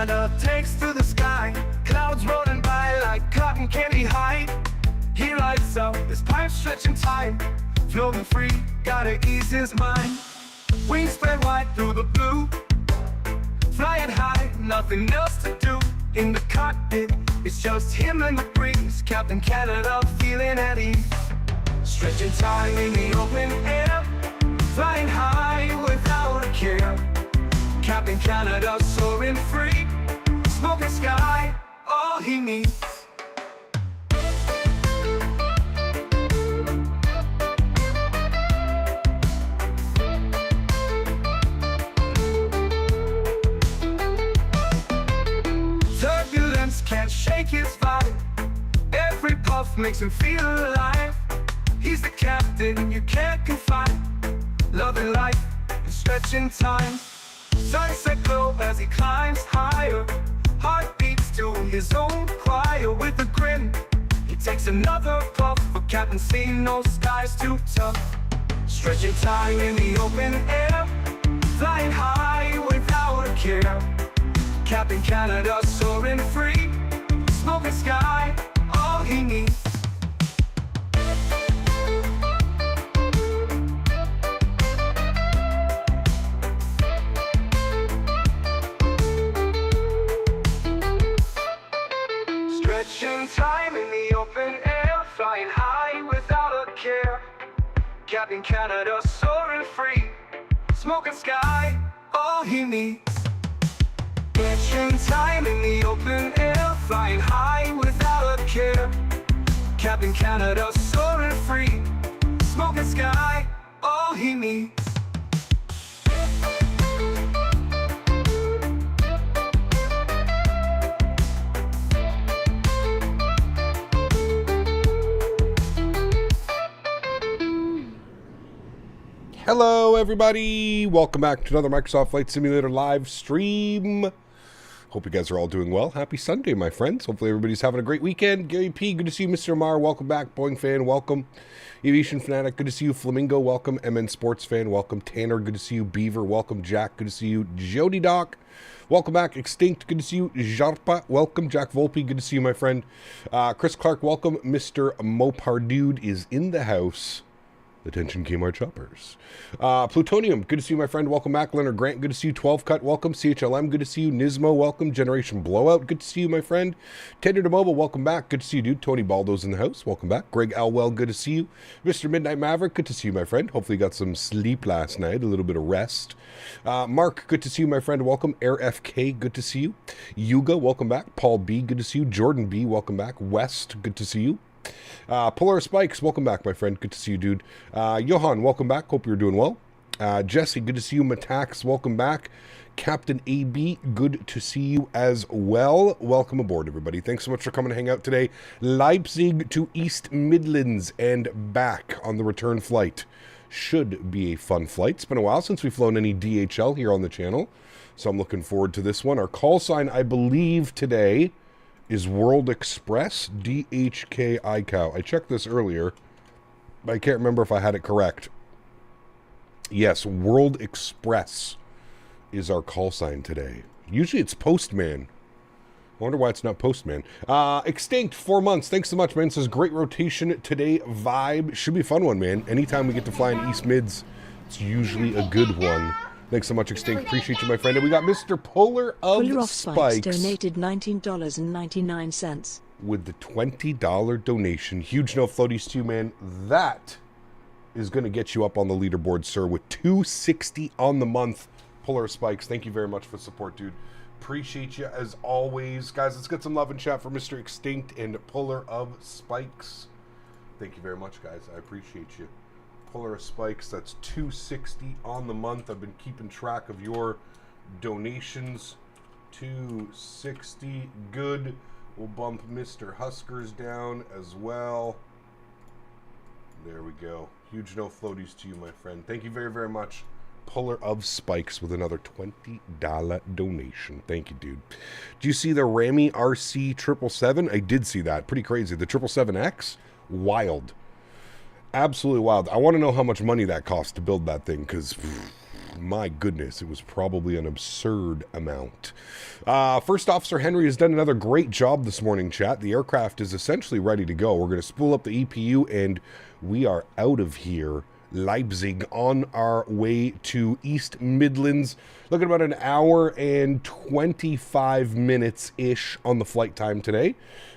Canada takes to the sky, clouds rolling by like cotton candy high. He lights up his pipe stretching time, floating free, gotta ease his mind. Wings spread wide through the blue, flying high, nothing else to do. In the cockpit, it's just him and the breeze, Captain Canada feeling at ease. Stretching time in the open air, flying high without a care. Captain Canada soaring free, smoking sky, all he needs. Turbulence can't shake his vibe, every puff makes him feel alive. He's the captain you can't confide, loving life and stretching time. Sunset glow as he climbs higher, heart beats to his own choir. With a grin, he takes another puff, for Captain C, no skies too tough. Stretching time in the open air, flying high without a care. Captain Canada soaring free, smoking sky, all he needs. Stretching time in the open air, flying high without a care. Captain Canada soaring free, smoking sky, all he needs. Stretching time in the open air, flying high without a care. Captain Canada soaring free, smoking sky, all he needs. Hello everybody, welcome back to another Microsoft Flight Simulator live stream. Hope you guys are all doing well. Happy Sunday, my friends. Hopefully everybody's having a great weekend. Gary P, good to see you. Mr. Amar, welcome back. Boeing fan, welcome. Aviation Fanatic, good to see you. Flamingo, welcome. MN Sports fan, welcome. Tanner, good to see you. Beaver, welcome. Jack, good to see you. Jody Doc, welcome back. Extinct, good to see you. Jarpa, welcome. Jack Volpe, good to see you, my friend. Chris Clark, welcome. Mr. Mopar Dude is in the house. Attention Kmart choppers. Plutonium, good to see you, my friend. Welcome back. Leonard Grant, good to see you. 12 Cut, welcome. CHLM, good to see you. Nismo, welcome. Generation Blowout, good to see you, my friend. Tender to Mobile, welcome back. Good to see you, dude. Tony Baldo's in the house, welcome back. Greg Alwell, good to see you. Mr. Midnight Maverick, good to see you, my friend. Hopefully you got some sleep last night, a little bit of rest. Mark, good to see you, my friend. Welcome. Air FK, good to see you. Yuga, welcome back. Paul B, good to see you. Jordan B, welcome back. West, good to see you. Polar Spikes, welcome back, my friend. Good to see you, dude. Johan, welcome back. Hope you're doing well. Jesse, good to see you. Matax, welcome back. Captain AB, good to see you as well. Welcome aboard, everybody. Thanks so much for coming to hang out today. Leipzig to East Midlands and back on the return flight. Should be a fun flight. It's been a while since we've flown any DHL here on the channel, so I'm looking forward to this one. Our call sign, I believe, today is World Express, DHK iCow. I checked this earlier, but I can't remember if I had it correct. Yes, World Express is our call sign today. Usually it's Postman. I wonder why it's not Postman. Extinct, 4 months. Thanks so much, man. It says great rotation today vibe. Should be a fun one, man. Anytime we get to fly in East Mids, it's usually a good one. Thanks so much, Extinct. Appreciate you, my friend. And we got Mr. Polar of Spikes donated $19.99 with the $20 donation. Huge no floaties too, man. That is going to get you up on the leaderboard, sir, with 260 on the month. Polar of Spikes, thank you very much for the support, dude. Appreciate you as always. Guys, let's get some love and chat for Mr. Extinct and Polar of Spikes. Thank you very much, guys. I appreciate you. Polar Spikes, that's 260 on the month. I've been keeping track of your donations. 260, good. We'll bump Mr. Huskers down as well. There we go. Huge no floaties to you, my friend. Thank you very, very much. Polar of Spikes with another $20 donation. Thank you, dude. Do you see the Rami RC 777? I did see that. Pretty crazy. The 777X? Wild. Absolutely wild. I want to know how much money that cost to build that thing, because my goodness, it was probably an absurd amount. First Officer Henry has done another great job this morning, chat. The aircraft is essentially ready to go. We're going to spool up the EPU, and we are out of here. Leipzig, on our way to East Midlands. Look at about an hour and 25 minutes-ish on the flight time today.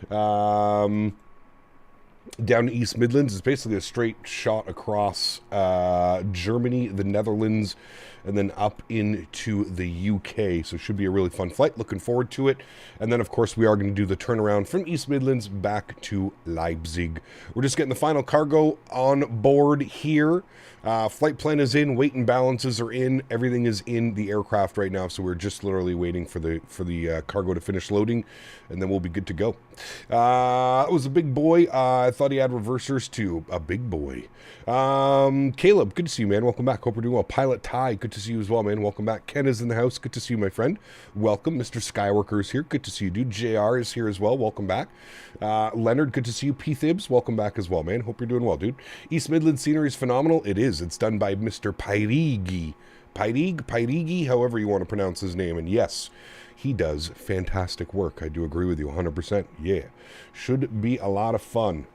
Down to East Midlands. It's basically a straight shot across Germany, the Netherlands, and then up into the UK. So it should be a really fun flight. Looking forward to it. And then, of course, we are going to do the turnaround from East Midlands back to Leipzig. We're just getting the final cargo on board here. Flight plan is in. Weight and balances are in. Everything is in the aircraft right now. So we're just literally waiting for the cargo to finish loading, and then we'll be good to go. It was a big boy. I thought he had reversers too. A big boy. Caleb, good to see you, man. Welcome back. Hope we're doing well. Pilot Ty, good to see you as well, man. Welcome back. Ken is in the house. Good to see you, my friend. Welcome. Mr. Skyworker is here. Good to see you, dude. JR is here as well. Welcome back. Leonard, good to see you. P. Thibs, welcome back as well, man. Hope you're doing well, dude. East Midlands scenery is phenomenal. It is. It's done by Mr. Pairigi. Pairigi, however you want to pronounce his name. And yes, he does fantastic work. I do agree with you 100%. Yeah. Should be a lot of fun.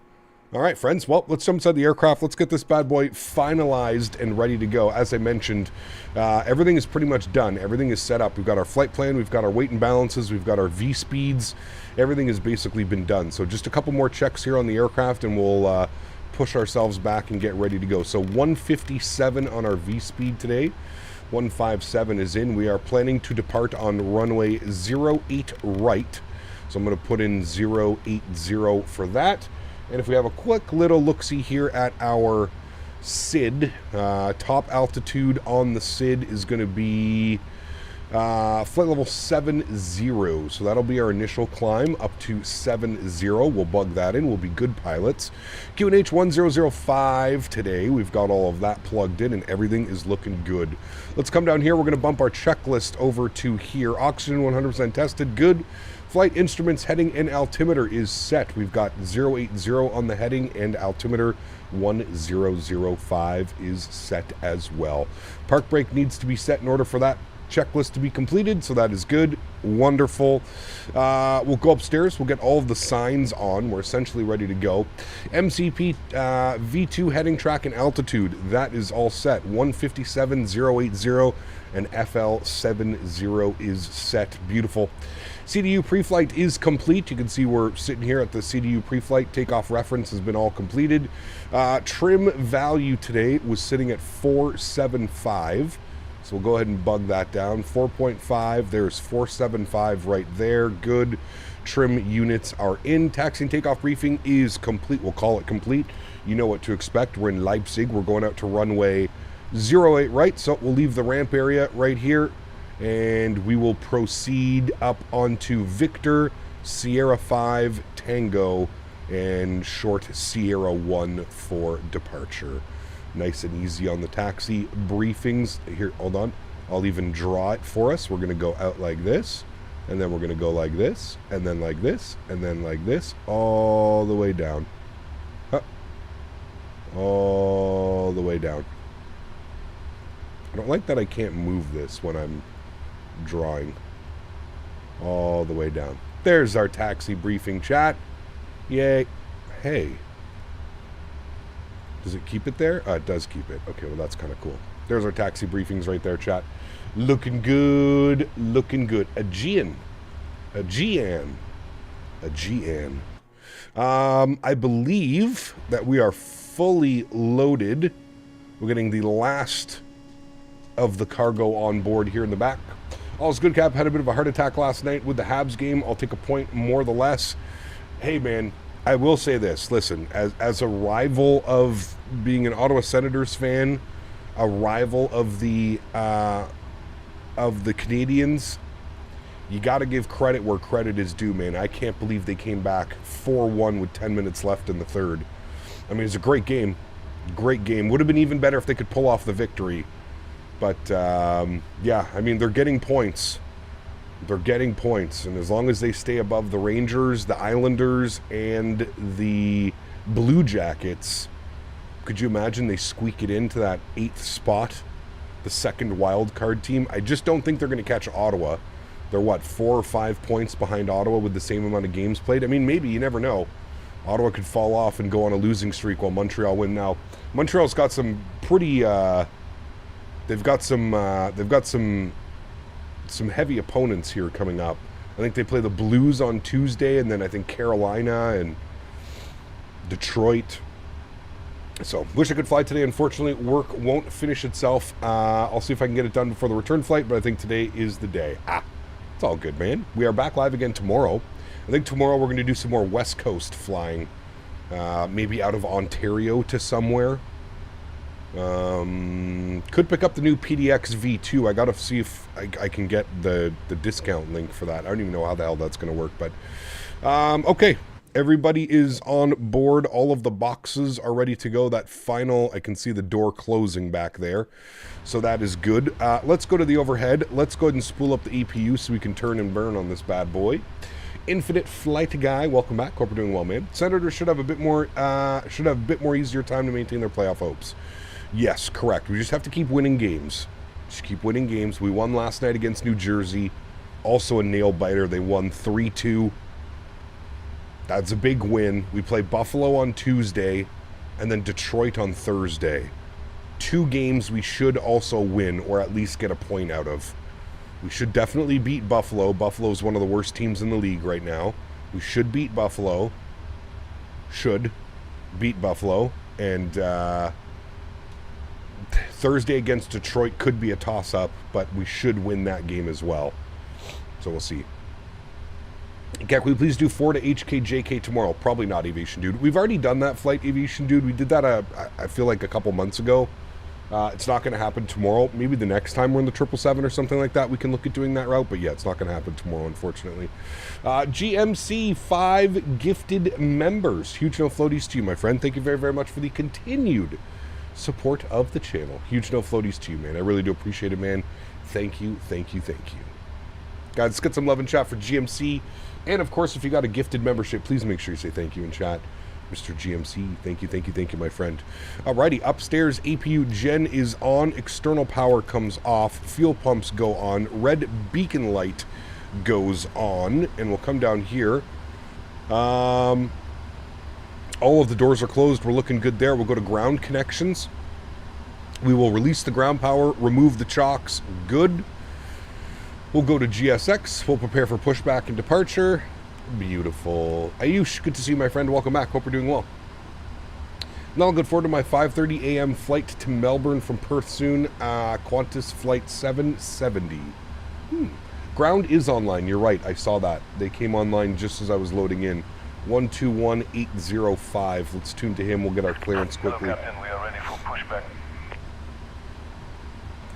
All right, friends. Well, let's jump inside the aircraft. Let's get this bad boy finalized and ready to go. As I mentioned, everything is pretty much done. Everything is set up. We've got our flight plan. We've got our weight and balances. We've got our V-speeds. Everything has basically been done. So just a couple more checks here on the aircraft, and we'll push ourselves back and get ready to go. So 157 on our V-speed today. 157 is in. We are planning to depart on runway 08 right. So I'm going to put in 080 for that. And if we have a quick little look-see here at our SID, top altitude on the SID is going to be flight level 70. So that'll be our initial climb up to 70. We'll bug that in. We'll be good pilots. QNH 1005 today. We've got all of that plugged in, and everything is looking good. Let's come down here. We're going to bump our checklist over to here. Oxygen 100% tested. Good. Flight instruments, heading, and altimeter is set. We've got 080 on the heading, and altimeter 1005 is set as well. Park brake needs to be set in order for that checklist to be completed, so that is good. Wonderful. We'll go upstairs. We'll get all of the signs on. We're essentially ready to go. MCP V2 heading, track, and altitude. That is all set. 157, 080, and FL70 is set. Beautiful. CDU pre-flight is complete. You can see we're sitting here at the CDU pre-flight. Takeoff reference has been all completed. Trim value today was sitting at 475. So we'll go ahead and bug that down. 4.5, there's 475 right there. Good. Trim units are in. Taxi and takeoff briefing is complete. We'll call it complete. You know what to expect. We're in Leipzig. We're going out to runway 08 right. So we'll leave the ramp area right here, and we will proceed up onto Victor, Sierra 5, Tango, and short Sierra 1 for departure. Nice and easy on the taxi briefings. Here, hold on. I'll even draw it for us. We're going to go out like this, and then we're going to go like this, and then like this, and then like this, all the way down. Huh. All the way down. I don't like that I can't move this when I'm drawing. All the way down. There's our taxi briefing, chat. Yay. Hey. Does it keep it there? It does keep it. Okay, well, that's kind of cool. There's our taxi briefings right there, chat. Looking good. Looking good. Aegean. I believe that we are fully loaded. We're getting the last of the cargo on board here in the back. All's good, Cap. Had a bit of a heart attack last night with the Habs game. I'll take a point more the less. Hey, man. I will say this, listen, as a rival of being an Ottawa Senators fan, a rival of the Canadians, you got to give credit where credit is due, man. I can't believe they came back 4-1 with 10 minutes left in the third. I mean, it's a great game. Great game. Would have been even better if they could pull off the victory. But, yeah, I mean, they're getting points. They're getting points, and as long as they stay above the Rangers, the Islanders, and the Blue Jackets, could you imagine they squeak it into that 8th spot the second wild card team. I just don't think they're going to catch Ottawa. They're, what, 4 or 5 points behind Ottawa with the same amount of games played? I mean, maybe. You never know. Ottawa could fall off and go on a losing streak while Montreal win. Now, Montreal's got some pretty... they've got some heavy opponents here coming up. I think they play the Blues on Tuesday, and then I think Carolina and Detroit. So, wish I could fly today. Unfortunately, work won't finish itself. I'll see if I can get it done before the return flight, but I think today is the day. It's all good, man. We are back live again tomorrow. I think tomorrow we're going to do some more West Coast flying. Maybe out of Ontario to somewhere. Could pick up the new PDX V2. I got to see if I can get the discount link for that. I don't even know how the hell that's going to work, but okay. Everybody is on board. All of the boxes are ready to go. That final, I can see the door closing back there. So that is good. Let's go to the overhead. Let's go ahead and spool up the EPU so we can turn and burn on this bad boy. Infinite Flight guy, welcome back. Hope we're doing well, man. Senators should have a bit more easier time to maintain their playoff hopes. Yes, correct. We just have to keep winning games. Just keep winning games. We won last night against New Jersey. Also a nail biter. They won 3-2. That's a big win. We play Buffalo on Tuesday and then Detroit on Thursday. 2 games we should also win or at least get a point out of. We should definitely beat Buffalo. Buffalo's one of the worst teams in the league right now. We should beat Buffalo. Should beat Buffalo. And Thursday against Detroit could be a toss-up, but we should win that game as well. So we'll see. Can we please do 4 to HKJK tomorrow? Probably not, Aviation Dude. We've already done that flight, Aviation Dude. We did that, I feel like, a couple months ago. It's not going to happen tomorrow. Maybe the next time we're in the 777 or something like that, we can look at doing that route. But yeah, it's not going to happen tomorrow, unfortunately. GMC 5 gifted members. Huge no floaties to you, my friend. Thank you very, very much for the continued support of the channel. Huge no floaties to you, man. I really do appreciate it, man. Thank you, thank you, thank you. Guys, let's get some love in chat for GMC. And, of course, if you got a gifted membership, please make sure you say thank you in chat. Mr. GMC, thank you, thank you, thank you, my friend. Alrighty, upstairs, APU gen is on. External power comes off. Fuel pumps go on. Red beacon light goes on. And we'll come down here. All of the doors are closed. We're looking good there. We'll go to ground connections. We will release the ground power, remove the chocks. Good. We'll go to GSX. We'll prepare for pushback and departure. Beautiful. Ayush, good to see you, my friend. Welcome back. Hope you're doing well. Now I'll look forward to my 5:30 a.m. flight to Melbourne from Perth soon. Qantas flight 770. Ground is online. You're right. I saw that. They came online just as I was loading in. 121805. Let's tune to him. We'll get our clearance quickly. Captain, we are ready for pushback.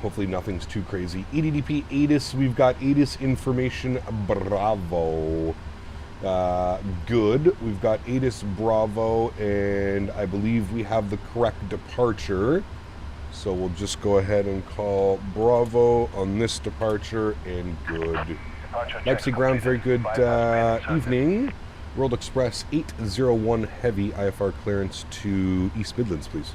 Hopefully nothing's too crazy. EDDP ATIS. We've got ATIS information. Bravo. Good. We've got ATIS Bravo, and I believe we have the correct departure. So we'll just go ahead and call Bravo on this departure, and good. Leipzig ground, very good evening. World Express 801 Heavy, IFR clearance to East Midlands, please.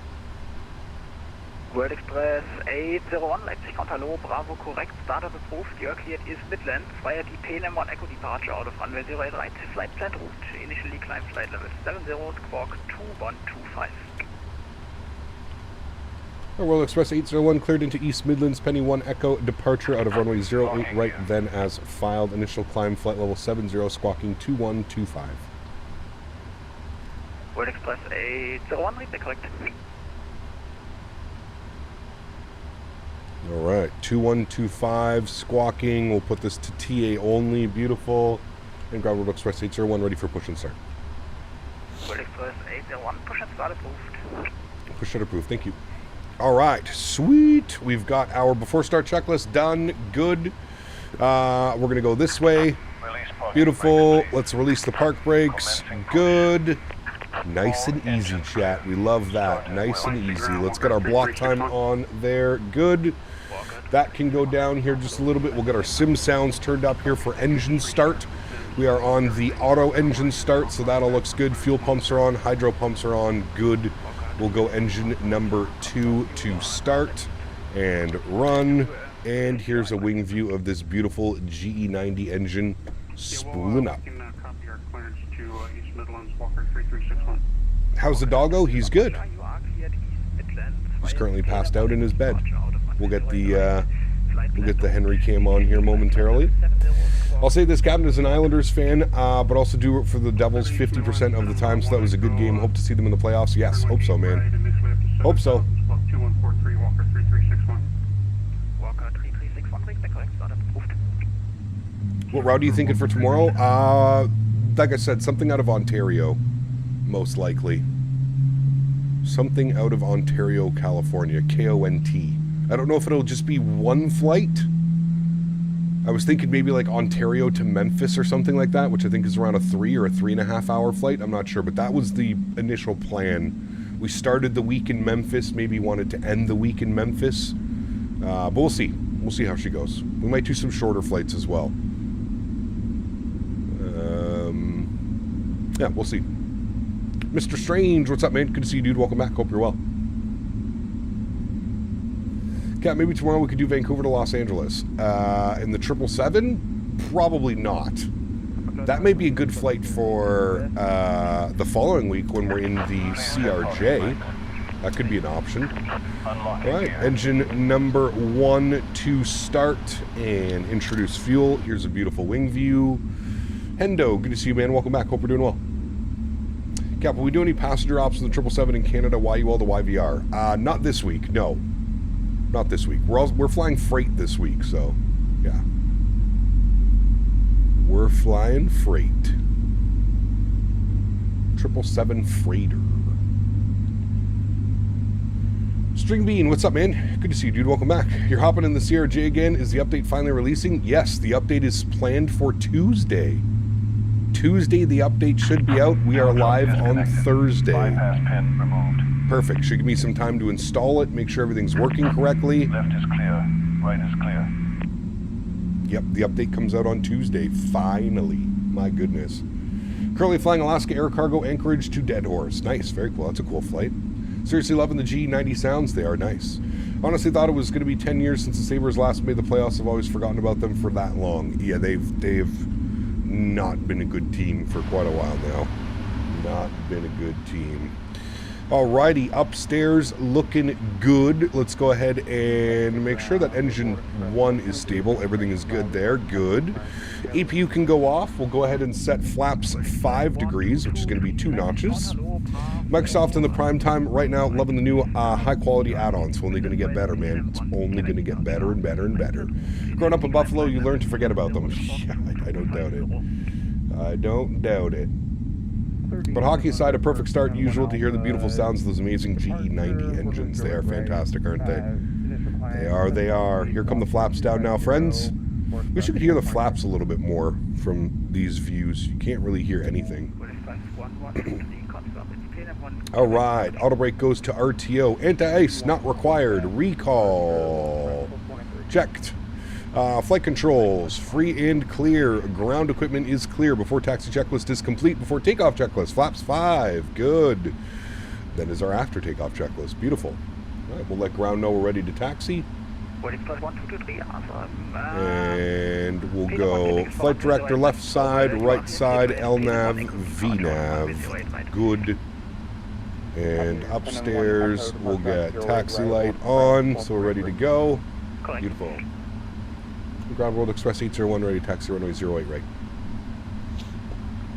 World Express 801 Leipzig ground, hello, Bravo, correct, status approved, you're cleared East Midlands, via the PLM1 Echo departure out of runway 08 right, flight plan route, initially climb flight level 70, squawk 2125. World Express 801 cleared into East Midlands, Penny 1 Echo, departure out of runway 08 right, then as filed, initial climb flight level 70, squawking 2125. World Express 801 right, correct. Alright, 2125, squawking. We'll put this to TA only. Beautiful. And ground World Express 801 ready for push and start. World Express 801, push and start approved. Push start approved, thank you. Alright, sweet. We've got our before start checklist done. Good. We're going to go this way. Beautiful. Let's release the park brakes. Good. Nice and easy, chat. We love that. Nice and easy. Let's get our block time on there. Good. That can go down here just a little bit. We'll get our sim sounds turned up here for engine start. We are on the auto engine start, so that all looks good. Fuel pumps are on. Hydro pumps are on. Good. We'll go engine number 2 to start. And run. And here's a wing view of this beautiful GE90 engine spooling up. Copy our clearance to East Midlands, Walker 3361. How's the doggo? He's good. You are cleared East Midlands. He's currently passed out in his bed. We'll get the Henry cam on here momentarily. I'll say this, Captain is an Islanders fan, but also do it for the Devils 50% of the time, so that was a good game. Hope to see them in the playoffs. Yes, hope so, man. Hope so. 2143, Walker 3361. Walker 3361, read back correct, startup approved. What route are you thinking for tomorrow? Like I said, something out of Ontario, most likely. Something out of Ontario, California, KONT. I don't know if it'll just be one flight. I was thinking maybe like Ontario to Memphis or something like that, which I think is around a 3 or a 3.5 hour flight. I'm not sure, but that was the initial plan. We started the week in Memphis, maybe wanted to end the week in Memphis. But we'll see. We'll see how she goes. We might do some shorter flights as well. Yeah, we'll see. Mr. Strange, what's up, man? Good to see you, dude. Welcome back. Hope you're well. Cat, maybe tomorrow we could do Vancouver to Los Angeles. In the 777? Probably not. That may be a good flight for the following week when we're in the CRJ. That could be an option. All right, engine number 1 to start and introduce fuel. Here's a beautiful wing view. Hendo, good to see you, man. Welcome back. Hope we're doing well. Cap, will we do any passenger ops in the 777 in Canada, YUL to YVR? Not this week, no. Not this week. We're flying freight this week, so yeah. We're flying freight. 777 freighter. String Bean, what's up, man? Good to see you, dude. Welcome back. You're hopping in the CRJ again. Is the update finally releasing? Yes, the update is planned for Tuesday. Tuesday, the update should be out. We are live on Thursday. Bypass pin removed. Perfect. Should give me some time to install it, make sure everything's working correctly. Left is clear. Right is clear. Yep, the update comes out on Tuesday. Finally. My goodness. Currently flying Alaska Air Cargo Anchorage to Dead Horse. Nice. Very cool. That's a cool flight. Seriously loving the G90 sounds. They are nice. Honestly thought it was going to be 10 years since the Sabres last made the playoffs. I've always forgotten about them for that long. Yeah, they've not been a good team for quite a while now. Not been a good team. Alrighty, upstairs looking good. Let's go ahead and make sure that engine 1 is stable. Everything is good there. Good. APU can go off. We'll go ahead and set flaps 5 degrees, which is going to be 2 notches. Microsoft in the prime time right now, loving the new high quality add-ons. Only going to get better, man. It's only going to get better and better and better. Growing up in Buffalo, you learn to forget about them. Yeah, I don't doubt it. I don't doubt it. But hockey aside, a perfect start. Usual to hear the beautiful sounds of those amazing GE90 engines. They are fantastic, aren't they? They are, they are. Here come the flaps down now, friends. Wish you could hear the flaps a little bit more from these views. You can't really hear anything. All right, auto brake goes to RTO. Anti-ice not required. Recall. Checked. Flight controls, free and clear. Ground equipment is clear before taxi checklist is complete. Before takeoff checklist, flaps 5. Good. That is our after takeoff checklist. Beautiful. All right, we'll let ground know we're ready to taxi. And we'll go flight director left side, right side, LNAV, VNAV. Good. And upstairs we'll get taxi light on, so we're ready to go. Beautiful. Ground World Express 801 ready, taxi runway 08 right.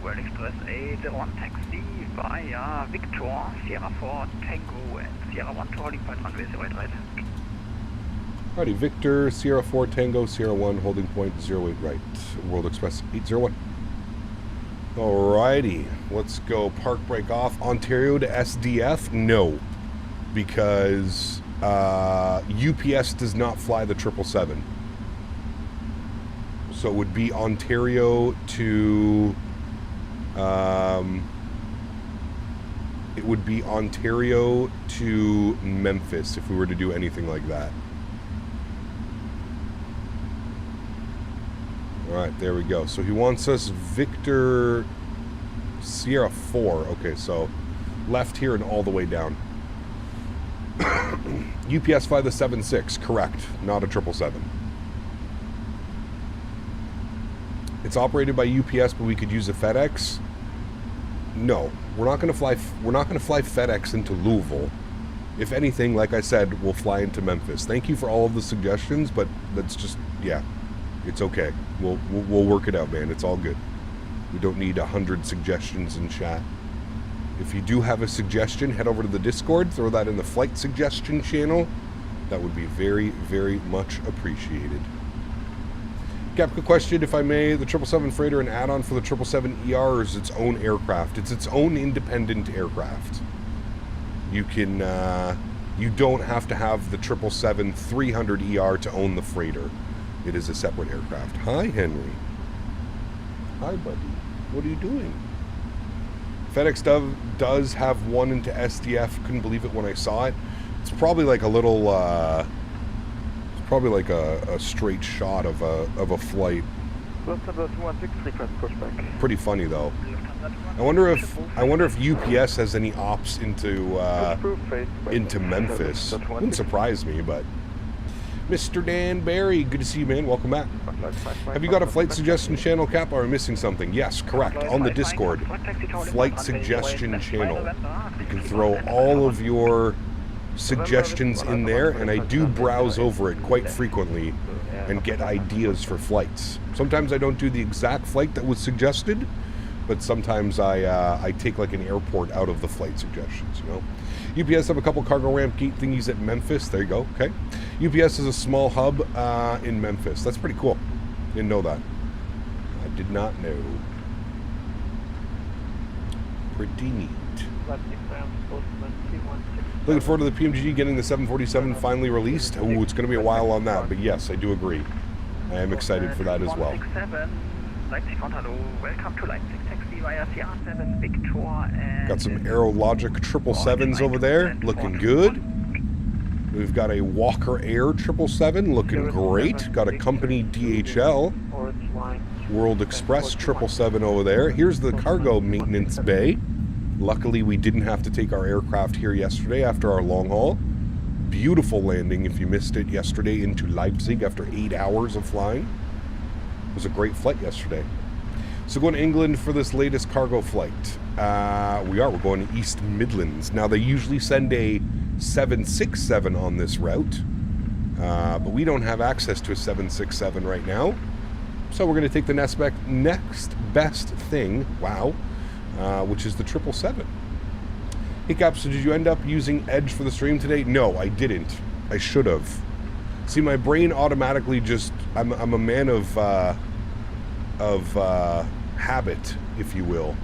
World Express 801 taxi via Victor, Sierra 4 Tango and Sierra 1 to holding point runway 08 right. Alrighty, Victor, Sierra 4 Tango, Sierra 1 holding point 08 right. World Express 801. Alrighty, let's go park brake off. Ontario to SDF? No, because UPS does not fly the 777. So it would be Ontario to, it would be Ontario to Memphis if we were to do anything like that. All right, there we go. So he wants us Victor Sierra 4. Okay, so left here and all the way down. UPS fly the 76, correct, not a 777. It's operated by UPS, but we could use a FedEx. No, we're not going to fly. We're not going to fly FedEx into Louisville. If anything, like I said, we'll fly into Memphis. Thank you for all of the suggestions, but that's just, yeah, it's okay. We'll work it out, man. It's all good. We don't need 100 suggestions in chat. If you do have a suggestion, head over to the Discord, throw that in the flight suggestion channel. That would be very, very much appreciated. Capca question, if I may, the 777 freighter an add-on for the 777 ER or is its own aircraft? It's its own independent aircraft. You can, you don't have to have the 777-300 ER to own the freighter. It is a separate aircraft. Hi, Henry. Hi, buddy. What are you doing? FedEx does have one into SDF. Couldn't believe it when I saw it. It's probably like a little, it's probably like a straight shot of a flight. Pretty funny though. I wonder if UPS has any ops into Memphis. Wouldn't surprise me, but Mr. Dan Barry, good to see you, man. Welcome back. Have you got a flight suggestion channel, Cap? Or am I missing something? Yes, correct. On the Discord, flight suggestion channel. You can throw all of your suggestions in there, and I do browse over it quite frequently and get ideas for flights. Sometimes I don't do the exact flight that was suggested, but sometimes I take like an airport out of the flight suggestions, you know. UPS have a couple cargo ramp gate thingies at Memphis. There you go. Okay. UPS is a small hub in Memphis. That's pretty cool. Didn't know that. I did not know. Pretty neat. Looking forward to the PMDG getting the 747 finally released. Ooh, it's going to be a while on that, but yes, I do agree. I am excited for that as well. Leipzig, hello. Welcome to Leipzig. Taxi via CR7 Victor and got some Aerologic 777s over there, looking good. We've got a Walker Air 777 looking great. Got a company DHL World Express 777 over there. Here's the cargo maintenance bay. Luckily, we didn't have to take our aircraft here yesterday after our long haul. Beautiful landing if you missed it yesterday into Leipzig after 8 hours of flying. It was a great flight yesterday. So going to England for this latest cargo flight. We're going to East Midlands. Now they usually send a 767 on this route, but we don't have access to a 767 right now. So we're going to take the next best thing, wow, which is the 777. Hey Cap, so did you end up using Edge for the stream today? No, I didn't. I should have. See, my brain automatically just, I'm a man of habit, if you will.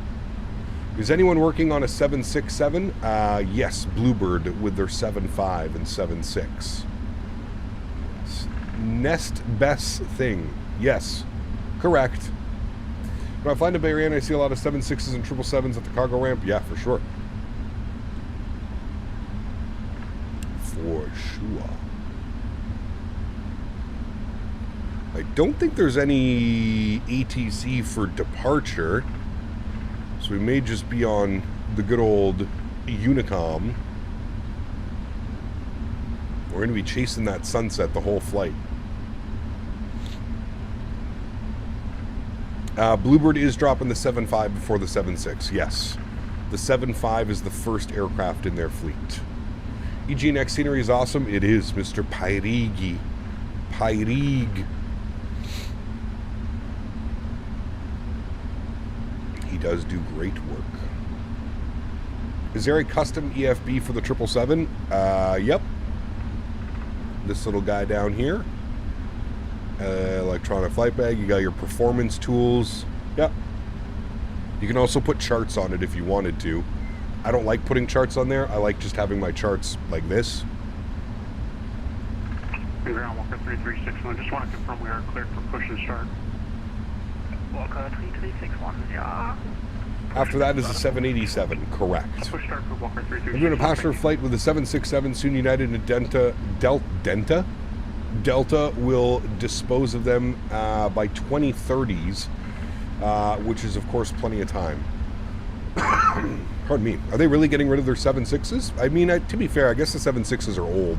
Is anyone working on a 767? Yes, Bluebird with their 7.5 and 7.6. Yes. Next best thing. Yes, correct. When I fly to Bahrain, I see a lot of 7.6s and 777s at the cargo ramp. Yeah, for sure. For sure. I don't think there's any ATC for departure, so we may just be on the good old Unicom. We're going to be chasing that sunset the whole flight. Bluebird is dropping the 7.5 before the 7.6, yes. The 7.5 is the first aircraft in their fleet. EGNX scenery is awesome. It is, Mr. Pyrigi. Pyrig. He does do great work. Is there a custom EFB for the 777? Yep. This little guy down here. Electronic flight bag. You got your performance tools. Yep. You can also put charts on it if you wanted to. I don't like putting charts on there. I like just having my charts like this. Ground Walker 3361. Just want to confirm we are cleared for push and start. Walker 3361, yeah. After that is a 787, correct. Push start for Walker 3361. I'm doing a passenger flight with a 767, soon United and Delta will dispose of them by 2030s, which is of course plenty of time. Pardon me. Are they really getting rid of their 7.6s? I mean, to be fair, I guess the 7.6s are old.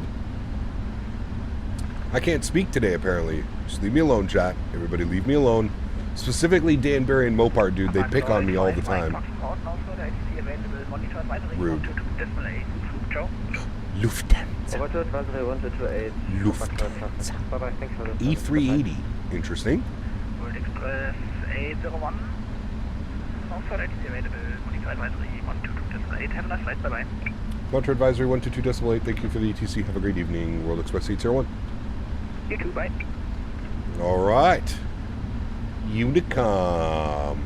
I can't speak today, apparently. Just leave me alone, chat. Everybody leave me alone. Specifically Danbury and Mopar, dude. They pick on me all the time. Rude. Lufthansa. Lufthansa. E380. Interesting. World Express 801. Also that is available. Monitor advisory 122.8. Have a nice flight. Bye-bye. Monitor advisory 122.8. Thank you for the ETC. Have a great evening. World Express 801. You too. Bye. All right. Unicom.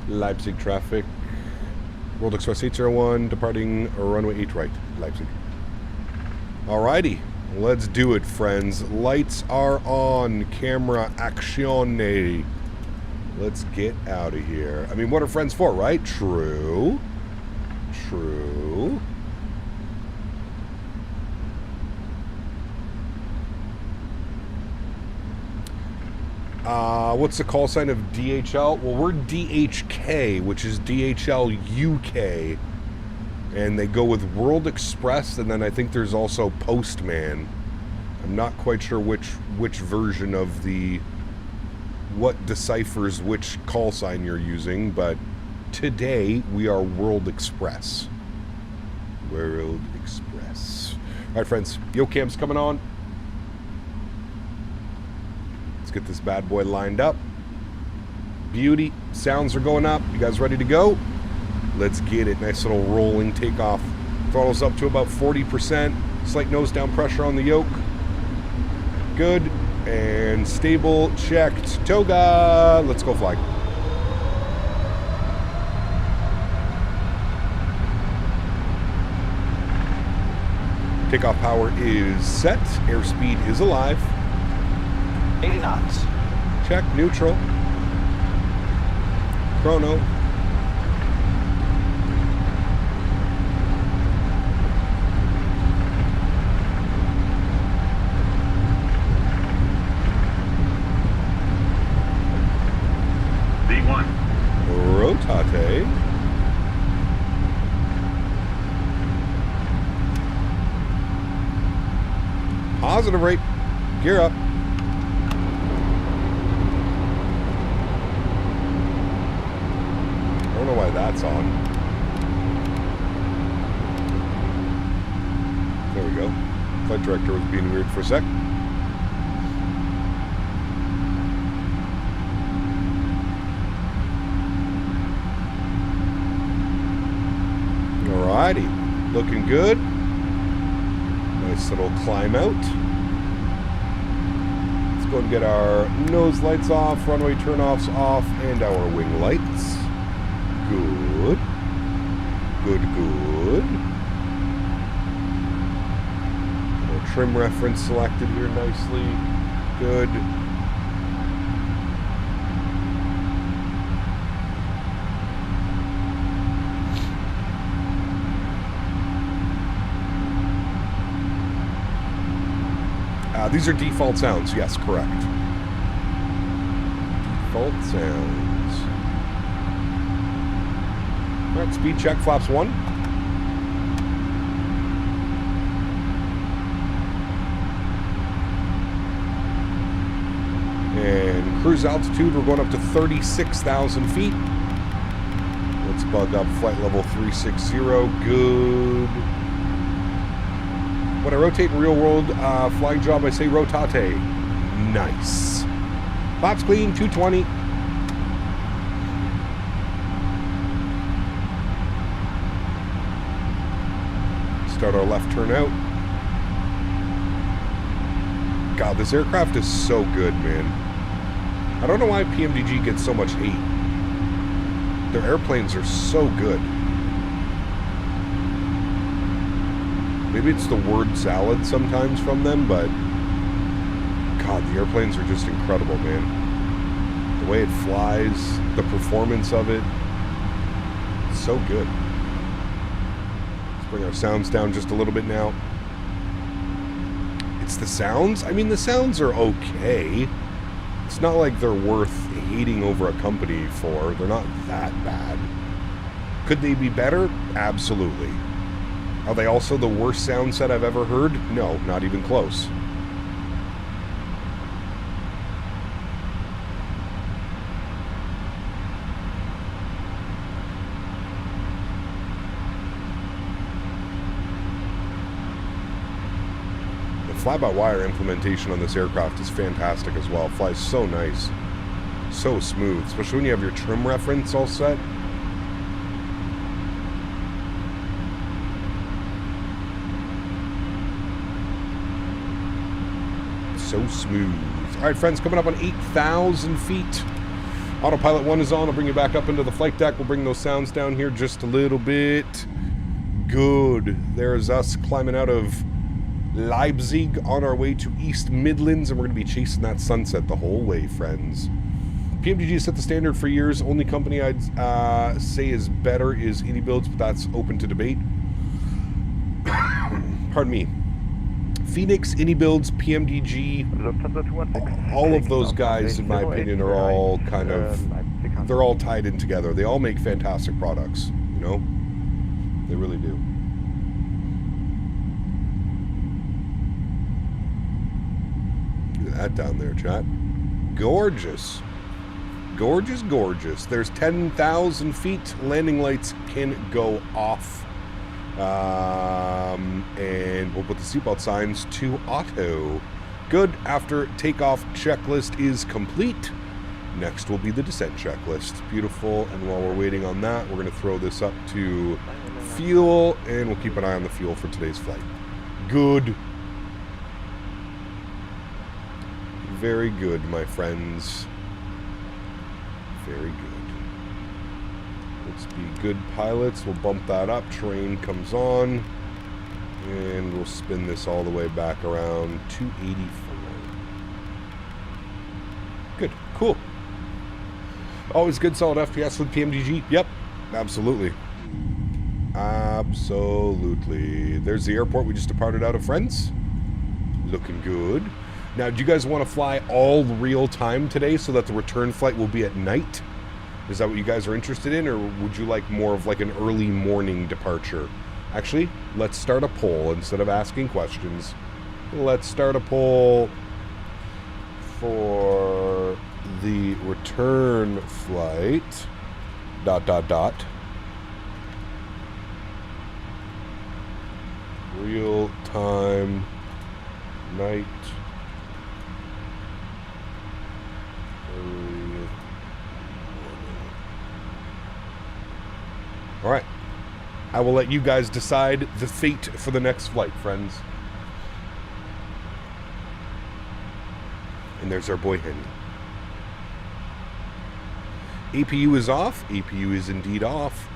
Leipzig traffic. World Express 801 departing runway 8 right. Leipzig. Alrighty. Let's do it, friends. Lights are on. Camera azione. Let's get out of here. I mean, what are friends for, right? True. True. What's the call sign of DHL? Well, we're DHK, which is DHL UK. And they go with World Express, and then I think there's also Postman. I'm not quite sure which version of the... what deciphers which call sign you're using, but today we are World Express. World Express. All right, friends. YoCam's coming on. Let's get this bad boy lined up. Beauty. Sounds are going up. You guys ready to go? Let's get it. Nice little rolling takeoff. Throttle's up to about 40%. Slight nose down pressure on the yoke. Good. And stable checked. Toga. Let's go fly. Takeoff power is set. Airspeed is alive. 80 knots. Check. Neutral. Chrono. V1. Rotate. Positive rate. Gear up. I don't know why that's on. There we go. Flight director was being weird for a sec. Alrighty. Looking good. Nice little climb out. Let's go and get our nose lights off, runway turnoffs off, and our wing lights. Good. Good, good. Little trim reference selected here nicely. Good. These are default sounds. Yes, correct. Default sounds. All right, speed check, flaps 1. And cruise altitude, we're going up to 36,000 feet. Let's bug up flight level 360. Good. When I rotate in real world flying job, I say rotate. Nice. Flaps clean, 220. Start our left turn out. God, this aircraft is so good, man. I don't know why PMDG gets so much hate. Their airplanes are so good. Maybe it's the word salad sometimes from them, but God, the airplanes are just incredible, man. The way it flies, the performance of it, it's so good. Let's bring our sounds down just a little bit now. It's the sounds? I mean, the sounds are okay. It's not like they're worth hating over a company for. They're not that bad. Could they be better? Absolutely. Are they also the worst sound set I've ever heard? No, not even close. The fly-by-wire implementation on this aircraft is fantastic as well. It flies so nice. So smooth, especially when you have your trim reference all set. So smooth. All right, friends, coming up on 8,000 feet. Autopilot 1 is on. I'll bring you back up into the flight deck. We'll bring those sounds down here just a little bit. Good. There's us climbing out of Leipzig on our way to East Midlands, and we're going to be chasing that sunset the whole way, friends. PMDG set the standard for years. Only company I'd say is better is Indie Builds, but that's open to debate. Pardon me. Phoenix, Indie Builds, PMDG, all of those guys, in my opinion, are all kind of, they're all tied in together. They all make fantastic products, you know? They really do. Look at that down there, chat. Gorgeous. Gorgeous, gorgeous. There's 10,000 feet. Landing lights can go off. And we'll put the seatbelt signs to auto. Good. After takeoff checklist is complete, next will be the descent checklist. Beautiful. And while we're waiting on that, we're going to throw this up to fuel, and we'll keep an eye on the fuel for today's flight. Good. Very good, my friends. Very good. Let's be good pilots. We'll bump that up. Train comes on. And we'll spin this all the way back around 284. Good. Cool. Always good solid FPS with PMDG. Yep. Absolutely. Absolutely. There's the airport we just departed out of, friends. Looking good. Now, do you guys want to fly all real time today so that the return flight will be at night? Is that what you guys are interested in, or would you like more of like an early morning departure? Actually, let's start a poll instead of asking questions. Let's start a poll for the return flight. ... Real time night. All right. I will let you guys decide the fate for the next flight, friends. And there's our boy Henry. APU is off. APU is indeed off.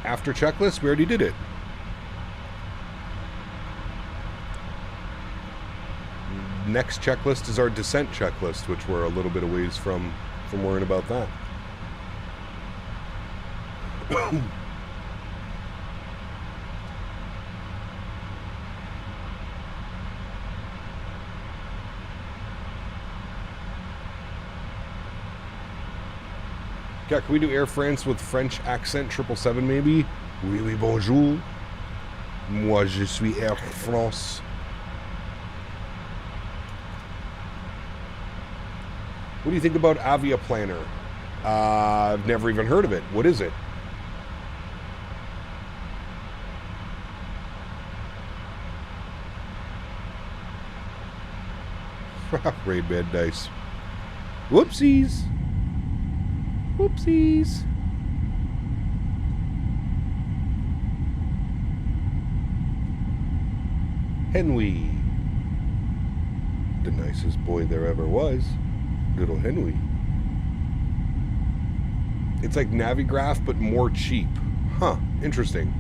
After checklist, we already did it. Next checklist is our descent checklist, which we're a little bit of ways from worrying about that. Yeah, can we do Air France with French accent, 777 maybe? Oui, oui, bonjour. Moi, je suis Air France. What do you think about Avia Planner? I've never even heard of it. What is it? Raid bad dice. Whoopsies. Whoopsies. Henry. The nicest boy there ever was. Little Henry. It's like Navigraph, but more cheap. Huh. Interesting.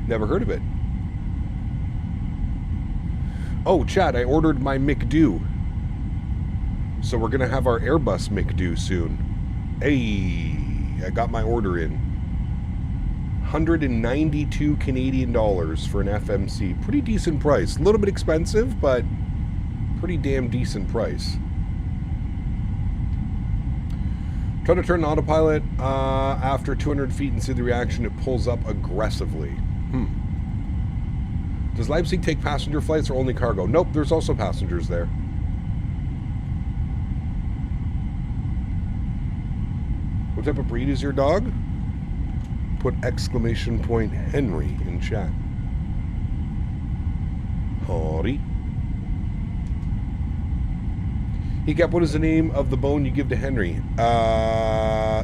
Never heard of it. Oh, chat, I ordered my McDo. So we're going to have our Airbus McDo soon. Hey, I got my order in. 192 Canadian dollars for an FMC. Pretty decent price. A little bit expensive, but pretty damn decent price. Try to turn autopilot after 200 feet and see the reaction. It pulls up aggressively. Does Leipzig take passenger flights or only cargo? Nope, there's also passengers there. What type of breed is your dog? Put exclamation point Henry in chat. Howdy. He kept, what is the name of the bone you give to Henry?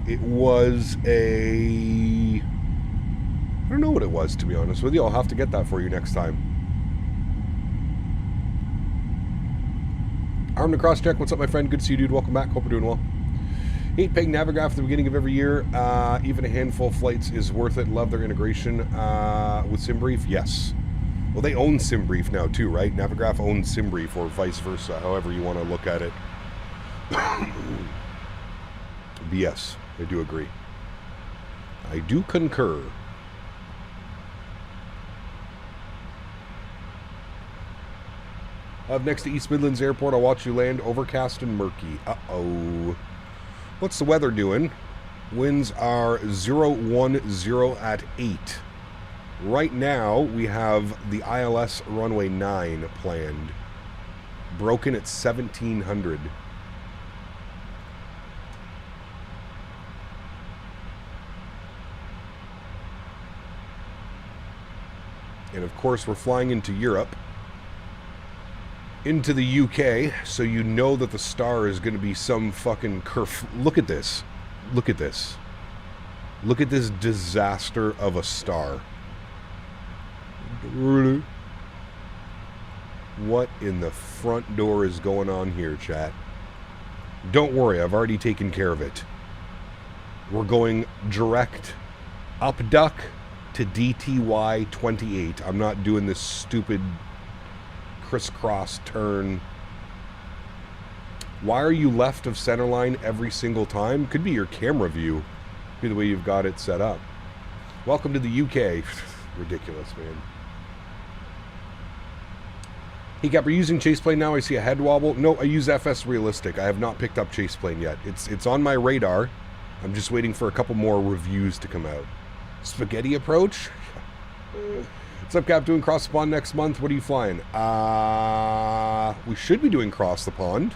It was a... I don't know what it was, to be honest with you. I'll have to get that for you next time. Armed to cross check. What's up, my friend? Good to see you, dude. Welcome back. Hope you're doing well. 8 paying Navigraph at the beginning of every year. Even a handful of flights is worth it. Love their integration with SimBrief. Yes. Well, they own SimBrief now too, right? Navigraph owns SimBrief, or vice versa, however you want to look at it. But yes, I do agree. I do concur. Up next to East Midlands Airport, I'll watch you land. Overcast and murky. Uh-oh. What's the weather doing? Winds are 010 at 8. Right now, we have the ILS runway 9 planned. Broken at 1700. And of course, we're flying into Europe. Into the UK, so you know that the star is going to be some fucking kerf. Look at this. Look at this. Look at this disaster of a star. What in the front door is going on here, chat? Don't worry, I've already taken care of it. We're going direct upduck to DTY 28. I'm not doing this stupid crisscross turn. Why are you left of centerline every single time? Could be your camera view. Could be the way you've got it set up. Welcome to the UK. Ridiculous, man. Hey, Cap, are you using Chaseplane now? I see a head wobble. No, I use FS Realistic. I have not picked up Chaseplane yet. It's on my radar. I'm just waiting for a couple more reviews to come out. Spaghetti approach? What's up, Cap? Doing Cross the Pond next month. What are you flying? We should be doing Cross the Pond.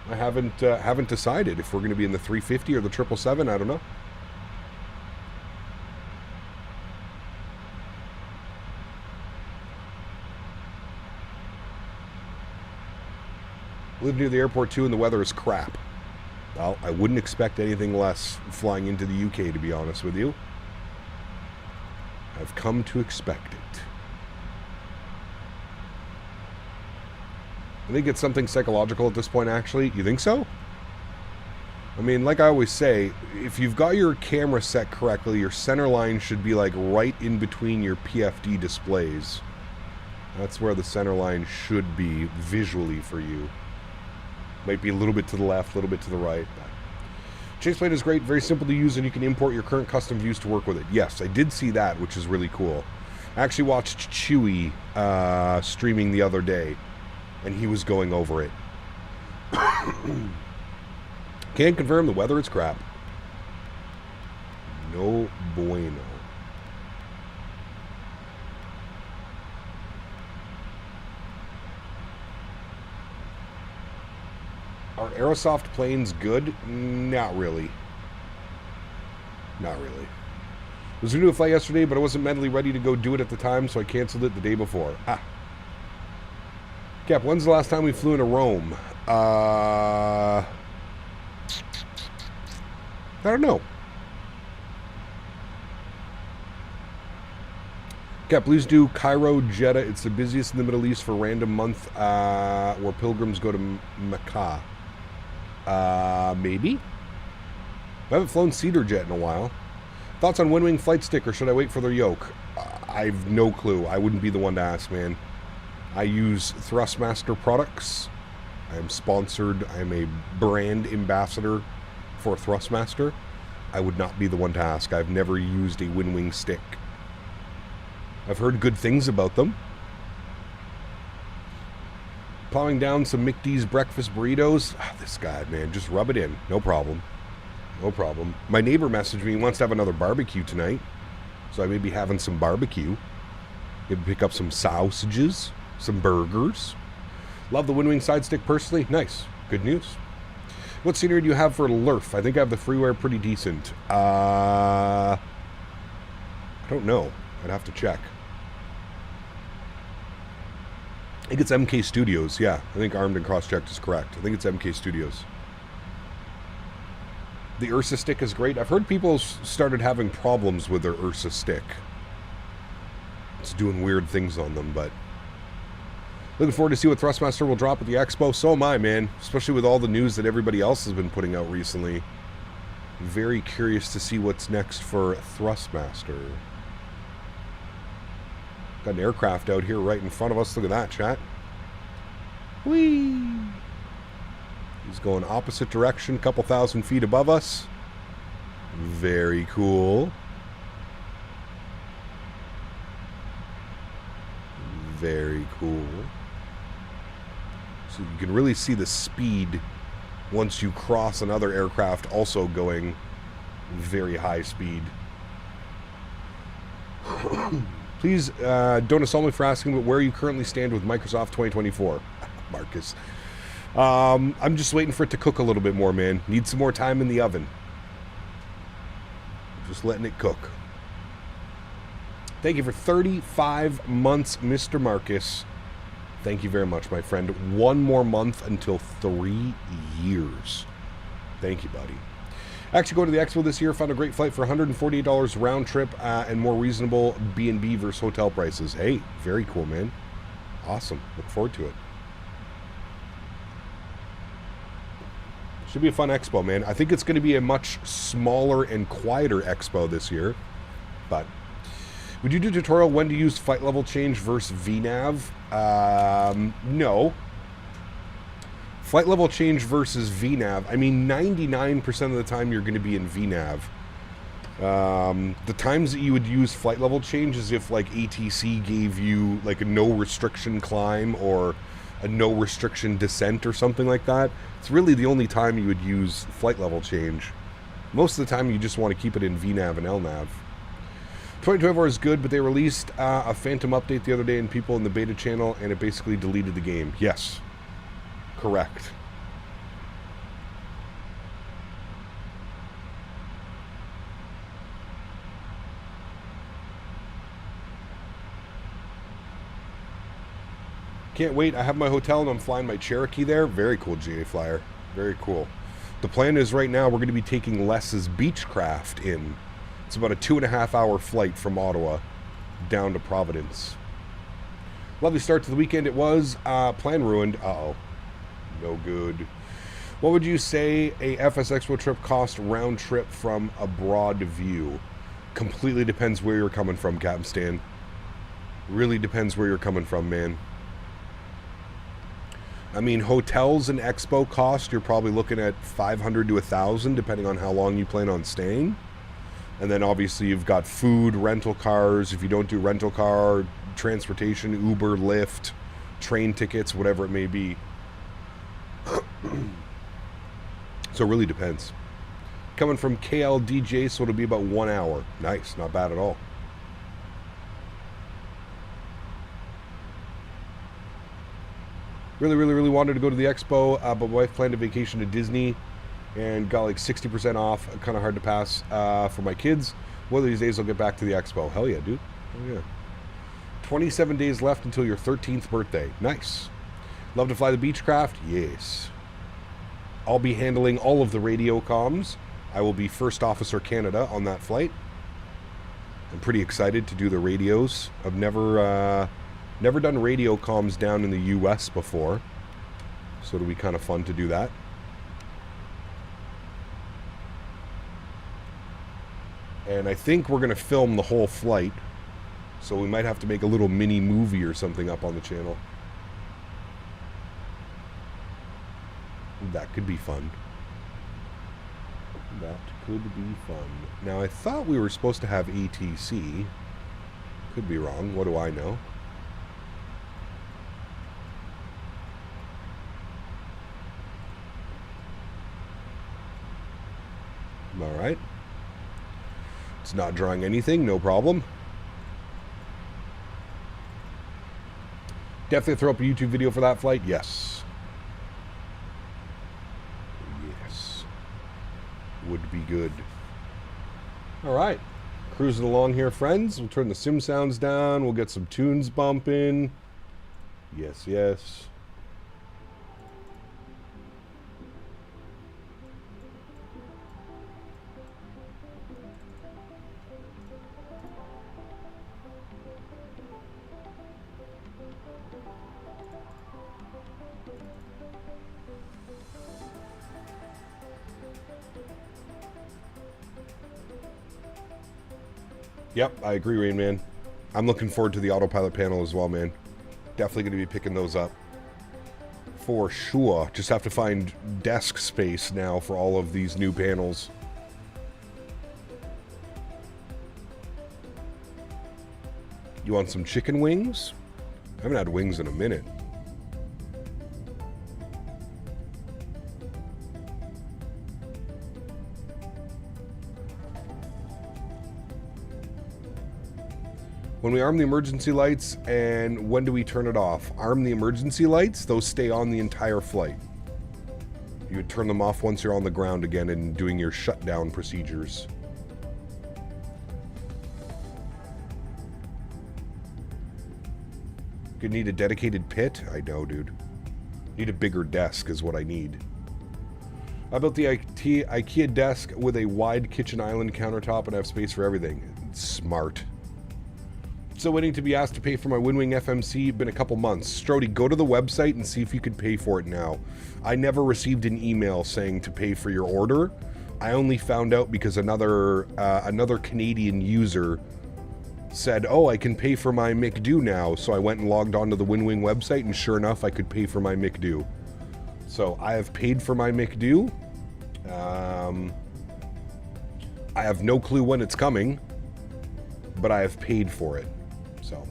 I haven't decided if we're going to be in the 350 or the 777. I don't know. Live near the airport too, and the weather is crap. Well, I wouldn't expect anything less flying into the UK, to be honest with you. I've come to expect it. I think it's something psychological at this point, actually. You think so? I mean, like I always say, if you've got your camera set correctly, your center line should be like right in between your PFD displays. That's where the center line should be visually for you. Might be a little bit to the left, a little bit to the right. Chaseplane is great, very simple to use, and you can import your current custom views to work with it. Yes, I did see that, which is really cool. I actually watched Chewy streaming the other day, and he was going over it. Can confirm the weather is crap. No bueno. Are Aerosoft planes good? Not really. Not really. I was going to do a flight yesterday, but I wasn't mentally ready to go do it at the time, so I canceled it the day before. Cap, when's the last time we flew into Rome? I don't know. Cap, please do Cairo, Jeddah. It's the busiest in the Middle East for random month where pilgrims go to Mecca. Maybe? I haven't flown Cedar Jet in a while. Thoughts on Windwing flight stick, or should I wait for their yoke? I've no clue. I wouldn't be the one to ask, man. I use Thrustmaster products. I am sponsored. I am a brand ambassador for Thrustmaster. I would not be the one to ask. I've never used a WinWing stick. I've heard good things about them. Plowing down some McD's breakfast burritos. Ah, this guy, man, just rub it in. No problem. No problem. My neighbor messaged me. He wants to have another barbecue tonight. So I may be having some barbecue. Maybe pick up some sausages, some burgers. Love the WinWing side stick personally. Nice. Good news. What scenery do you have for Lurf? I think I have the freeware pretty decent. I don't know. I'd have to check. I think it's MK Studios. Yeah, I think Armed and Cross-Checked is correct. I think it's MK Studios. The Ursa stick is great. I've heard people started having problems with their Ursa stick. It's doing weird things on them, but... Looking forward to see what Thrustmaster will drop at the Expo. So am I, man. Especially with all the news that everybody else has been putting out recently. Very curious to see what's next for Thrustmaster. Got an aircraft out here right in front of us. Look at that, chat. Whee! He's going opposite direction, couple thousand feet above us. Very cool. Very cool. So you can really see the speed once you cross another aircraft also going very high speed. Please don't assault me for asking, but where you currently stand with Microsoft 2024. Marcus. I'm just waiting for it to cook a little bit more, man. Need some more time in the oven. Just letting it cook. Thank you for 35 months, Mr. Marcus. Thank you very much, my friend. One more month until 3 years. Thank you, buddy. Actually, going to the Expo this year, found a great flight for $148 round trip and more reasonable B&B versus hotel prices. Hey, very cool, man. Awesome. Look forward to it. Should be a fun Expo, man. I think it's going to be a much smaller and quieter Expo this year. But would you do a tutorial when to use flight level change versus VNAV? No. Flight level change versus VNAV. I mean, 99% of the time you're going to be in VNAV. The times that you would use flight level change is if like ATC gave you like a no restriction climb or a no restriction descent or something like that. It's really the only time you would use flight level change. Most of the time you just want to keep it in VNAV and LNAV. 2024 is good, but they released a Phantom update the other day and people in the beta channel and it basically deleted the game. Yes. Correct. Can't wait. I have my hotel and I'm flying my Cherokee there. Very cool, GA Flyer. Very cool. The plan is right now we're going to be taking Les's Beechcraft in. It's about a 2.5-hour flight from Ottawa down to Providence. Lovely start to the weekend it was. Plan ruined. Uh-oh. No good. What would you say a FS Expo trip cost round trip from a broad view? Completely depends where you're coming from, Captain Stan. Really depends where you're coming from, man. I mean, hotels and Expo cost, you're probably looking at $500 to $1,000, depending on how long you plan on staying. And then obviously you've got food, rental cars. If you don't do rental car, transportation, Uber, Lyft, train tickets, whatever it may be. So it really depends. Coming from KLDJ, so it'll be about 1 hour. Nice, not bad at all. Really wanted to go to the Expo, but my wife planned a vacation to Disney and got like 60% off. Kind of hard to pass for my kids. One of these days I'll get back to the Expo. Hell yeah, dude. Oh yeah. 27 days left until your 13th birthday. Nice. Love to fly the Beechcraft? Yes. I'll be handling all of the radio comms. I will be First Officer Canada on that flight. I'm pretty excited to do the radios. I've never done radio comms down in the US before, so it'll be kind of fun to do that. And I think we're going to film the whole flight, so we might have to make a little mini movie or something up on the channel. That could be fun. That could be fun. Now, I thought we were supposed to have ATC. Could be wrong. What do I know? All right. It's not drawing anything. No problem. Definitely throw up a YouTube video for that flight. Yes. Yes. Would be good. All right. Cruising along here, friends. We'll turn the sim sounds down. We'll get some tunes bumping. Yes, yes. Yep, I agree, Rain Man. I'm looking forward to the autopilot panel as well, man. Definitely going to be picking those up. For sure. Just have to find desk space now for all of these new panels. You want some chicken wings? I haven't had wings in a minute. When we arm the emergency lights, and when do we turn it off? Arm the emergency lights, those stay on the entire flight. You would turn them off once you're on the ground again and doing your shutdown procedures. You need a dedicated pit? I know, dude. Need a bigger desk is what I need. I built the IKEA desk with a wide kitchen island countertop and I have space for everything. It's smart. Still waiting to be asked to pay for my Winwing FMC. Been a couple months. Strody, go to the website and see if you could pay for it now. I never received an email saying to pay for your order. I only found out because another Canadian user said, oh, I can pay for my McDo now. So I went and logged onto the Winwing website, and sure enough, I could pay for my McDo. So I have paid for my McDo. I have no clue when it's coming, but I have paid for it. So,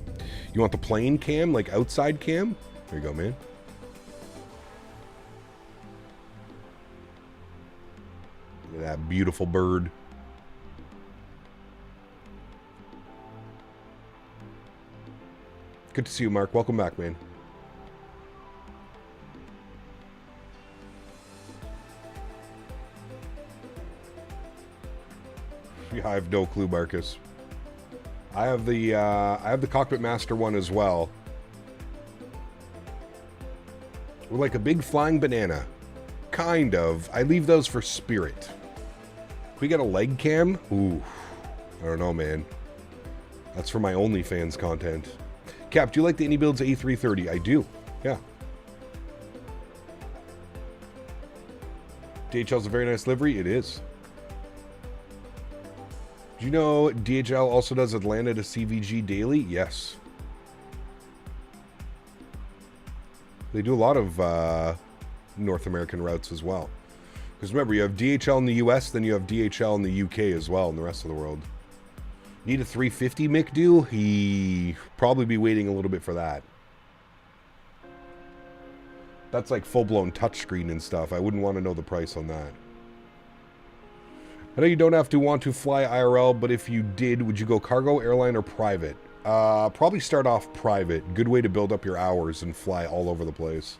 you want the plane cam, like outside cam? There you go, man. Look at that beautiful bird. Good to see you, Mark. Welcome back, man. Yeah, I have no clue, Marcus. I have the Cockpit Master one as well. We're like a big flying banana. Kind of. I leave those for Spirit. Can we get a leg cam? Ooh. I don't know, man. That's for my OnlyFans content. Cap, do you like the IndyBuilds A330? I do. Yeah. DHL's a very nice livery. It is. Do you know DHL also does Atlanta to CVG daily? Yes. They do a lot of North American routes as well. Because remember, you have DHL in the US, then you have DHL in the UK as well, and the rest of the world. Need a 350 McDo? He probably be waiting a little bit for that. That's like full-blown touchscreen and stuff. I wouldn't want to know the price on that. I know you don't have to want to fly IRL, but if you did, would you go cargo, airline, or private? Probably start off private. Good way to build up your hours and fly all over the place.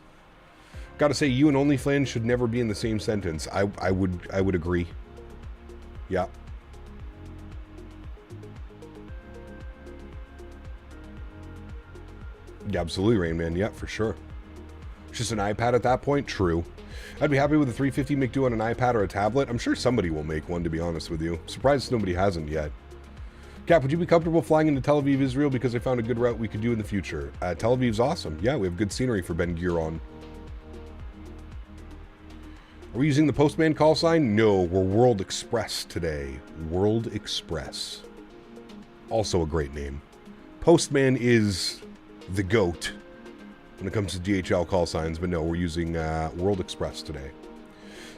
Gotta say, you and OnlyFans should never be in the same sentence. I would agree. Yeah. Yeah, absolutely, Rain Man. Yeah, for sure. Just an iPad at that point? True. I'd be happy with a 350 McDo on an iPad or a tablet. I'm sure somebody will make one, to be honest with you. Surprised nobody hasn't yet. Cap, would you be comfortable flying into Tel Aviv, Israel, because I found a good route we could do in the future? Tel Aviv's awesome. Yeah, we have good scenery for Ben Gurion. Are we using the Postman call sign? No, we're World Express today. World Express. Also a great name. Postman is the GOAT when it comes to DHL call signs, but no, we're using World Express today.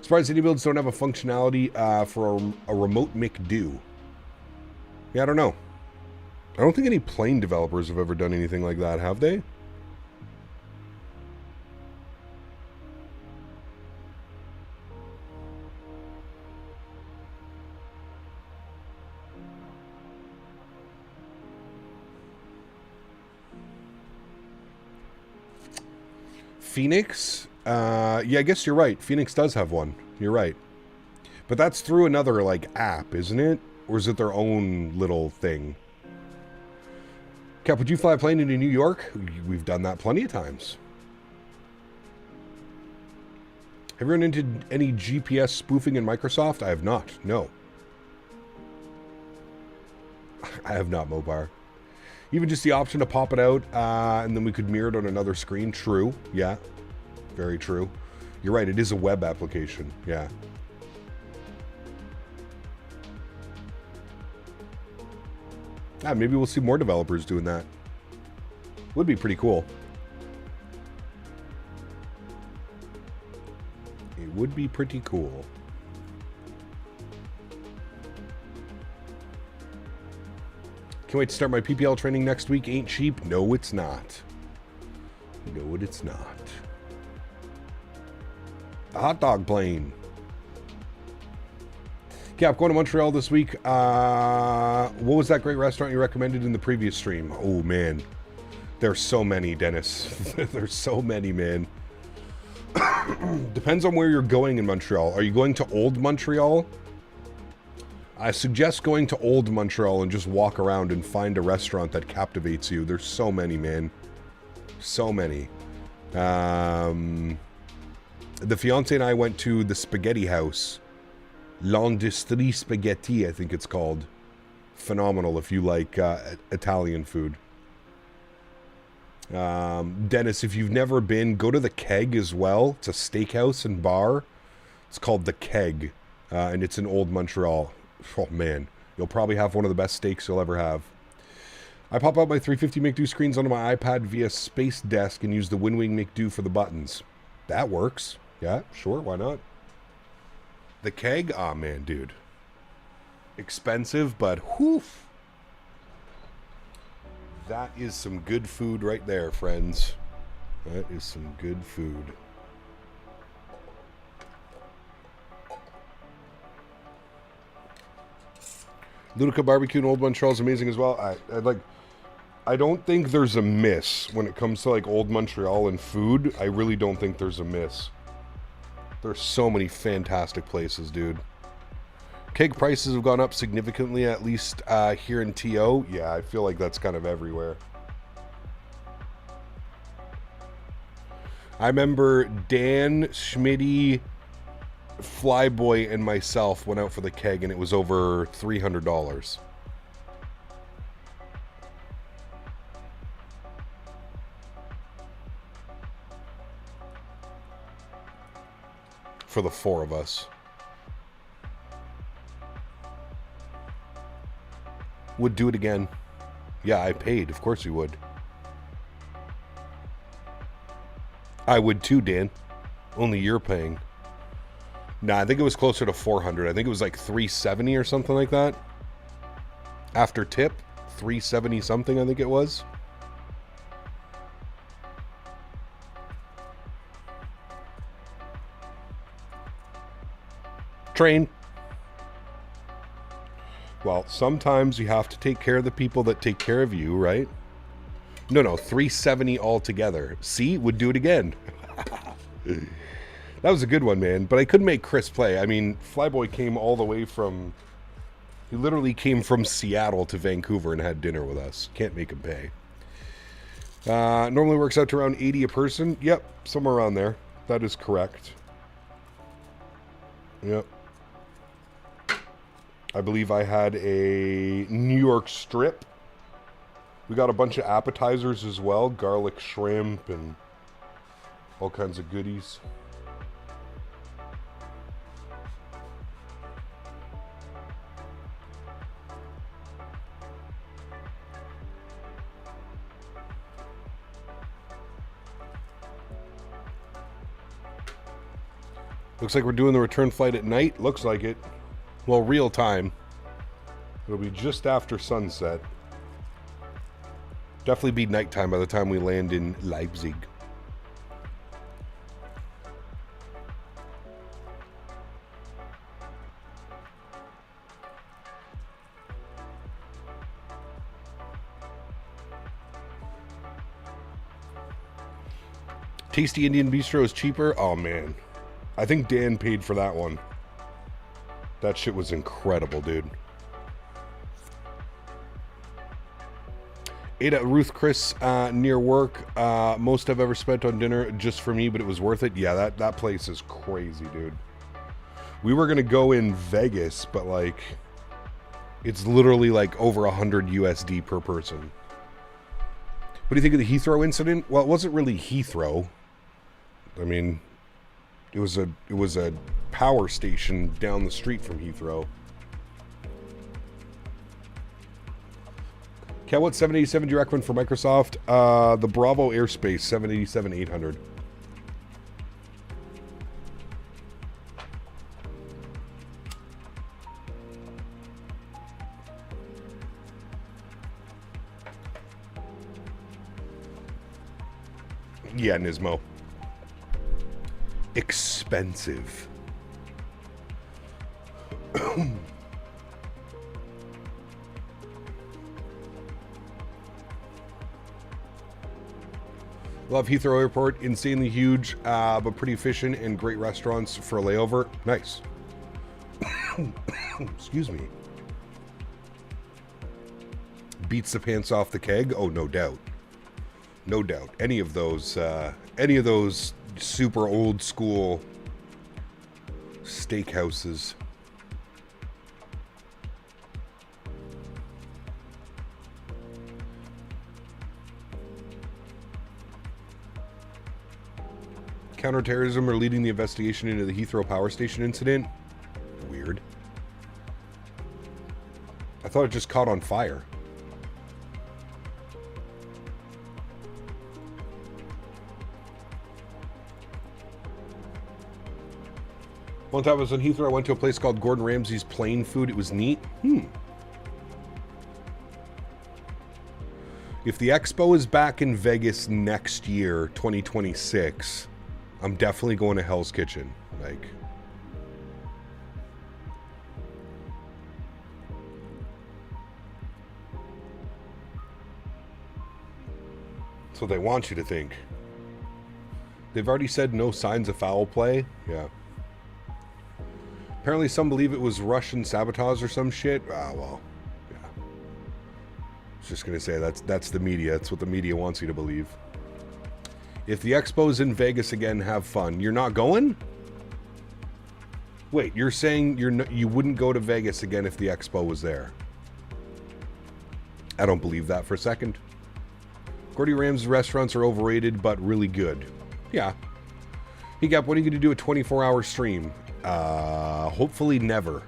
Surprised any builds don't have a functionality for a remote McDo. Yeah, I don't know. I don't think any plane developers have ever done anything like that, have they? Phoenix? Yeah, I guess you're right. Phoenix does have one. You're right. But that's through another, like, app, isn't it? Or is it their own little thing? Cap, would you fly a plane into New York? We've done that plenty of times. Have you run into any GPS spoofing in Microsoft? I have not. No. I have not, Mopar. Even just the option to pop it out, and then we could mirror it on another screen. True. Yeah. Very true. You're right. It is a web application. Yeah. Yeah, maybe we'll see more developers doing that. Would be pretty cool. It would be pretty cool. Can't wait to start my PPL training next week. Ain't cheap. No, it's not. No, it's not. The hot dog plane. Cap, going to Montreal this week. What was that great restaurant you recommended in the previous stream? Oh, man. There's so many, Denis. There's so many, man. Depends on where you're going in Montreal. Are you going to Old Montreal? I suggest going to Old Montreal and just walk around and find a restaurant that captivates you. There's so many, man. So many. The fiance and I went to the Spaghetti House. L'Industrie Spaghetti, I think it's called. Phenomenal if you like Italian food. Denis, if you've never been, go to the Keg as well. It's a steakhouse and bar. It's called the Keg, and it's in Old Montreal. Oh, man. You'll probably have one of the best steaks you'll ever have. I pop out my 350 McDo screens onto my iPad via Space Desk and use the WinWing McDo for the buttons. That works. Yeah, sure, why not? The Keg? Aw, man, dude. Expensive, but whew. That is some good food right there, friends. That is some good food. Ludica Barbecue in Old Montreal is amazing as well. I don't think there's a miss when it comes to like Old Montreal and food. I really don't think there's a miss. There's so many fantastic places, dude. Keg prices have gone up significantly, at least here in TO. Yeah, I feel like that's kind of everywhere. I remember Dan, Smitty, Flyboy, and myself went out for the Keg, and it was over $300. For the four of us. Would do it again. Yeah, I paid. Of course you would. I would too, Dan. Only you're paying. Nah, I think it was closer to 400. I think it was like 370 or something like that. After tip, 370 something I think it was. Train. Well, sometimes you have to take care of the people that take care of you, right? No, 370 altogether. See, would do it again. That was a good one, man. But I couldn't make Chris play. I mean, Flyboy came all the way from... He literally came from Seattle to Vancouver and had dinner with us. Can't make him pay. Normally works out to around 80 a person. Yep, somewhere around there. That is correct. Yep. I believe I had a New York strip. We got a bunch of appetizers as well. Garlic shrimp and all kinds of goodies. Looks like we're doing the return flight at night. Looks like it. Well, real time. It'll be just after sunset. Definitely be nighttime by the time we land in Leipzig. Tasty Indian Bistro is cheaper. Oh man, I think Dan paid for that one. That shit was incredible, dude. Ate at Ruth Chris near work. Most I've ever spent on dinner just for me, but it was worth it. Yeah, that place is crazy, dude. We were gonna go in Vegas, but like, it's literally like over 100 USD per person. What do you think of the Heathrow incident? Well, it wasn't really Heathrow. I mean, it was a power station down the street from Heathrow. Cat, what 787 do you recommend for Microsoft? The Bravo Airspace 787-800. Yeah, Nismo. Expensive. Love Heathrow Airport. Insanely huge, but pretty efficient and great restaurants for a layover. Nice. Excuse me. Beats the pants off the keg. Oh, no doubt. No doubt. Any of those super old school steakhouses. Counterterrorism are leading the investigation into the Heathrow power station incident. Weird. I thought it just caught on fire. One time I was in Heathrow, I went to a place called Gordon Ramsay's Plain Food. It was neat. If the expo is back in Vegas next year, 2026, I'm definitely going to Hell's Kitchen. Like, that's what they want you to think. They've already said no signs of foul play. Yeah. Apparently some believe it was Russian sabotage or some shit. Ah, well, yeah. I was just going to say, that's the media. That's what the media wants you to believe. If the expo's in Vegas again, have fun. You're not going? Wait, you're saying you wouldn't go to Vegas again if the expo was there? I don't believe that for a second. Gordy Ram's restaurants are overrated, but really good. Yeah. Hey, Gap, when are you going to do a 24-hour stream? Hopefully never.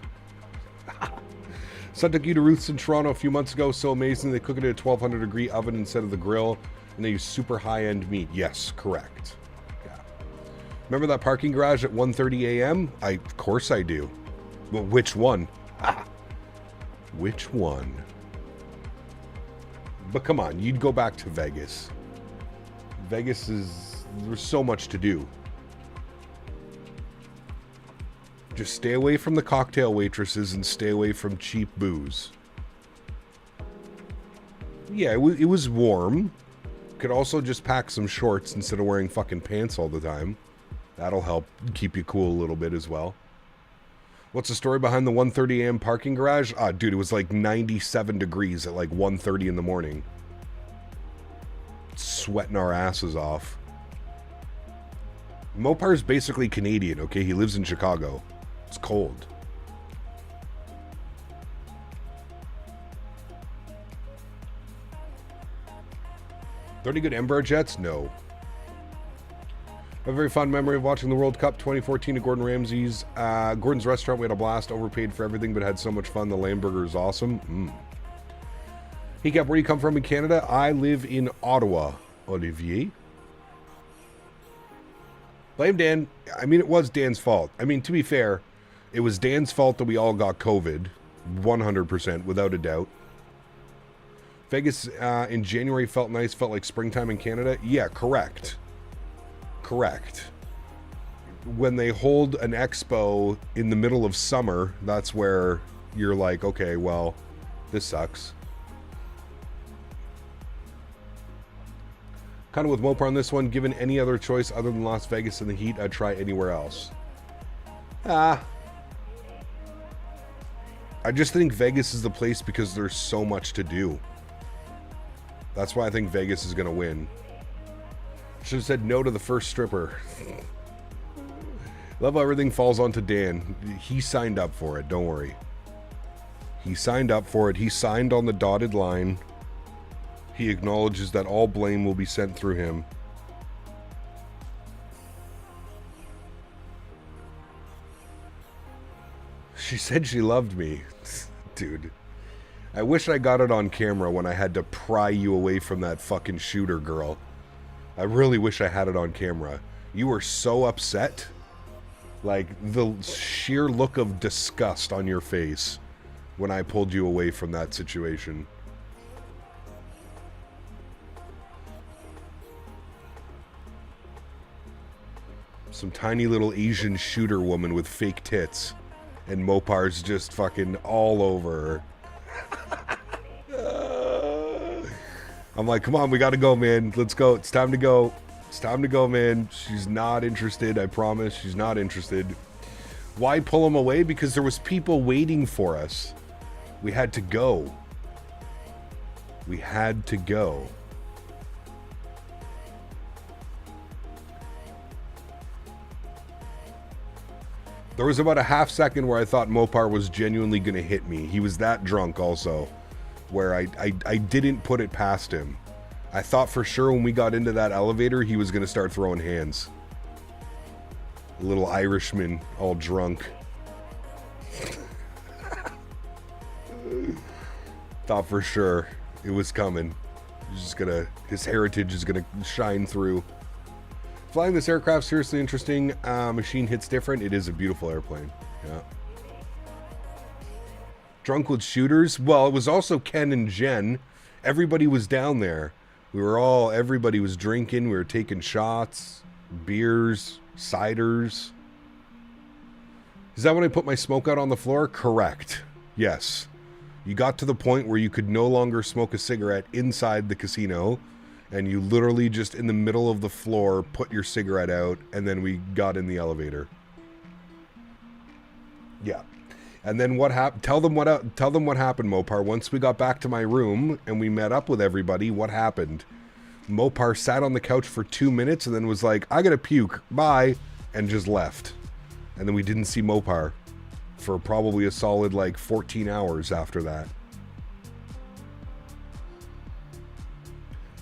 So I took you to Ruth's in Toronto a few months ago. So amazing. They cook it at a 1200 degree oven instead of the grill. And they use super high-end meat. Yes, correct. Yeah. Remember that parking garage at 1:30 a.m.? Of course I do. Well, which one? Which one? But come on, you'd go back to Vegas. Vegas is... there's so much to do. Just stay away from the cocktail waitresses and stay away from cheap booze. Yeah, it was warm. Could also just pack some shorts instead of wearing fucking pants all the time. That'll help keep you cool a little bit as well. What's the story behind the 1:30 a.m. parking garage? Ah, dude, it was like 97 degrees at like 1:30 in the morning. Sweating our asses off. Mopar's basically Canadian, okay? He lives in Chicago. It's cold. Are there any good Embraer jets? No. I have a very fond memory of watching the World Cup 2014 at Gordon Ramsay's. Gordon's restaurant, we had a blast, overpaid for everything, but had so much fun. The lamb burger is awesome. Hey, Cap, where do you come from in Canada? I live in Ottawa, Olivier. Blame Dan. I mean, it was Dan's fault. I mean, to be fair, it was Dan's fault that we all got COVID. 100%, without a doubt. Vegas in January felt nice, felt like springtime in Canada. Yeah, correct. Correct. When they hold an expo in the middle of summer, that's where you're like, okay, well, this sucks. Kind of with Mopar on this one, given any other choice other than Las Vegas in the heat, I'd try anywhere else. I just think Vegas is the place because there's so much to do. That's why I think Vegas is going to win. Should have said no to the first stripper. Love how everything falls onto Dan. He signed up for it, don't worry. He signed up for it. He signed on the dotted line. He acknowledges that all blame will be sent through him. She said she loved me. Dude. I wish I got it on camera when I had to pry you away from that fucking shooter girl. I really wish I had it on camera. You were so upset. Like, the sheer look of disgust on your face when I pulled you away from that situation. Some tiny little Asian shooter woman with fake tits. And Mopar's just fucking all over her. I'm like, come on, we gotta go, man. Let's go. It's time to go. It's time to go, man. She's not interested, I promise. She's not interested. Why pull him away? Because there was people waiting for us. We had to go. We had to go. There was about a half second where I thought Mopar was genuinely going to hit me. He was that drunk also, where I didn't put it past him. I thought for sure when we got into that elevator, he was going to start throwing hands. A little Irishman, all drunk. Thought for sure it was coming. He's just gonna, his heritage is gonna shine through. Flying this aircraft, seriously interesting. Machine hits different. It is a beautiful airplane. Yeah. Drunk with shooters. Well, it was also Ken and Jen. Everybody was down there. Everybody was drinking. We were taking shots, beers, ciders. Is that when I put my smoke out on the floor? Correct. Yes. You got to the point where you could no longer smoke a cigarette inside the casino, and you literally just in the middle of the floor put your cigarette out, and then we got in the elevator. Yeah. And then what happened? Tell them what happened, Mopar. Once we got back to my room and we met up with everybody, what happened? Mopar sat on the couch for 2 minutes and then was like, I gotta puke, bye, and just left. And then we didn't see Mopar for probably a solid like 14 hours after that.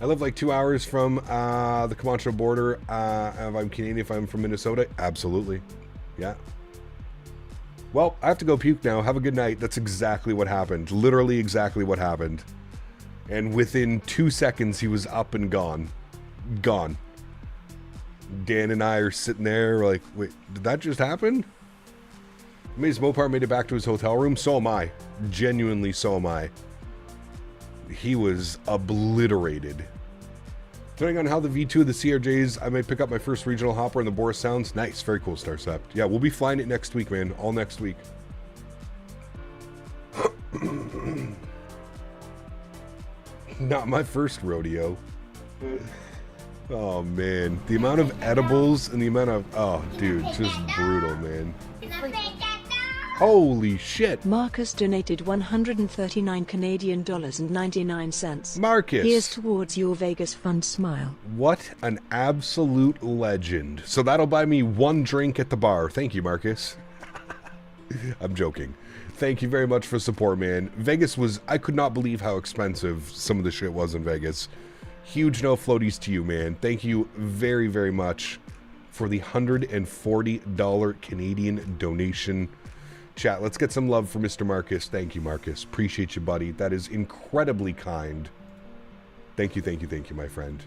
I live like 2 hours from the Comanche border. If I'm Canadian, if I'm from Minnesota, absolutely. Yeah. Well, I have to go puke now. Have a good night. That's exactly what happened. Literally exactly what happened. And within 2 seconds, he was up and gone. Gone. Dan and I are sitting there like, wait, did that just happen? Amazed Mopar made it back to his hotel room. So am I. Genuinely, so am I. He was obliterated. Depending on how the V2 of the CRJs, I may pick up my first regional hopper in the Boris Sounds. Nice. Very cool, Starcept. Yeah, we'll be flying it next week, man. All next week. Not my first rodeo. Oh, man. The amount of edibles and the amount of... Oh, dude. Just brutal, man. Holy shit. Marcus donated 139 Canadian dollars and 99 cents. Marcus. Here's towards your Vegas fund smile. What an absolute legend. So that'll buy me one drink at the bar. Thank you, Marcus. I'm joking. Thank you very much for support, man. Vegas was... I could not believe how expensive some of the shit was in Vegas. Huge no floaties to you, man. Thank you very, very much for the $140 Canadian donation. Chat, let's get some love for Mr. Marcus. Thank you, Marcus. Appreciate you, buddy. That is incredibly kind. Thank you, my friend.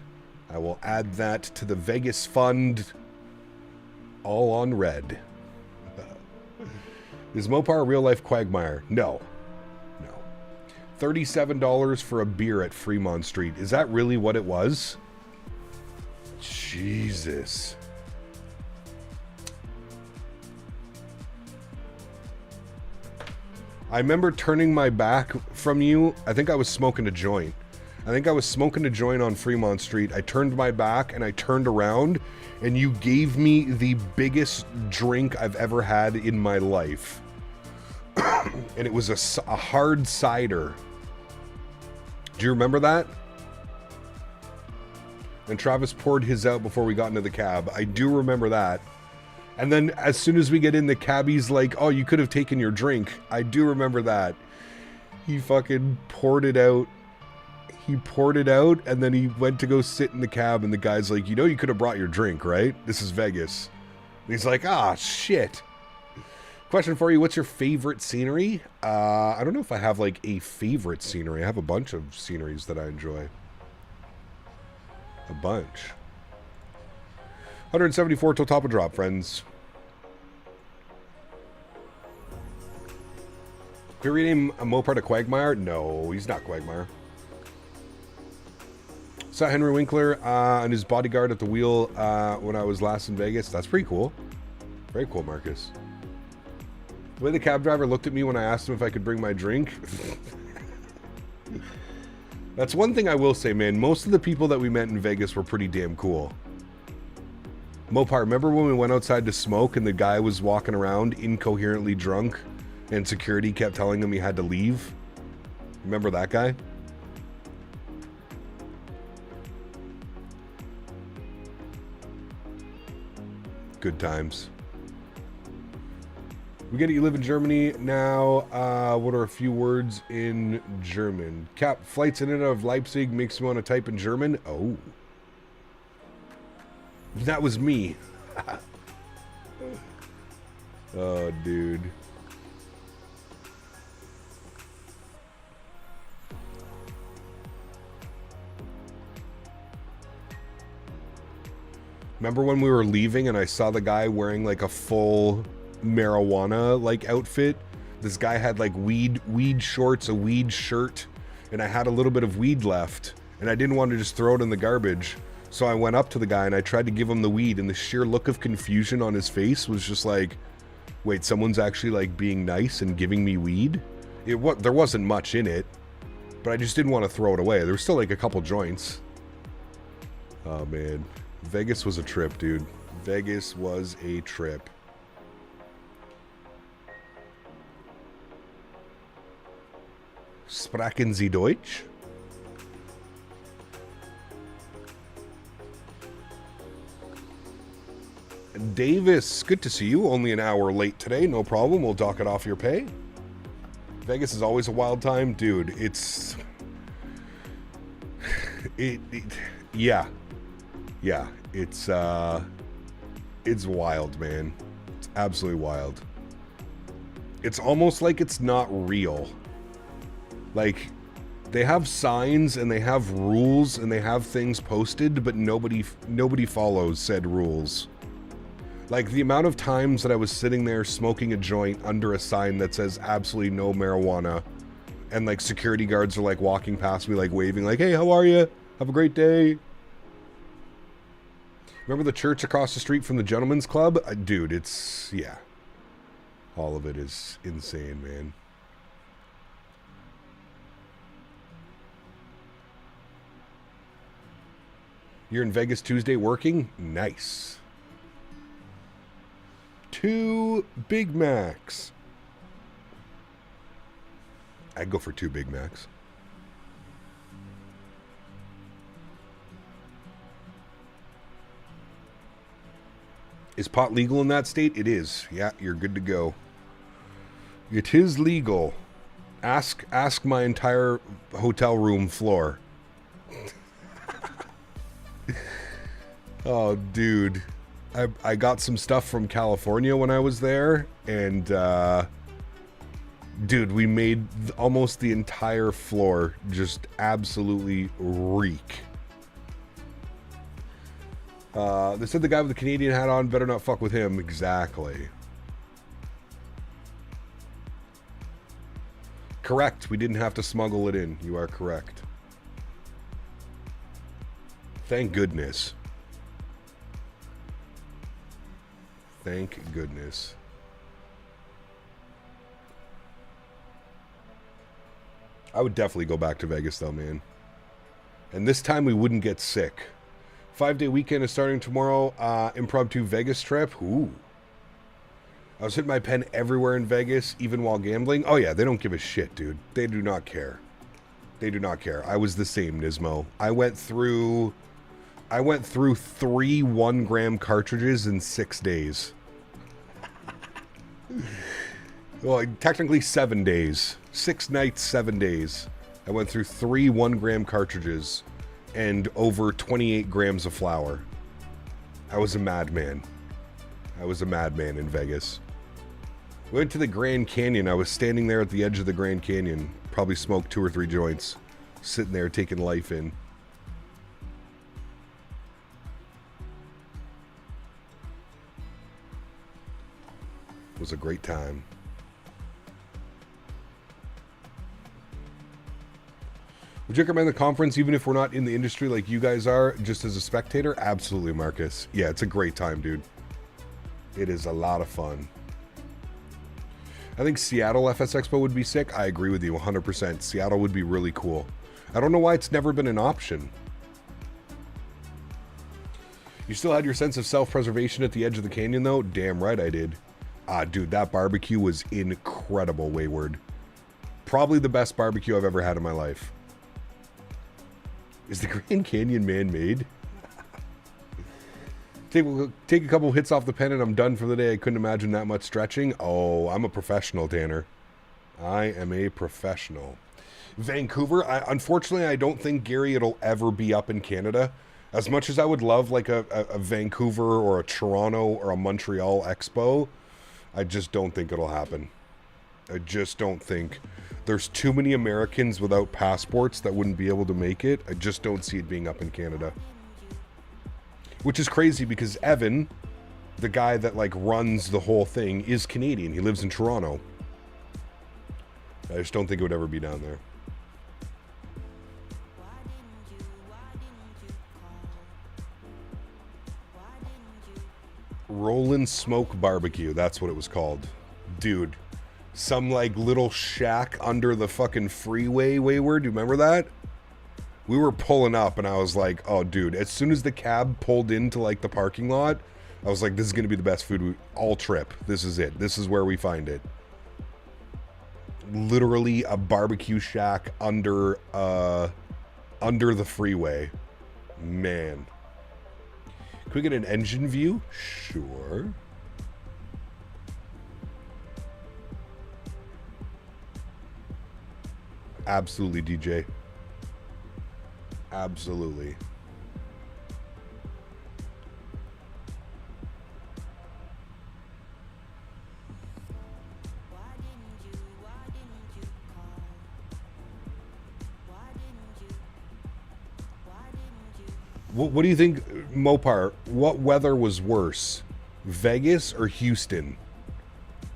I will add that to the Vegas fund all on red. Is Mopar a real-life quagmire? No. No. $37 for a beer at Fremont Street. Is that really what it was? Jesus. I remember turning my back from you. I think I was smoking a joint. I think I was smoking a joint on Fremont Street. I turned my back and I turned around and you gave me the biggest drink I've ever had in my life. And it was a hard cider. Do you remember that? And Travis poured his out before we got into the cab. I do remember that. And then as soon as we get in, the cabbie's like, oh, you could have taken your drink. I do remember that. He fucking poured it out. He poured it out, and then he went to go sit in the cab, and the guy's like, you know you could have brought your drink, right? This is Vegas. And he's like, ah, shit. Question for you, what's your favorite scenery? I don't know if I have, like, a favorite scenery. I have a bunch of sceneries that I enjoy. A bunch. 174 till top of drop, friends. Can we rename a Mopar to Quagmire? No, he's not Quagmire. Saw Henry Winkler and his bodyguard at the wheel when I was last in Vegas. That's pretty cool. Very cool, Marcus. The way the cab driver looked at me when I asked him if I could bring my drink. That's one thing I will say, man. Most of the people that we met in Vegas were pretty damn cool. Mopar, remember when we went outside to smoke and the guy was walking around incoherently drunk and security kept telling him he had to leave? Remember that guy? Good times. We get it, you live in Germany now. What are a few words in German? Cap, flights in and out of Leipzig makes me want to type in German. Oh. That was me. Oh, dude. Remember when we were leaving and I saw the guy wearing like a full marijuana like outfit? This guy had like weed shorts, a weed shirt, and I had a little bit of weed left and I didn't want to just throw it in the garbage. So I went up to the guy and I tried to give him the weed, and the sheer look of confusion on his face was just like, wait, someone's actually like being nice and giving me weed? There wasn't much in it, but I just didn't want to throw it away. There was still like a couple joints. Oh man, Vegas was a trip, dude. Vegas was a trip. Sprachen Sie Deutsch? Davis, good to see you. Only an hour late today. No problem. We'll dock it off your pay. Vegas is always a wild time. Dude, it's... Yeah. Yeah. It's wild, man. It's absolutely wild. It's almost like it's not real. Like, they have signs and they have rules and they have things posted, but nobody follows said rules. Like, the amount of times that I was sitting there smoking a joint under a sign that says absolutely no marijuana, and like security guards are like walking past me, like waving, like, hey, how are you? Have a great day. Remember the church across the street from the Gentlemen's Club? Dude, it's, yeah. All of it is insane, man. You're in Vegas Tuesday working? Nice. 2 Big Macs. I'd go for 2 Big Macs. Is pot legal in that state? It is. Yeah, you're good to go. It is legal. Ask my entire hotel room floor. Oh, dude. I got some stuff from California when I was there, and dude, we made almost the entire floor just absolutely reek. They said the guy with the Canadian hat on better not fuck with him. Exactly. Correct. We didn't have to smuggle it in. You are correct. Thank goodness. Thank goodness. I would definitely go back to Vegas though, man. And this time we wouldn't get sick. 5-day weekend is starting tomorrow. Impromptu Vegas trip. Ooh. I was hitting my pen everywhere in Vegas, even while gambling. Oh yeah, they don't give a shit, dude. They do not care. They do not care. I was the same, Nismo. I went through 3 1-gram cartridges in 6 days. Well, technically 7 days. 6 nights, 7 days. I went through 3 1-gram cartridges and over 28 grams of flour. I was a madman. I was a madman in Vegas. Went to the Grand Canyon. I was standing there at the edge of the Grand Canyon. Probably smoked 2 or 3 joints. Sitting there taking life in. It was a great time. Would you recommend the conference even if we're not in the industry like you guys are, just as a spectator? Absolutely, Marcus. Yeah, it's a great time, dude. It is a lot of fun. I think Seattle FS Expo would be sick. I agree with you 100%. Seattle would be really cool. I don't know why it's never been an option. You still had your sense of self-preservation at the edge of the canyon, though? Damn right I did. Ah, dude, that barbecue was incredible, Wayward. Probably the best barbecue I've ever had in my life. Is the Grand Canyon man-made? Take a couple hits off the pen and I'm done for the day. I couldn't imagine that much stretching. Oh, I'm a professional, Tanner. I am a professional. Vancouver, unfortunately, I don't think, Gary, it'll ever be up in Canada. As much as I would love like a Vancouver or a Toronto or a Montreal Expo, I just don't think it'll happen. I just don't think. There's too many Americans without passports that wouldn't be able to make it. I just don't see it being up in Canada. Which is crazy because Evan, the guy that like runs the whole thing, is Canadian. He lives in Toronto. I just don't think it would ever be down there. Rollin' Smoke Barbecue, that's what it was called. Dude, some like little shack under the fucking freeway, Wayward, you remember that? We were pulling up and I was like, oh dude, as soon as the cab pulled into like the parking lot, I was like, this is gonna be the best food all trip. This is it. This is where we find it. Literally a barbecue shack under the freeway. Man. Can we get an engine view? Sure. Absolutely, DJ. Absolutely. What do you think, Mopar? What weather was worse, Vegas or Houston?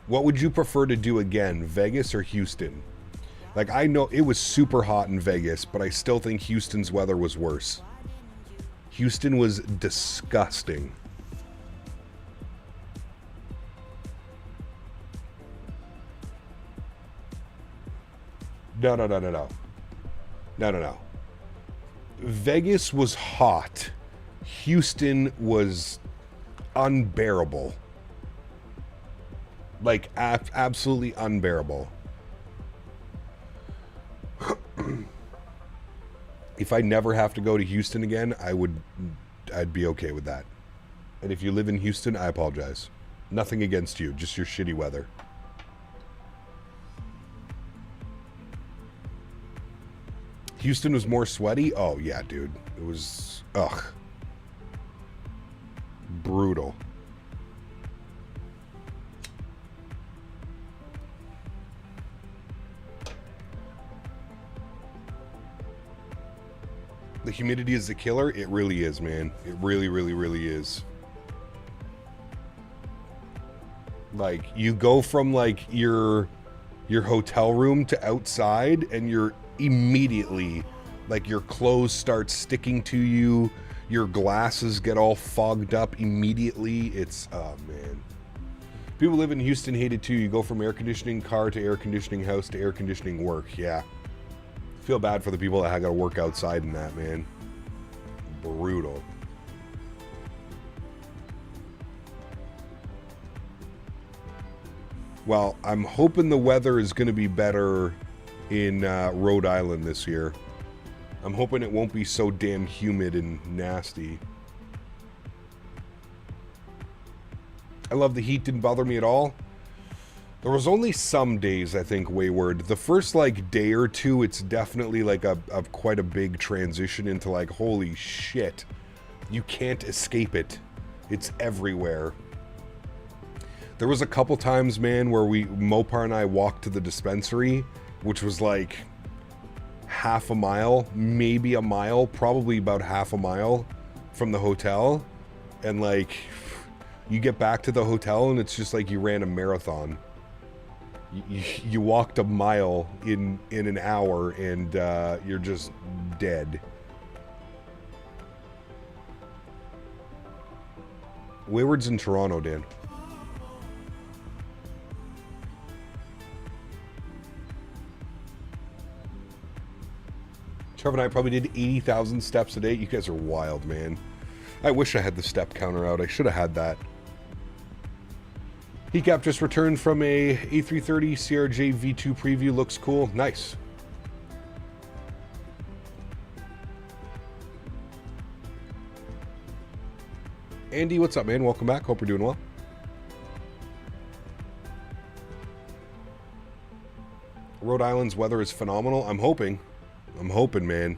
What would you prefer to do again, Vegas or Houston? Like, I know it was super hot in Vegas, but I still think Houston's weather was worse. Houston was disgusting. No. Vegas was hot. Houston was unbearable. Like, absolutely unbearable. If I never have to go to Houston again, I'd be okay with that. And if you live in Houston, I apologize. Nothing against you, just your shitty weather. Houston was more sweaty? Oh, yeah, dude. It was, ugh. Brutal. The humidity is the killer. It really is, man. It really, really, really is. Like, you go from, like, your hotel room to outside, and you're immediately, like, your clothes start sticking to you. Your glasses get all fogged up immediately. It's, oh, man. People live in Houston hate it, too. You go from air conditioning car to air conditioning house to air conditioning work. Yeah. Feel bad for the people that got to work outside in that, man. Brutal. Well, I'm hoping the weather is going to be better in Rhode Island this year. I'm hoping it won't be so damn humid and nasty. I love the heat, didn't bother me at all. There was only some days, I think, Wayward. The first, like, day or two, it's definitely, like, a quite a big transition into, like, holy shit. You can't escape it. It's everywhere. There was a couple times, man, where Mopar and I walked to the dispensary, which was, like, half a mile, maybe a mile, probably about half a mile from the hotel. And, like, you get back to the hotel, and it's just like you ran a marathon. You walked a mile in an hour, and you're just dead. Wayward's in Toronto, Dan. Trevor and I probably did 80,000 steps a day. You guys are wild, man. I wish I had the step counter out. I should have had that. Heatgap just returned from a A330 CRJ V2 preview. Looks cool. Nice. Andy, what's up, man? Welcome back. Hope you're doing well. Rhode Island's weather is phenomenal. I'm hoping, man.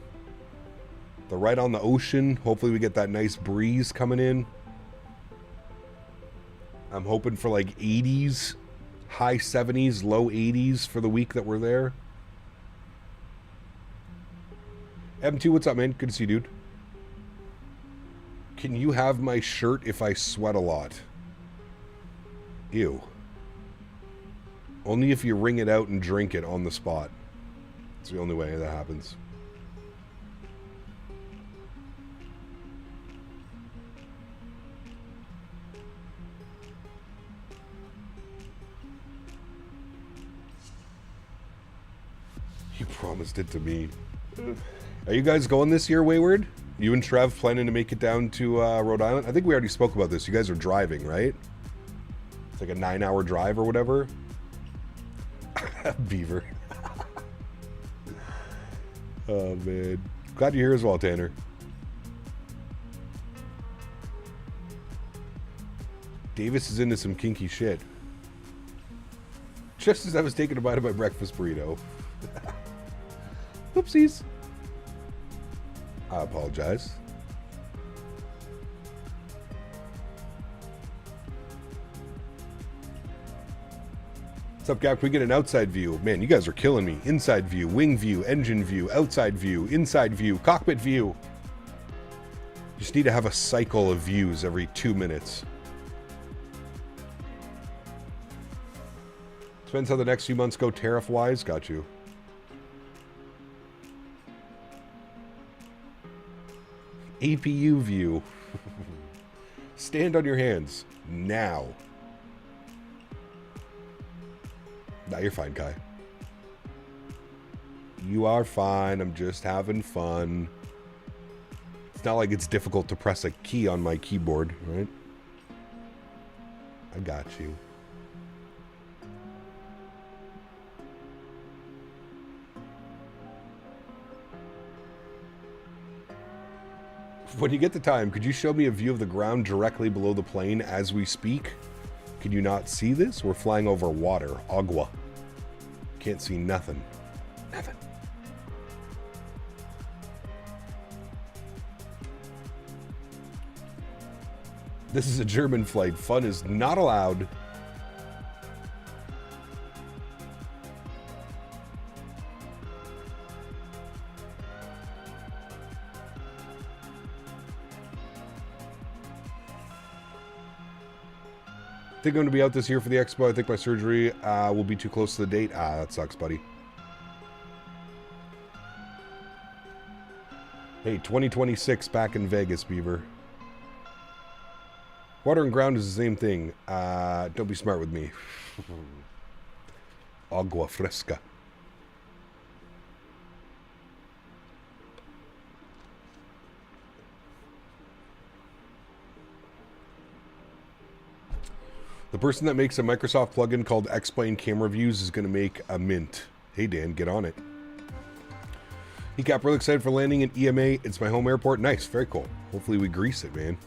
They're right on the ocean. Hopefully we get that nice breeze coming in. I'm hoping for like 80s, high 70s, low 80s for the week that we're there. M2, what's up, man? Good to see you, dude. Can you have my shirt if I sweat a lot? Ew. Only if you wring it out and drink it on the spot. It's the only way that happens. You promised it to me. Are you guys going this year, Wayward? You and Trev planning to make it down to Rhode Island? I think we already spoke about this. You guys are driving, right? It's like a 9-hour drive or whatever. Beaver. Oh, man. Glad you're here as well, Tanner. Davis is into some kinky shit. Just as I was taking a bite of my breakfast burrito. Whoopsies. I apologize. What's up, Gap? Can we get an outside view? Man, you guys are killing me. Inside view, wing view, engine view, outside view, inside view, cockpit view. Just need to have a cycle of views every 2 minutes. Depends how the next few months go tariff-wise. Got you. APU view. Stand on your hands. Now. Nah, you're fine, Kai. You are fine. I'm just having fun. It's not like it's difficult to press a key on my keyboard, right? I got you. When you get the time, could you show me a view of the ground directly below the plane as we speak? Can you not see this? We're flying over water. Agua. Can't see nothing. Nothing. This is a German flight. Fun is not allowed. think I'm going to be out this year for the expo. I think my surgery will be too close to the date. Ah, that sucks, buddy. Hey, 2026 back in Vegas, Beaver. Water and ground is the same thing. Don't be smart with me. Agua fresca. The person that makes a Microsoft plugin called Explain Camera Views is going to make a mint. Hey, Dan, get on it. Hey, Cap, really excited for landing at EMA. It's my home airport. Nice, very cool. Hopefully we grease it, man.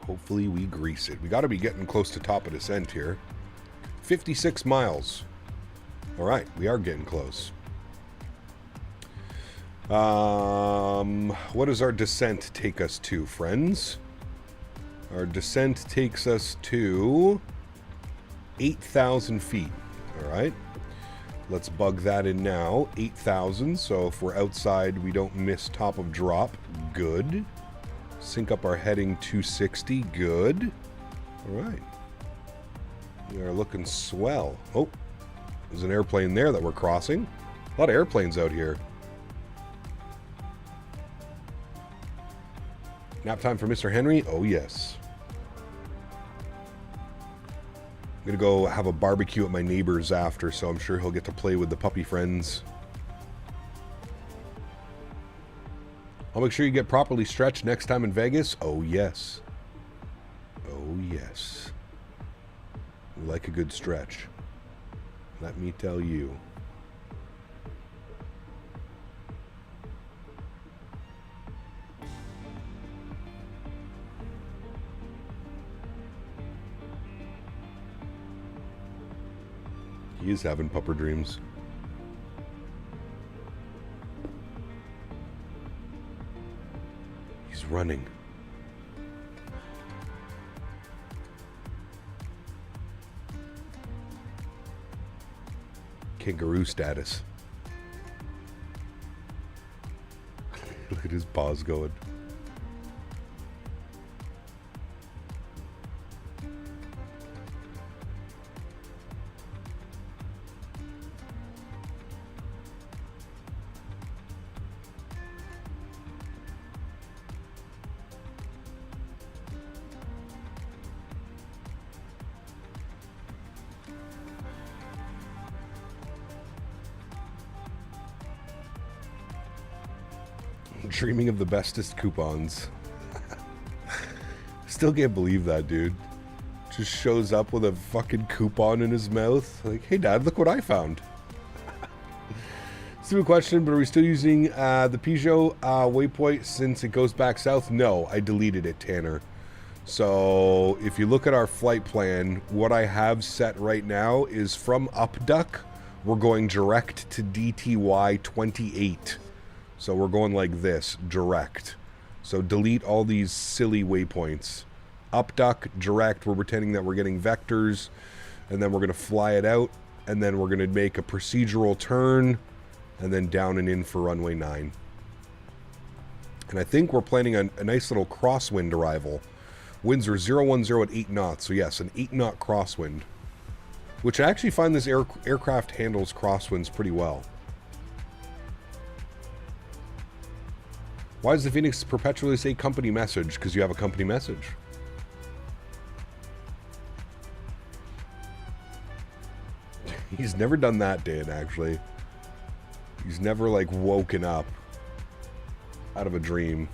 Hopefully we grease it. We got to be getting close to top of descent here. 56 miles. All right, we are getting close. What does our descent take us to, friends? Our descent takes us to 8,000 feet. All right. Let's bug that in now. 8,000. So if we're outside, we don't miss top of drop. Good. Sync up our heading 260. Good. All right. We are looking swell. Oh, there's an airplane there that we're crossing. A lot of airplanes out here. Nap time for Mr. Henry? Oh, yes. I'm going to go have a barbecue at my neighbor's after, so I'm sure he'll get to play with the puppy friends. I'll make sure you get properly stretched next time in Vegas. Oh, yes. Oh, yes. We like a good stretch. Let me tell you. He is having pupper dreams. He's running. Kangaroo status. Look at his paws going. Dreaming of the bestest coupons. Still can't believe that, dude. Just shows up with a fucking coupon in his mouth. Like, hey, Dad, look what I found. Stupid question, but are we still using the Peugeot waypoint since it goes back south? No, I deleted it, Tanner. So if you look at our flight plan, what I have set right now is from Upduck, we're going direct to DTY 28. So we're going like this, direct. So delete all these silly waypoints. Upduck, direct, we're pretending that we're getting vectors, and then we're going to fly it out, and then we're going to make a procedural turn, and then down and in for runway 9. And I think we're planning a nice little crosswind arrival. Winds are 010 at 8 knots, so yes, an 8 knot crosswind. Which I actually find this aircraft handles crosswinds pretty well. Why does the Phoenix perpetually say company message? Because you have a company message. He's never done that, Dan, actually. He's never, like, woken up out of a dream.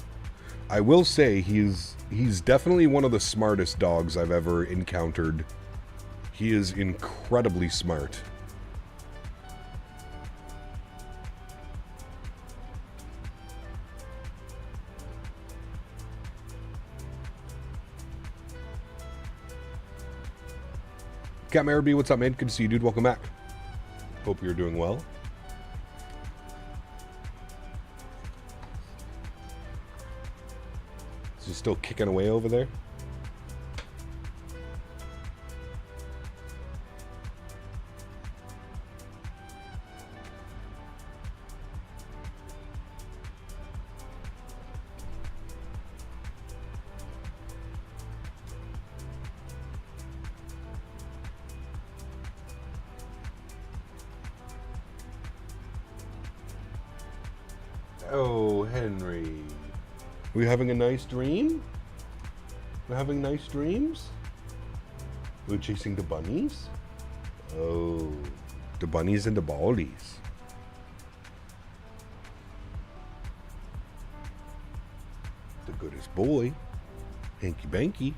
I will say he's definitely one of the smartest dogs I've ever encountered. He is incredibly smart. Cat Marabee, what's up, man? Good to see you, dude. Welcome back. Hope you're doing well. Is he still kicking away over there? Oh, Henry. Are we having a nice dream? We're having nice dreams? We're chasing the bunnies? Oh, the bunnies and the ballies. The goodest boy. Hanky Banky.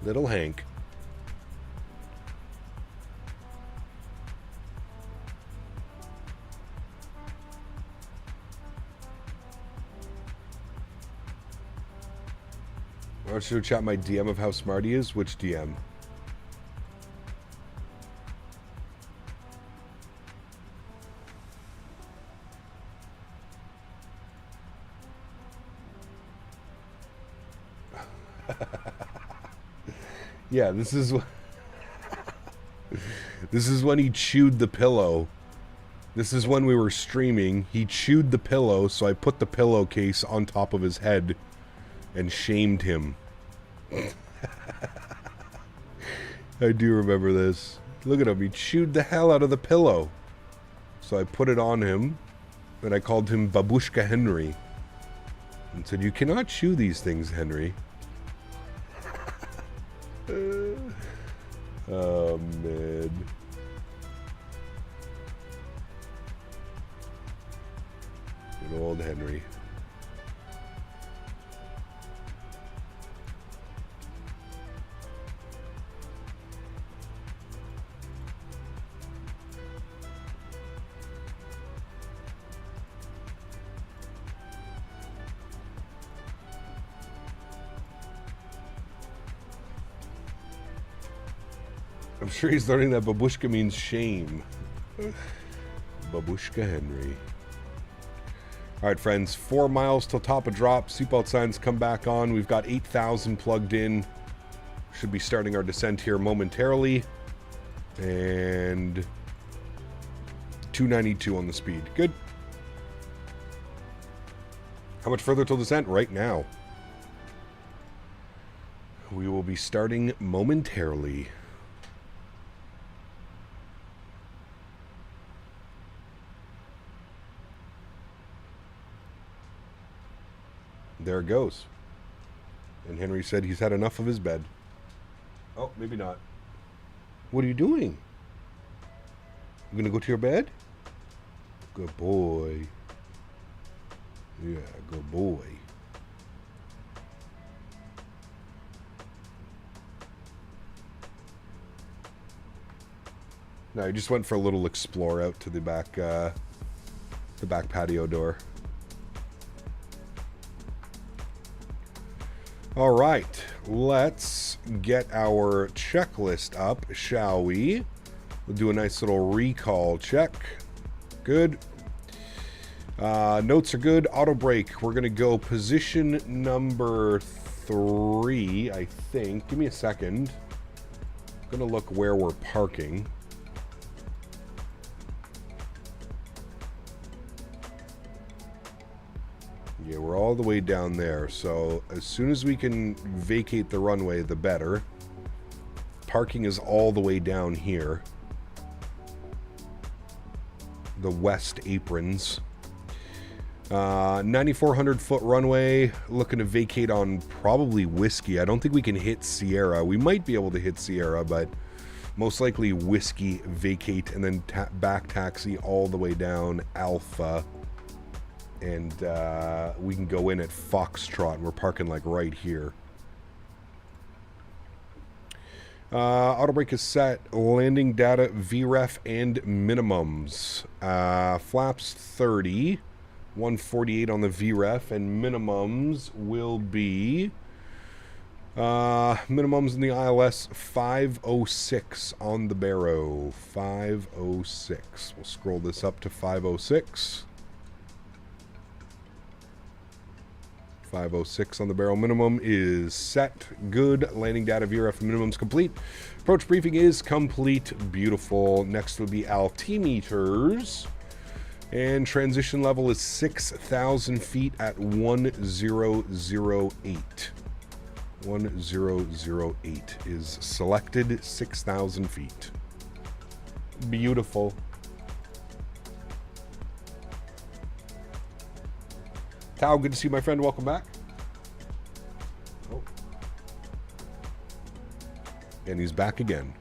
Little Hank. I want you to chat my DM of how smart he is. Which DM? Yeah, this is this is when he chewed the pillow. This is when we were streaming. He chewed the pillow, so I put the pillowcase on top of his head and shamed him. I do remember this. Look at him. He chewed the hell out of the pillow. So I put it on him, and I called him Babushka Henry. And said, "You cannot chew these things, Henry." Oh, man. Good old Henry. I'm sure he's learning that babushka means shame. Babushka Henry. Alright, friends. 4 miles till top of drop. Seatbelt signs come back on. We've got 8,000 plugged in. Should be starting our descent here momentarily. And 292 on the speed. Good. How much further till descent? Right now. We will be starting momentarily. There it goes. And Henry said he's had enough of his bed. Oh, maybe not. What are you doing? You gonna go to your bed? Good boy. Yeah, good boy. No, I just went for a little explore out to the back patio door. All right, let's get our checklist up, shall we? We'll do a nice little recall check. Good. Notes are good. Auto brake. We're going to go position number 3, I think. Give me a second. I'm going to look where we're parking. Yeah, we're all the way down there, so as soon as we can vacate the runway, the better. Parking is all the way down here. The west aprons. 9,400 foot runway, looking to vacate on probably Whiskey. I don't think we can hit Sierra. We might be able to hit Sierra, but most likely Whiskey, vacate, and then back taxi all the way down Alpha. And we can go in at Foxtrot. We're parking like right here. Auto brake is set. Landing data, VREF, and minimums. Flaps 30. 148 on the VREF. And minimums will be... minimums in the ILS, 506 on the Barrow. 506. We'll scroll this up to 506. 506 on the barrel. Minimum is set. Good. Landing data VRF minimums complete. Approach briefing is complete. Beautiful. Next will be altimeters. And transition level is 6,000 feet at 1008. 1008 is selected. 6,000 feet. Beautiful. Tao, good to see you, my friend. Welcome back. Oh. And he's back again.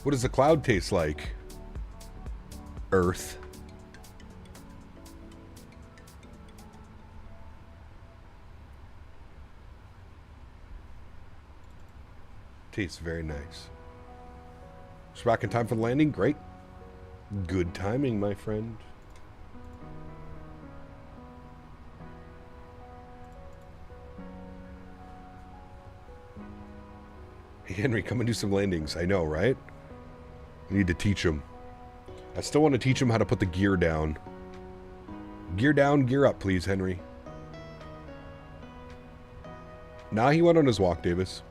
What does the cloud taste like? Earth. Tastes very nice. Just back in time for the landing. Great. Good timing, my friend. Hey, Henry, come and do some landings. I know, right? I need to teach him. I still want to teach him how to put the gear down. Gear down, gear up, please, Henry. Nah, he went on his walk, Davis.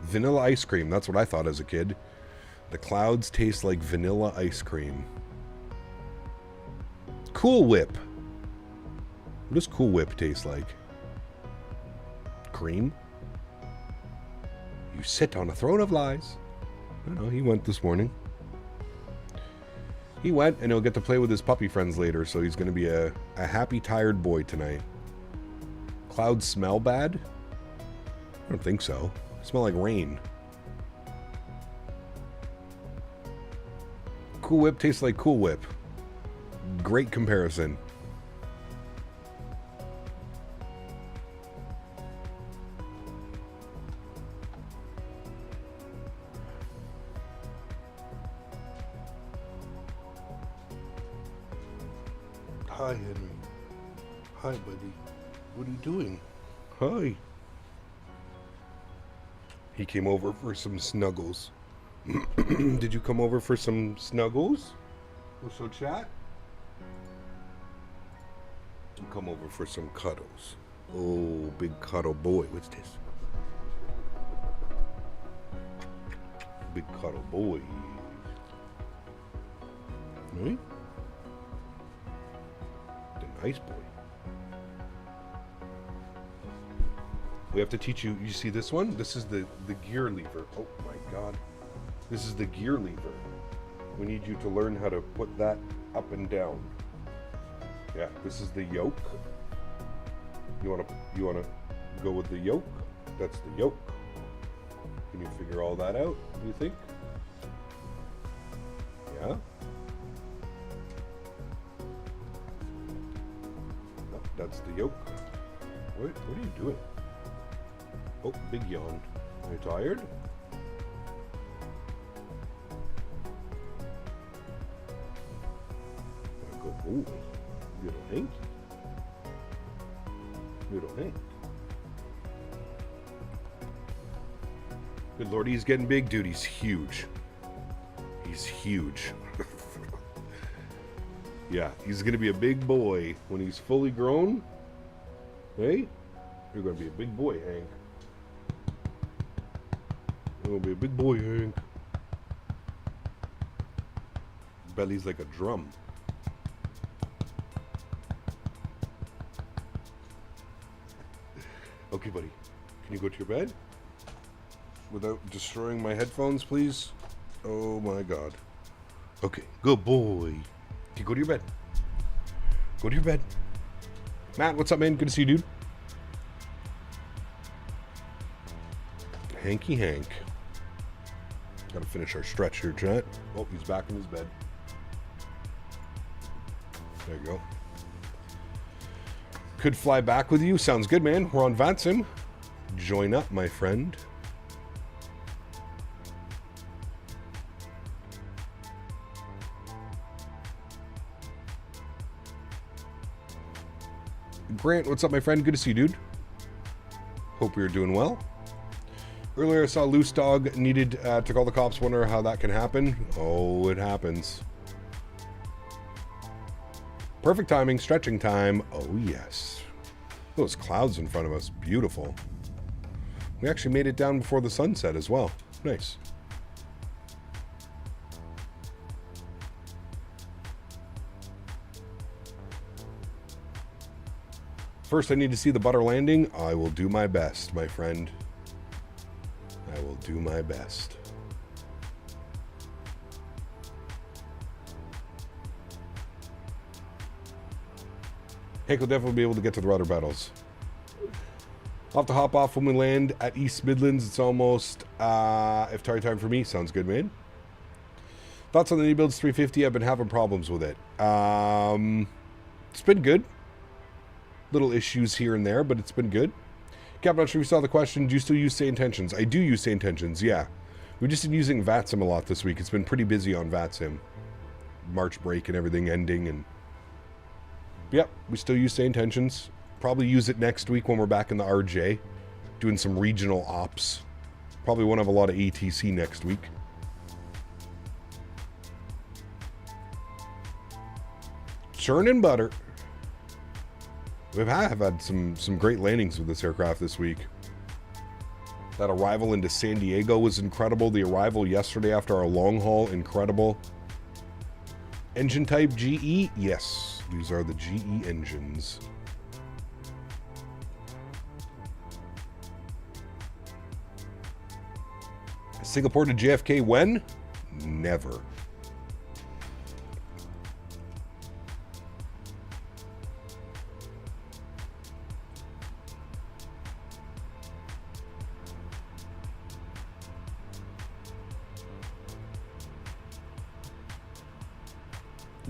Vanilla ice cream. That's what I thought as a kid. The clouds taste like vanilla ice cream. Cool Whip. What does Cool Whip taste like? Cream? You sit on a throne of lies. I don't know, he went this morning. He went, and he'll get to play with his puppy friends later, so he's going to be a happy, tired boy tonight. Clouds smell bad? I don't think so. They smell like rain. Cool Whip tastes like Cool Whip. Great comparison. Hi, Henry. Hi, buddy. What are you doing? Hi. He came over for some snuggles. Did you come over for some snuggles? What's up, chat? You come over for some cuddles. Oh, big cuddle boy. What's this? Big cuddle boy. Right? Nice boy. We have to teach you. You see this one? This is the gear lever. Oh my god. This is the gear lever. We need you to learn how to put that up and down. Yeah, this is the yoke. You wanna go with the yoke? That's the yoke. Can you figure all that out, do you think? Yeah? That's the yoke. What are you doing? Oh, big yawn. Are you tired? Good boy. Little Hanky. Little Hank. Good lord, he's getting big, dude. He's huge. He's huge. Yeah, he's going to be a big boy when he's fully grown. Hey, you're going to be a big boy, Hank. You're going to be a big boy, Hank. His belly's like a drum. Okay, buddy. Can you go to your bed? Without destroying my headphones, please? Oh, my God. Okay, good boy. You go to your bed. Go to your bed. Matt, what's up, man? Good to see you, dude. Hanky Hank. Gotta finish our stretch here, chat. Oh, he's back in his bed. There you go. Could fly back with you. Sounds good, man. We're on VATSIM. Join up, my friend. Grant, what's up, my friend? Good to see you, dude. Hope you're doing well. Earlier I saw Loose Dog needed to call the cops. Wonder how that can happen. Oh, it happens. Perfect timing, stretching time. Oh, yes. Those clouds in front of us, beautiful. We actually made it down before the sunset as well. Nice. First, I need to see the butter landing. I will do my best, my friend. I will do my best. Hank will definitely be able to get to the rudder pedals. I'll have to hop off when we land at East Midlands. It's almost iftar time for me. Sounds good, man. Thoughts on the new builds 350? I've been having problems with it. It's been good. Little issues here and there, but it's been good. Cap, not sure if you saw the question. Do you still use Say Intentions? I do use Say Intentions, yeah. We've just been using VATSIM a lot this week. It's been pretty busy on VATSIM. March break and everything ending. And yep, we still use Say Intentions. Probably use it next week when we're back in the RJ. Doing some regional ops. Probably won't have a lot of ATC next week. Churning butter. We have had some great landings with this aircraft this week. That arrival into San Diego was incredible. The arrival yesterday after our long haul, incredible. Engine type GE? Yes, these are the GE engines. Singapore to JFK when? Never.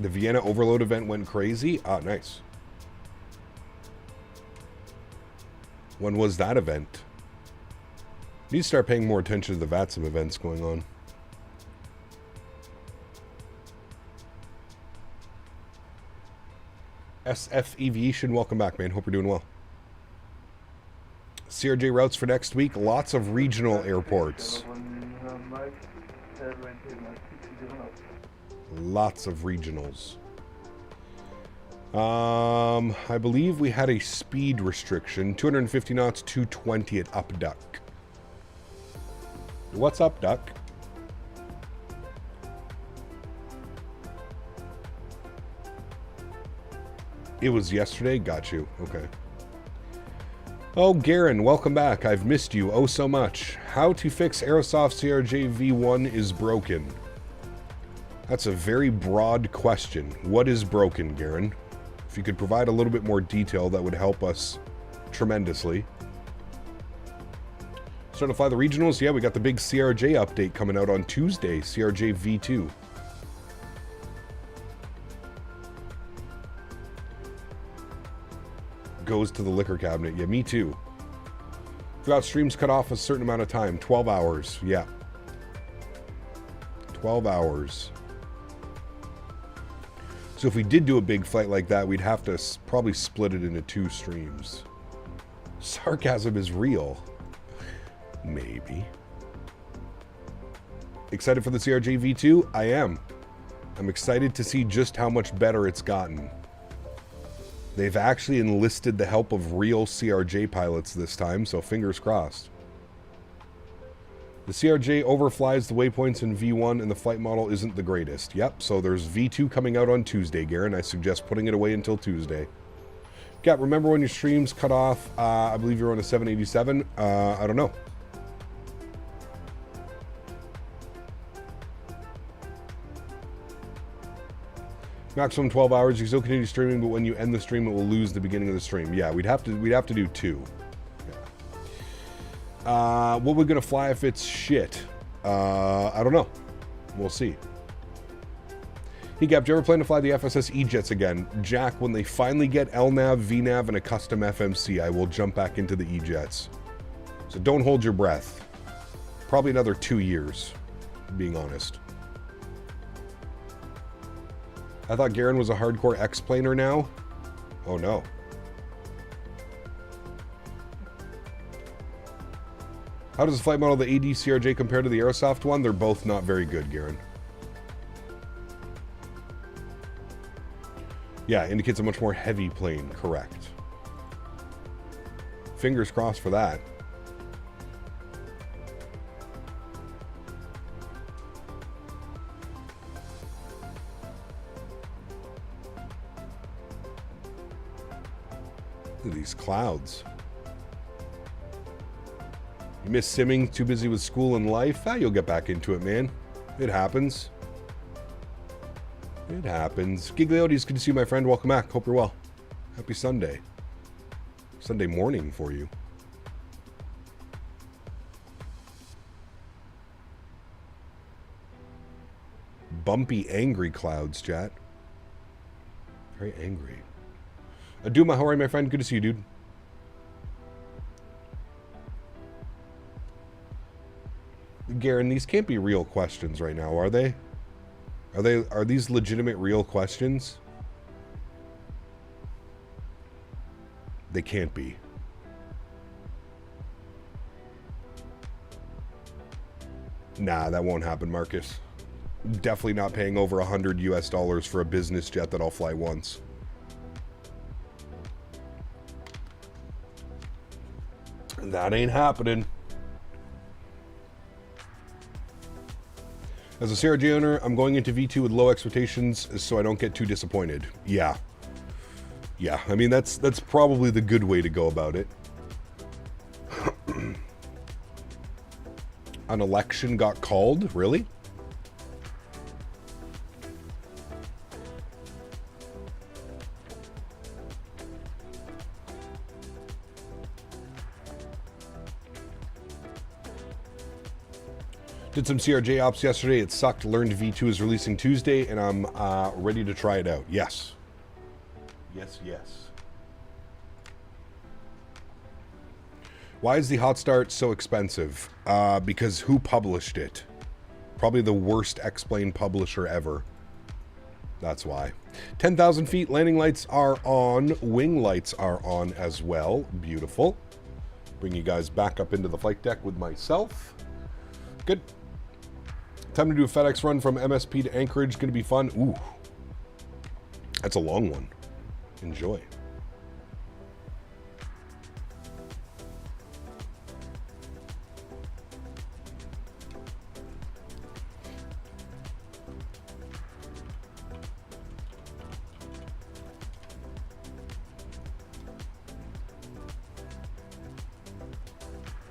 The Vienna overload event went crazy. Ah, nice. When was that event? Need to start paying more attention to the VATSIM events going on. SF Aviation, welcome back, man. Hope you're doing well. CRJ routes for next week. Lots of regional airports. Lots of regionals. I believe we had a speed restriction. 250 knots, 220 at up duck. What's up, duck? It was yesterday? Got you. Okay. Oh, Garen, welcome back. I've missed you oh so much. How to fix Aerosoft CRJ V1 is broken. That's a very broad question. What is broken, Garen? If you could provide a little bit more detail, that would help us tremendously. Starting to fly the regionals? Yeah, we got the big CRJ update coming out on Tuesday. CRJ V2. Goes to the liquor cabinet. Yeah, me too. Throughout streams cut off a certain amount of time. 12 hours. Yeah. 12 hours. So if we did do a big flight like that, we'd have to probably split it into 2 streams. Sarcasm is real. Maybe. Excited for the CRJ V2? I am. I'm excited to see just how much better it's gotten. They've actually enlisted the help of real CRJ pilots this time, so fingers crossed. The CRJ overflies the waypoints in V1 and the flight model isn't the greatest. Yep, so there's V2 coming out on Tuesday, Garen. I suggest putting it away until Tuesday. Cat, remember when your streams cut off? I believe you're on a 787. I don't know. Maximum 12 hours. You can still continue streaming, but when you end the stream, it will lose the beginning of the stream. Yeah, we'd have to do 2. Yeah. What we're gonna fly if it's shit? I don't know. We'll see. Hey Gap, do you ever plan to fly the FSS E-Jets again? Jack, when they finally get LNAV, VNAV, and a custom FMC, I will jump back into the E-Jets. So don't hold your breath. Probably another 2 years, being honest. I thought Garen was a hardcore X-planer now. Oh no. How does the flight model of the AD CRJ compare to the Aerosoft one? They're both not very good, Garen. Yeah, indicates a much more heavy plane, correct. Fingers crossed for that. Look at these clouds. You miss simming, too busy with school and life? Ah, you'll get back into it, man. It happens. It happens. Gigliotis, good to see you, my friend. Welcome back. Hope you're well. Happy Sunday. Sunday morning for you. Bumpy, angry clouds, chat. Very angry. Aduma, how are you, my friend? Good to see you, dude. Garen, these can't be real questions right now, are they? Are these legitimate real questions? They can't be. Nah, that won't happen, Marcus. Definitely not paying over $100 US for a business jet that I'll fly once. That ain't happening. As a CRJ owner, I'm going into V2 with low expectations so I don't get too disappointed. Yeah. Yeah, I mean, that's probably the good way to go about it. An election got called? Really? Did some CRJ ops yesterday. It sucked. Learned V2 is releasing Tuesday, and I'm ready to try it out. Yes. Yes, yes. Why is the hot start so expensive? Because who published it? Probably the worst X-Plane publisher ever. That's why. 10,000 feet, landing lights are on. Wing lights are on as well. Beautiful. Bring you guys back up into the flight deck with myself. Good. Time to do a FedEx run from MSP to Anchorage. Going to be fun. Ooh. That's a long one. Enjoy.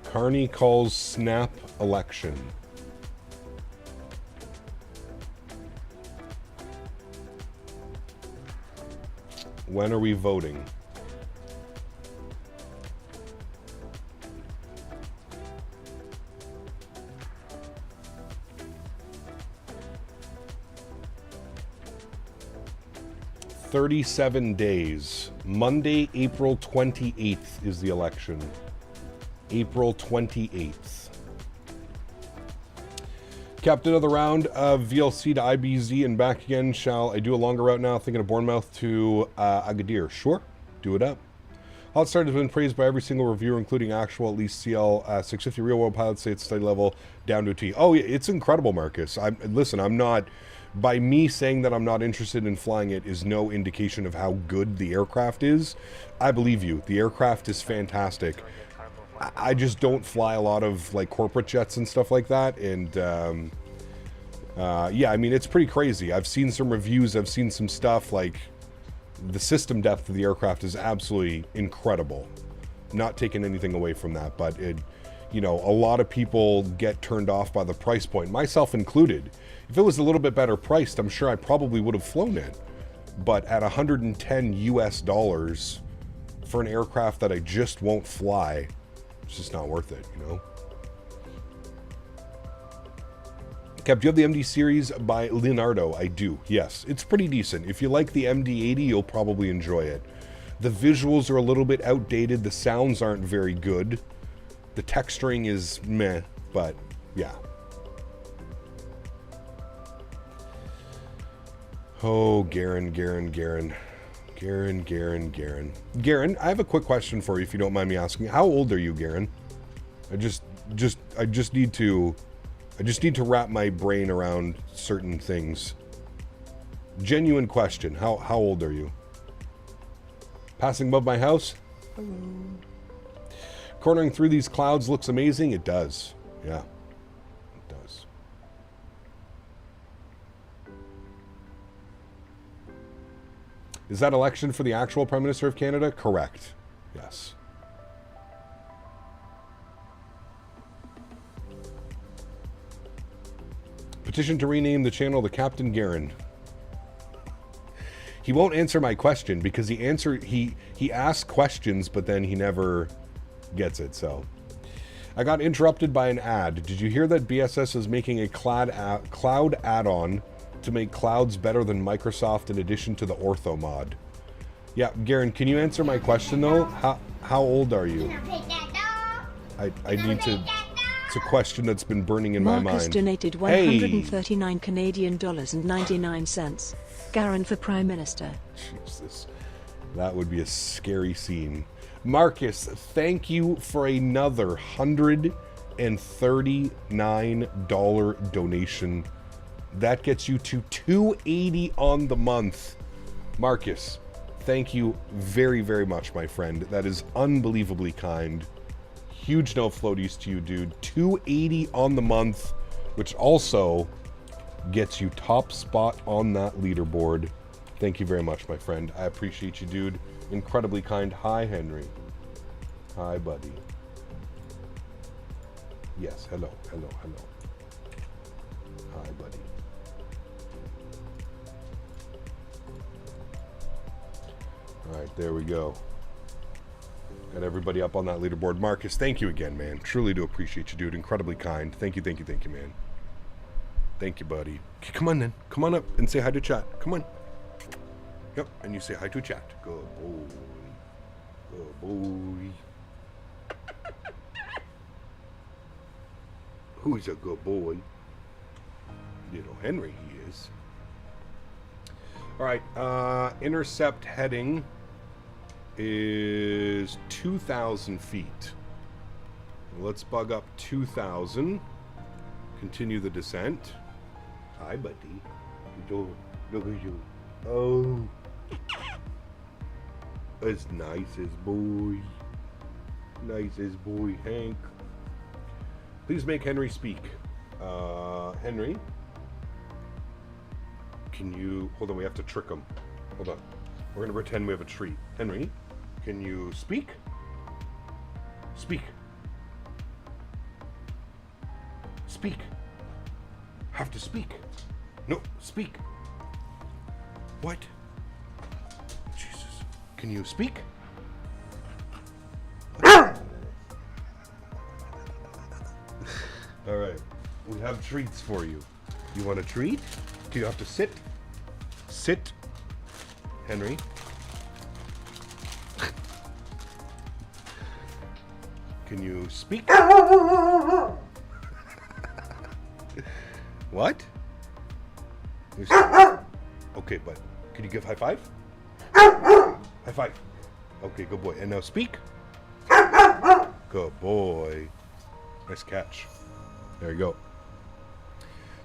Carney calls snap election. When are we voting? "37 days. Monday, April 28th is the election. April 28th. Capped another round of VLC to IBZ and back again. Shall I do a longer route now? Thinking of Bournemouth to Agadir. Sure, do it up. Hot Start has been praised by every single reviewer, including actual, at least CL 650 real world pilots say it's study level down to a T. Oh, yeah, it's incredible, Marcus. Listen, I'm not. By me saying that I'm not interested in flying it is no indication of how good the aircraft is. I believe you. The aircraft is fantastic. I just don't fly a lot of like corporate jets and stuff like that, and yeah, I mean, it's pretty crazy. I've seen some reviews, I've seen some stuff. Like, the system depth of the aircraft is absolutely incredible. Not taking anything away from that, but it, you know, a lot of people get turned off by the price point, myself included. If it was a little bit better priced, I'm sure I probably would have flown it, but at $110 US for an aircraft that I just won't fly, it's just not worth it, you know? Kev, do you have the MD series by Leonardo? I do, yes. It's pretty decent. If you like the MD-80, you'll probably enjoy it. The visuals are a little bit outdated. The sounds aren't very good. The texturing is meh, but yeah. Oh, Garen. Garen, I have a quick question for you, if you don't mind me asking. How old are you, Garen? I just need to wrap my brain around certain things. Genuine question. How old are you? Passing above my house? Hello. Cornering through these clouds looks amazing. It does. Yeah. It does. Is that election for the actual Prime Minister of Canada? Correct. Yes. Petition to rename the channel the Captain Garen. He won't answer my question because he asks questions, but then he never gets it. So I got interrupted by an ad. Did you hear that BSS is making a cloud add-on to make clouds better than Microsoft in addition to the Ortho mod? Yeah, Garen, can you answer my question though? How old are you? I need to. It's a question that's been burning in my mind. Marcus donated 139 Canadian dollars and 99 cents. Garen for Prime Minister. Jesus, that would be a scary scene. Marcus, thank you for another $139 donation. That gets you to $280 on the month. Marcus, thank you very, very much, my friend. That is unbelievably kind. Huge no floaties to you, dude. $280 on the month, which also gets you top spot on that leaderboard. Thank you very much, my friend. I appreciate you, dude. Incredibly kind. Hi, Henry. Hi, buddy. Yes, hello, hello, hello. Hi, buddy. All right, there we go. Got everybody up on that leaderboard. Marcus, thank you again, man. Truly do appreciate you, dude. Incredibly kind. Thank you, thank you, thank you, man. Thank you, buddy. Okay, come on then. Come on up and say hi to chat. Come on. Yep, and you say hi to chat. Good boy. Good boy. Who's a good boy? Little Henry, he is. All right, intercept heading is 2,000 feet. Let's bug up 2,000. Continue the descent. Hi, buddy. Look at you. Oh. As nice as boy. Nice as boy, Hank. Please make Henry speak. Henry. Can you... Hold on, we have to trick him. Hold on. We're going to pretend we have a treat. Henry, can you speak? Speak. Speak. Have to speak. No, speak. What? Jesus. Can you speak? All right. We have treats for you. You want a treat? Do you have to sit? Sit. Henry. Can you speak? What? Okay, but can you give high five? High five. Okay, good boy. And now speak. Good boy. Nice catch. There you go.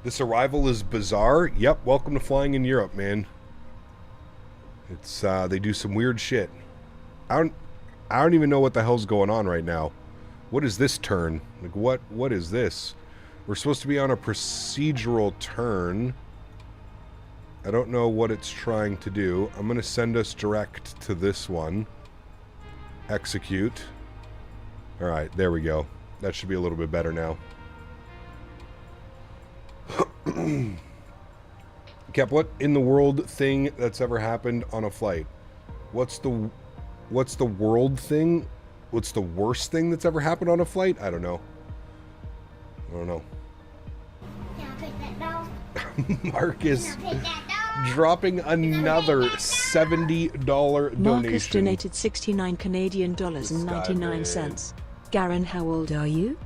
This arrival is bizarre. Yep, welcome to flying in Europe, man. It's they do some weird shit. I don't even know what the hell's going on right now. What is this turn? Like what is this? We're supposed to be on a procedural turn. I don't know what it's trying to do. I'm going to send us direct to this one. Execute. All right, there we go. That should be a little bit better now. Cap, what in the world thing that's ever happened on a flight? What's the world thing? What's the worst thing that's ever happened on a flight? I don't know. I don't know. Marcus dropping another $70 donation. Marcus donated 69 Canadian dollars and 99 cents. Garen, how old are you?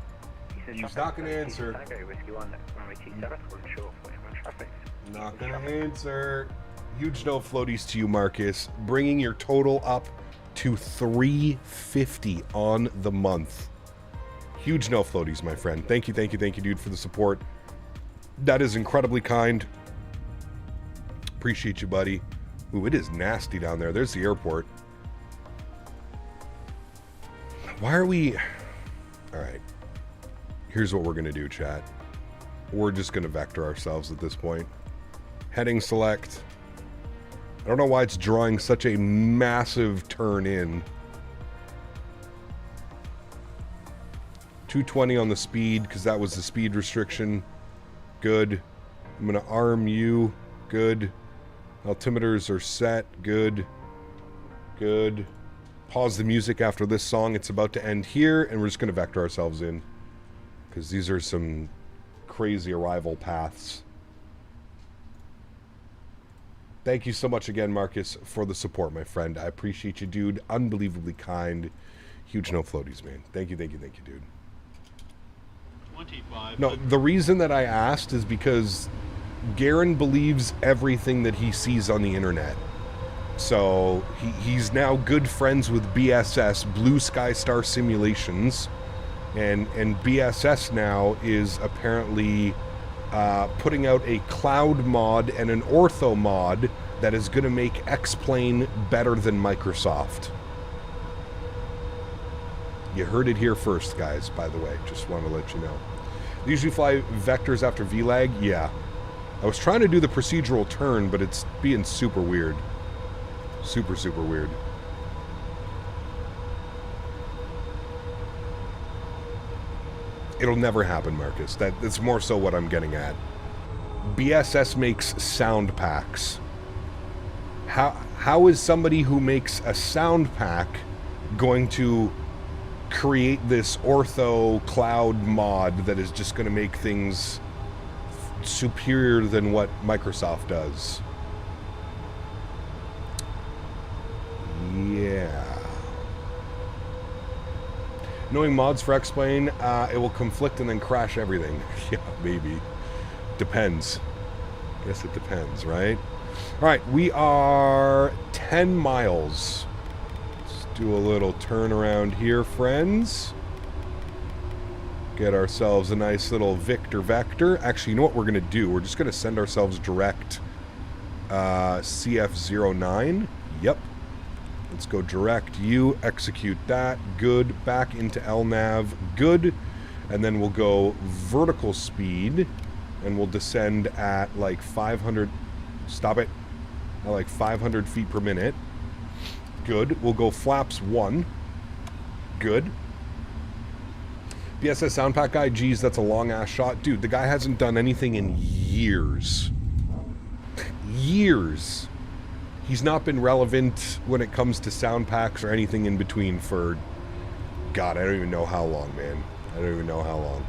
He's not going to answer. Not going to answer. Huge no floaties to you, Marcus. Bringing your total up to $350 on the month. Huge no floaties, my friend. Thank you, dude, for the support. That is incredibly kind. Appreciate you, buddy. Ooh, it is nasty down there. There's the airport. Why are we... All right. Here's what we're going to do, chat. We're just going to vector ourselves at this point. Heading select. I don't know why it's drawing such a massive turn in. 220 on the speed, because that was the speed restriction. Good. I'm going to arm you. Good. Altimeters are set. Good. Good. Pause the music after this song. It's about to end here, and we're just going to vector ourselves in, because these are some crazy arrival paths. Thank you so much again, Marcus, for the support, my friend. I appreciate you, dude. Unbelievably kind. Huge no floaties, man. Thank you, dude. 25. No, the reason that I asked is because Garen believes everything that he sees on the internet. So he's now good friends with BSS, Blue Sky Star Simulations, and BSS now is apparently putting out a cloud mod and an ortho mod that is going to make X-Plane better than Microsoft. You heard it here first, guys, by the way. Just want to let you know. They usually fly vectors after VLAG? Yeah. I was trying to do the procedural turn, but it's being super weird. Super, super weird. It'll never happen, Marcus. That's more so what I'm getting at. BSS makes sound packs. How is somebody who makes a sound pack going to create this ortho cloud mod that is just going to make things superior than what Microsoft does? Yeah. Knowing mods for X-Plane, it will conflict and then crash everything. Yeah, maybe. Depends. Guess it depends, right? Alright, we are 10 miles. Let's do a little turn around here, friends. Get ourselves a nice little Victor vector. Actually, you know what we're going to do? We're just going to send ourselves direct CF09. Yep. Let's go direct you, execute that, good, back into LNAV, good, and then we'll go vertical speed, and we'll descend at like 500, stop it, at like 500 feet per minute, good, we'll go flaps 1, good. BSS sound pack guy, geez, that's a long ass shot. Dude, the guy hasn't done anything in years. Years. He's not been relevant when it comes to sound packs or anything in between for, God, I don't even know how long, man. I don't even know how long.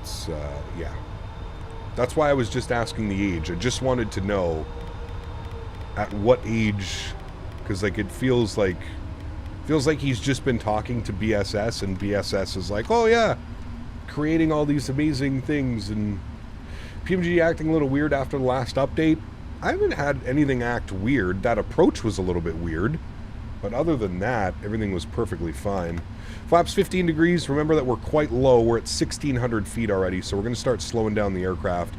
It's, yeah. That's why I was just asking the age. I just wanted to know at what age, because, like, it feels like he's just been talking to BSS, and BSS is like, oh, yeah, creating all these amazing things, and PMDG acting a little weird after the last update. I haven't had anything act weird. That approach was a little bit weird. But other than that, everything was perfectly fine. Flaps 15 degrees. Remember that we're quite low. We're at 1,600 feet already. So we're going to start slowing down the aircraft.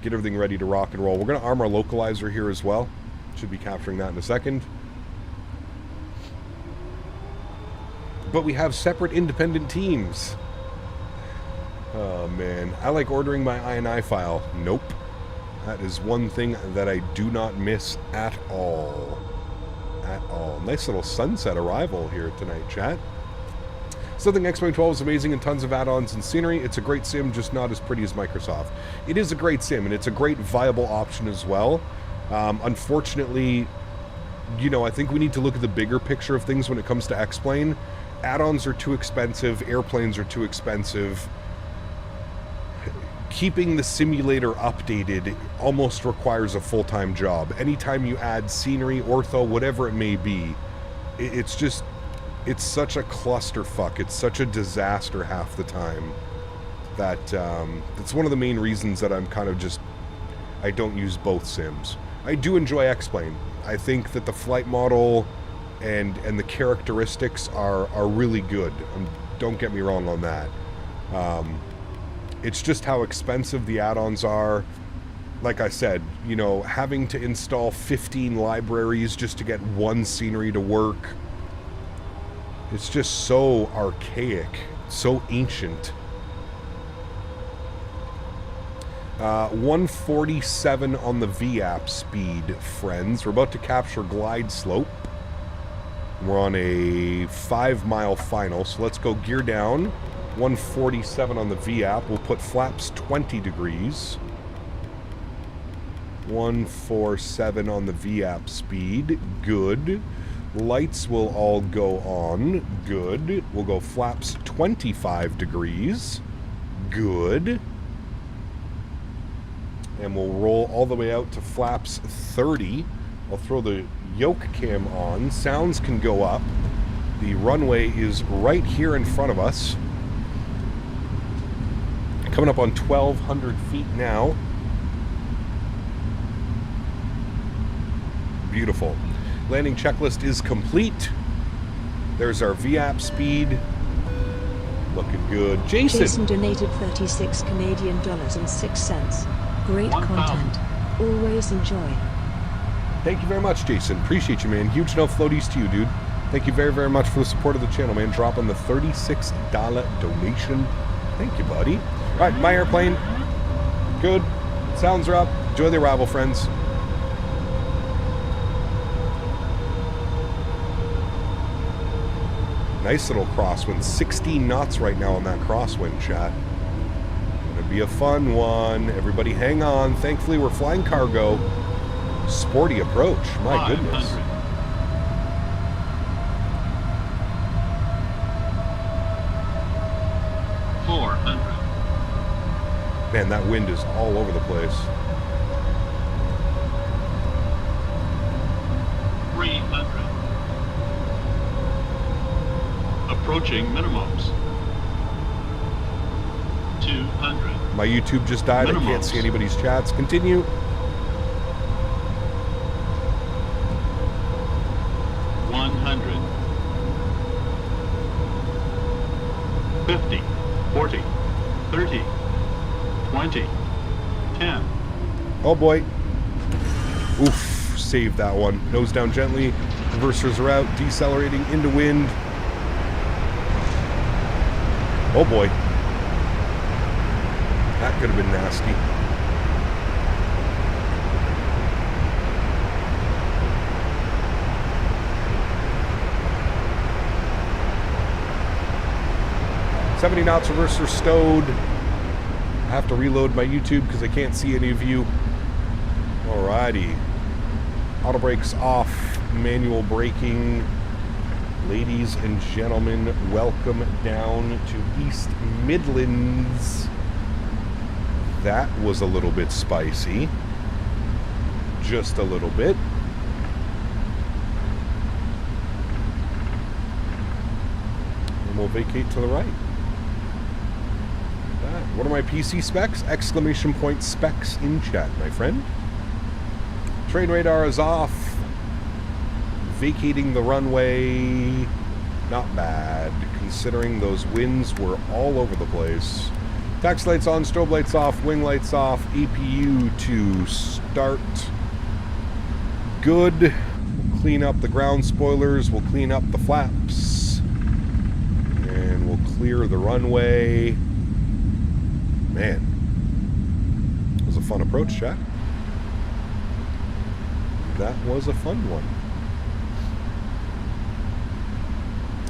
Get everything ready to rock and roll. We're going to arm our localizer here as well. Should be capturing that in a second. But we have separate independent teams. Oh, man. I like ordering my INI file. Nope. That is one thing that I do not miss at all. At all. Nice little sunset arrival here tonight, chat. Something X-Plane 12 is amazing and tons of add-ons and scenery. It's a great sim, just not as pretty as Microsoft. It is a great sim, and it's a great viable option as well. Unfortunately, you know, I think we need to look at the bigger picture of things when it comes to X-Plane. Add-ons are too expensive. Airplanes are too expensive. Keeping the simulator updated almost requires a full-time job. Anytime you add scenery, ortho, whatever it may be, it's just, it's such a clusterfuck. It's such a disaster half the time that it's one of the main reasons that I'm kind of just, I don't use both sims. I do enjoy X-Plane. I think that the flight model and the characteristics are really good. Don't get me wrong on that. It's just how expensive the add-ons are. Like I said, you know, having to install 15 libraries just to get one scenery to work. It's just so archaic, so ancient. 147 on the VAP speed, friends. We're about to capture glide slope. We're on a 5-mile final, so let's go gear down. 147 on the VAP. We'll put flaps 20 degrees. 147 on the VAP speed. Good. Lights will all go on. Good. We'll go flaps 25 degrees. Good. And we'll roll all the way out to flaps 30. I'll throw the yoke cam on. Sounds can go up. The runway is right here in front of us. Coming up on 1,200 feet now. Beautiful. Landing checklist is complete. There's our VAP speed. Looking good. Jason donated 36 Canadian dollars and 6 cents. Great content. Always enjoy. Thank you very much, Jason. Appreciate you, man. Huge no floaties to you, dude. Thank you very, very much for the support of the channel, man. Dropping the $36 donation. Thank you, buddy. All right, my airplane. Good. Sounds are up. Enjoy the arrival, friends. Nice little crosswind. 16 knots right now on that crosswind, chat. Gonna be a fun one. Everybody hang on. Thankfully, we're flying cargo. Sporty approach. My goodness. 400. Man, that wind is all over the place. 300. Approaching minimums. 200. My YouTube just died. I can't see anybody's chats. Continue. 100. 50. 40. 30. 20. 10. Oh boy. Oof. Saved that one. Nose down gently. Reversers are out. Decelerating into wind. Oh boy. That could have been nasty. $70 knots, reverser stowed. I have to reload my YouTube because I can't see any of you. Alrighty. Auto brakes off. Manual braking. Ladies and gentlemen, welcome down to East Midlands. That was a little bit spicy. Just a little bit. And we'll vacate to the right. What are my PC specs? Exclamation point specs in chat, my friend. Train radar is off. Vacating the runway. Not bad, considering those winds were all over the place. Taxi lights on, strobe lights off, wing lights off, APU to start. Good. We'll clean up the ground spoilers. We'll clean up the flaps. And we'll clear the runway. Man, it was a fun approach, chat. That was a fun one.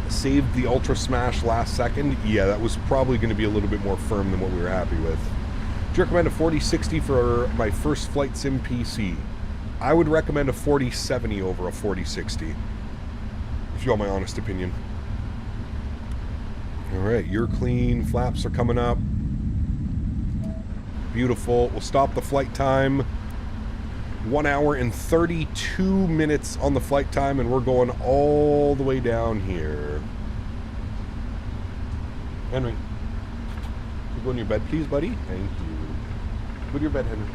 Saved the Ultra Smash last second. Yeah, that was probably going to be a little bit more firm than what we were happy with. Do you recommend a 4060 for my first flight sim PC? I would recommend a 4070 over a 4060, if you want my honest opinion. Alright, you're clean. Flaps are coming up. Beautiful. We'll stop the flight time. 1 hour and 32 minutes on the flight time, and we're going all the way down here. Henry, can you go in your bed, please, buddy? Thank you. Go to your bed, Henry.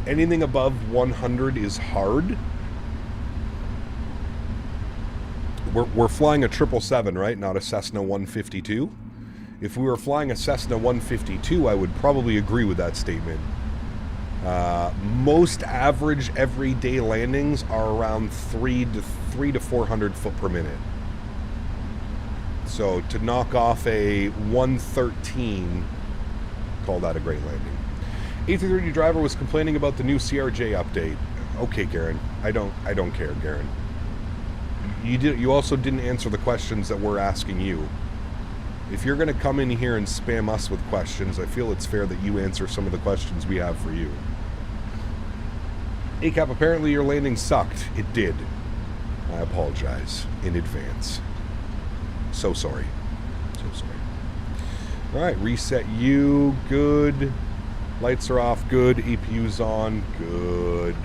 Anything above 100 is hard. We're flying a 777, right? Not a Cessna 152. If we were flying a Cessna 152, I would probably agree with that statement. Most average everyday landings are around 3 to 400 foot per minute. So to knock off a 113, call that a great landing. A330 driver was complaining about the new CRJ update. Okay, Garen. I don't care, Garen. You also didn't answer the questions that we're asking you. If you're going to come in here and spam us with questions, I feel it's fair that you answer some of the questions we have for you. ACAP, apparently your landing sucked. It did. I apologize in advance. So sorry. So sorry. Alright, reset you. Good. Lights are off. Good. APU's on. Good.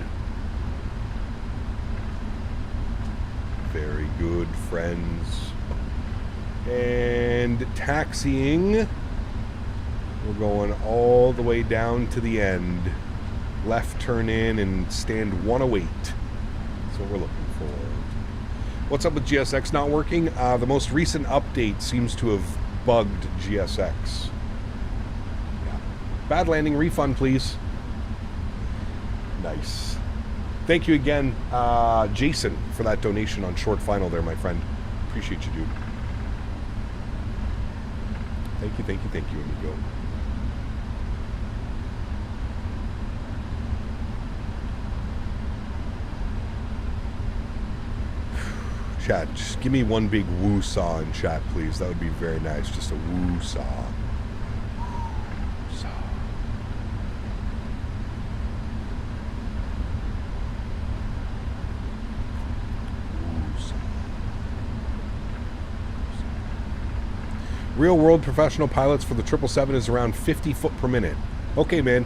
Very good, friends. And taxiing. We're going all the way down to the end. Left turn in and stand 108. That's what we're looking for. What's up with GSX not working? The most recent update seems to have bugged GSX. Yeah. Bad landing refund, please. Nice. Thank you again, Jason, for that donation on short final there, my friend. Appreciate you, dude. Thank you, thank you, thank you, amigo. Chat, just give me one big woo-saw in chat, please. That would be very nice. Just a woo-saw. Real world professional pilots for the 777 is around 50 foot per minute. Okay, man.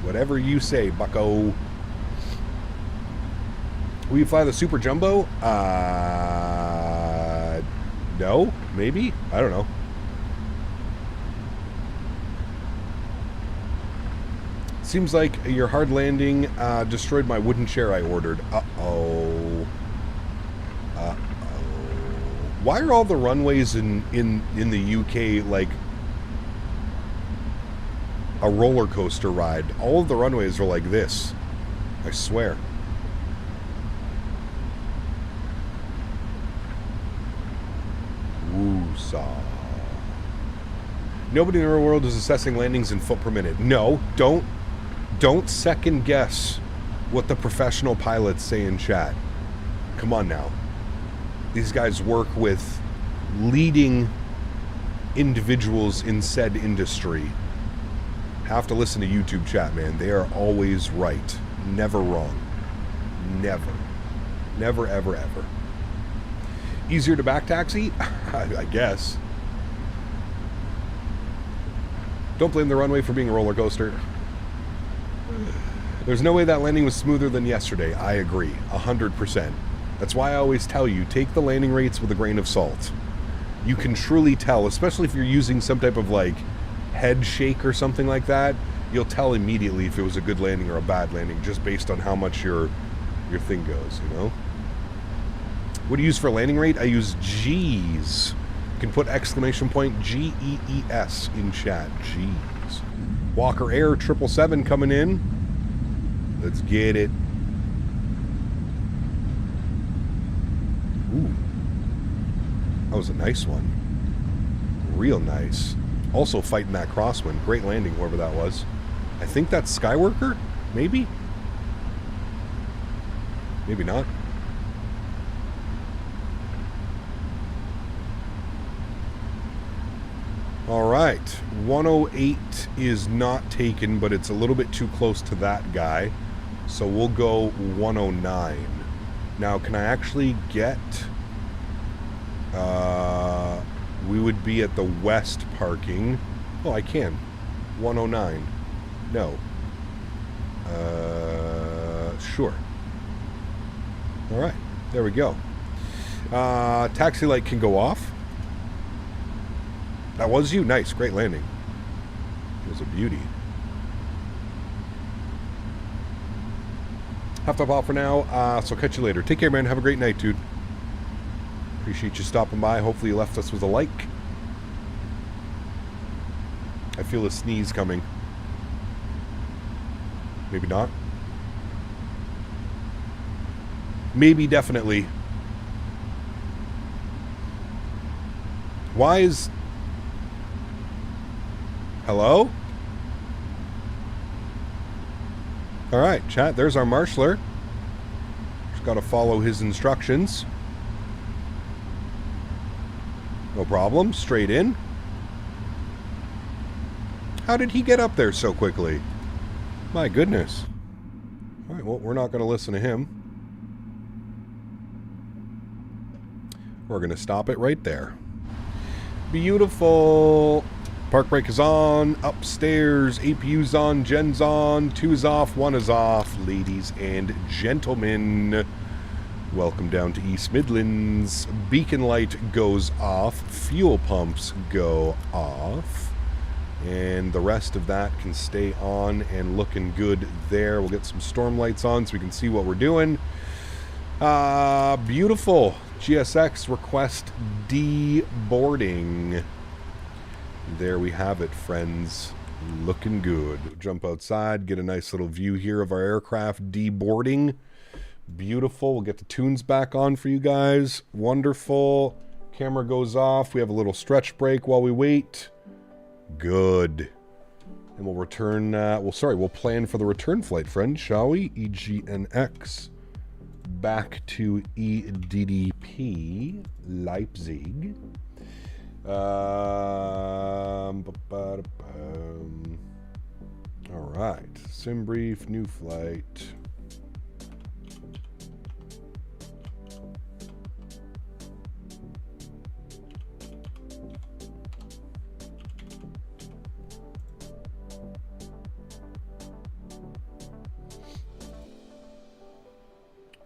Whatever you say, bucko. Will you fly the Super Jumbo? No, maybe? I don't know. Seems like your hard landing destroyed my wooden chair I ordered. Uh-oh. Why are all the runways in the UK like a roller coaster ride? All of the runways are like this. I swear. Woo-saw. Nobody in the real world is assessing landings in foot per minute. No, don't second guess what the professional pilots say in chat. Come on now. These guys work with leading individuals in said industry. Have to listen to YouTube chat, man. They are always right. Never wrong. Never. Never, ever, ever. Easier to back taxi? I guess. Don't blame the runway for being a roller coaster. There's no way that landing was smoother than yesterday. I agree. 100%. That's why I always tell you, take the landing rates with a grain of salt. You can truly tell, especially if you're using some type of like head shake or something like that, you'll tell immediately if it was a good landing or a bad landing just based on how much your thing goes, you know? What do you use for landing rate? I use G's. You can put exclamation point G-E-E-S in chat. G's. Walker Air 777 coming in. Let's get it. Ooh. That was a nice one. Real nice. Also fighting that crosswind. Great landing, whoever that was. I think that's Skyworker? Maybe? Maybe not. Alright. 108 is not taken, but it's a little bit too close to that guy. So we'll go 109. Now, can I actually get... we would be at the west parking. Oh, I can. 109. No. Sure. Alright. There we go. Taxi light can go off. That was you? Nice. Great landing. It was a beauty. Have to hop off for now, so catch you later. Take care, man. Have a great night, dude. Appreciate you stopping by. Hopefully you left us with a like. I feel a sneeze coming. Maybe not. Maybe definitely. Why is... Hello? Alright, chat. There's our marshaller. Just got to follow his instructions. No problem. Straight in. How did he get up there so quickly? My goodness. All right, well, we're not going to listen to him. We're going to stop it right there. Beautiful. Park brake is on. Upstairs. APU's on. Gen's on. 2's off. 1 is off. Ladies and gentlemen, welcome down to East Midlands. Beacon light goes off. Fuel pumps go off. And the rest of that can stay on and looking good there. We'll get some storm lights on so we can see what we're doing. Beautiful. GSX request deboarding. There we have it, friends. Looking good. Jump outside, get a nice little view here of our aircraft deboarding. Beautiful. We'll get the tunes back on for you guys. Wonderful. Camera goes off. We have a little stretch break while we wait. Good. And we'll return, we'll plan for the return flight, friends, shall we? EGNX. Back to EDDP, Leipzig. Alright. Sim brief, new flight.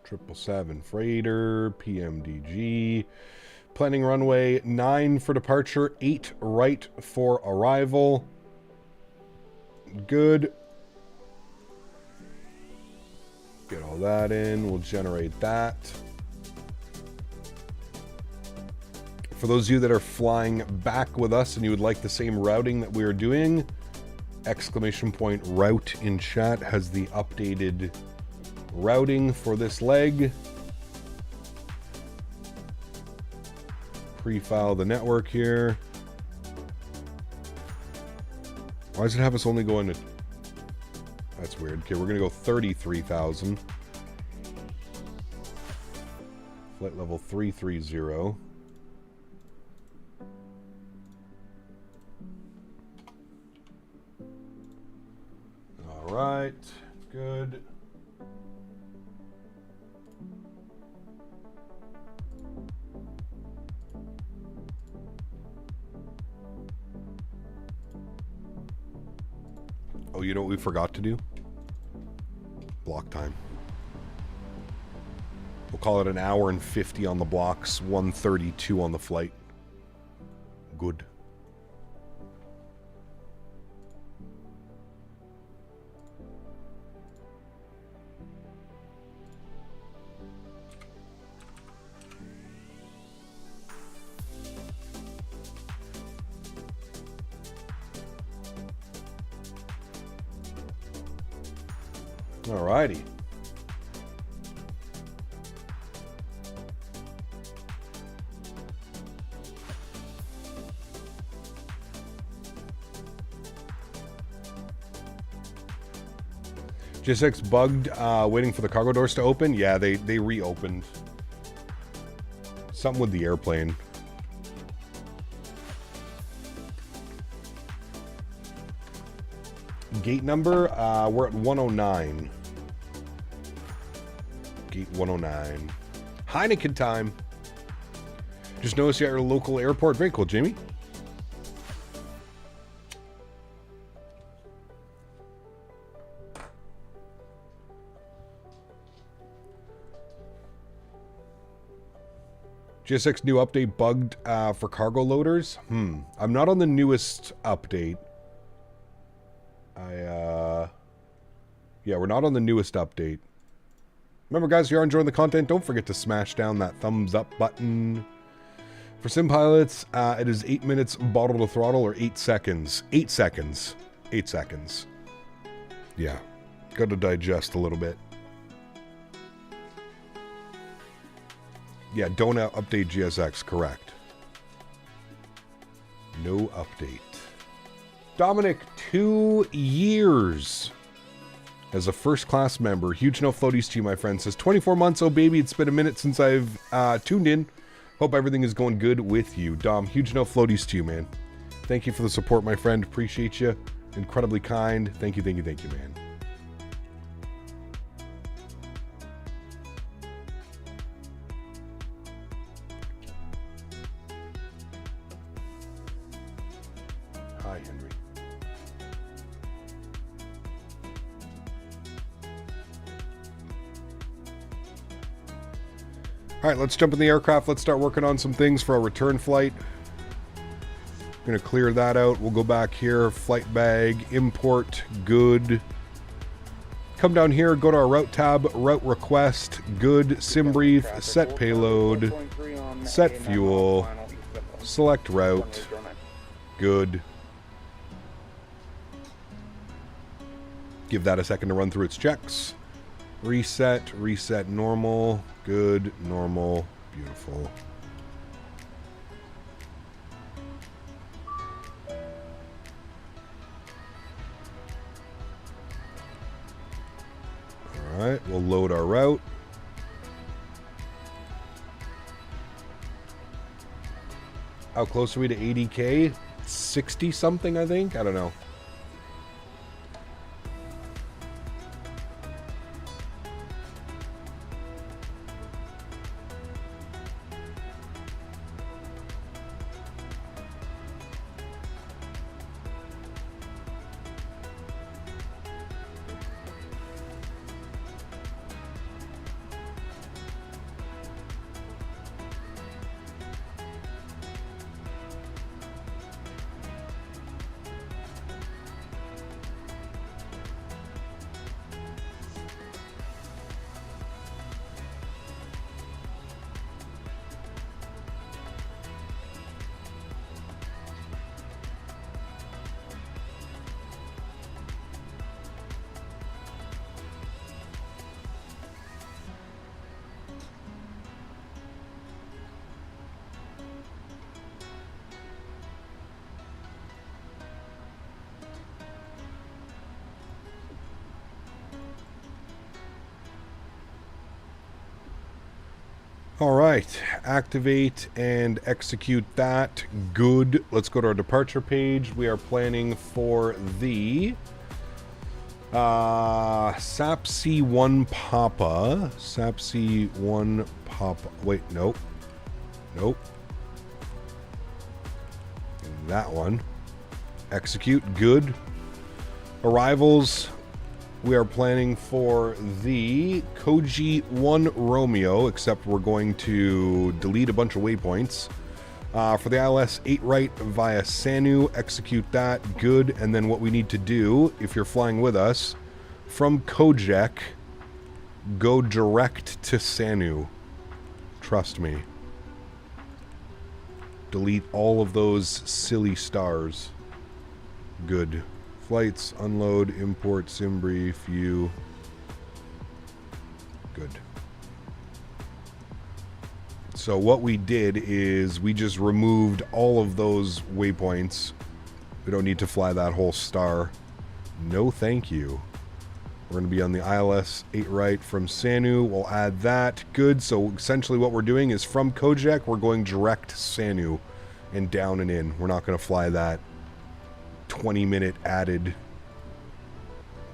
Triple 7 freighter, PMDG. Planning runway 9 for departure, 8 right for arrival. Good. Get all that in. We'll generate that. For those of you that are flying back with us and you would like the same routing that we are doing, exclamation point route in chat has the updated routing for this leg. Pre-file the network here. Why does it have us only going to... That's weird. Okay, we're going to go 33,000. Flight level 330. All right. Good. Oh, you know what we forgot to do? Block time. We'll call it 1 hour and 50 on the blocks, 1:32 on the flight. Good. Alrighty. GSX bugged, waiting for the cargo doors to open. Yeah, they reopened. Something with the airplane. Gate number, we're at 109. Gate 109. Heineken time. Just noticed you at your local airport. Very cool, Jamie. GSX new update bugged for cargo loaders. I'm not on the newest update. Yeah, we're not on the newest update. Remember, guys, if you are enjoying the content, don't forget to smash down that thumbs up button. For sim pilots, it is 8 minutes bottle to throttle or 8 seconds. 8 seconds. 8 seconds. Yeah, got to digest a little bit. Yeah, don't update GSX, correct. No update. Dominic, 2 years. as a first-class member. Huge no floaties to you, my friend. Says 24 months. Oh, baby, it's been a minute since I've tuned in. Hope everything is going good with you. Dom, huge no floaties to you, man. Thank you for the support, my friend. Appreciate you. Incredibly kind. Thank you, thank you, thank you, man. Hi, Henry. All right, let's jump in the aircraft. Let's start working on some things for our return flight. Gonna clear that out. We'll go back here. Flight bag, import, good. Come down here, go to our route tab, route request, good, sim brief, set payload, set fuel, select route, good. Give that a second to run through its checks. Reset, reset normal, good, normal, beautiful. All right, we'll load our route. How close are we to 80K? 60 something, I think. I don't know. All right, activate and execute that. Good. Let's go to our departure page. We are planning for the SAP-C1 Papa. SAP-C1 Papa. Wait, nope. Nope. That one. Execute. Good. Arrivals. We are planning for the Koji 1 Romeo, except we're going to delete a bunch of waypoints. For the ILS 8 right via Sanu, execute that, good. And then what we need to do, if you're flying with us, from Kojek, go direct to Sanu. Trust me. Delete all of those silly stars. Good. Flights, unload, import, sim brief, view. Good. So what we did is we just removed all of those waypoints. We don't need to fly that whole star. No thank you. We're going to be on the ILS 8 right from Sanu. We'll add that. Good. So essentially what we're doing is from Kojak, we're going direct to Sanu and down and in. We're not going to fly that 20-minute added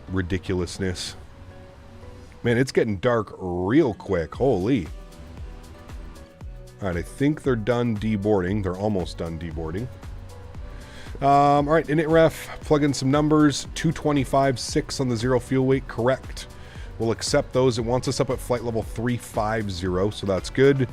ridiculousness. Man, it's getting dark real quick. Holy. All right, I think they're done deboarding. They're almost done deboarding. All right, init ref, plug in some numbers. 225.6 on the zero fuel weight, correct. We'll accept those. It wants us up at flight level 350, so that's good.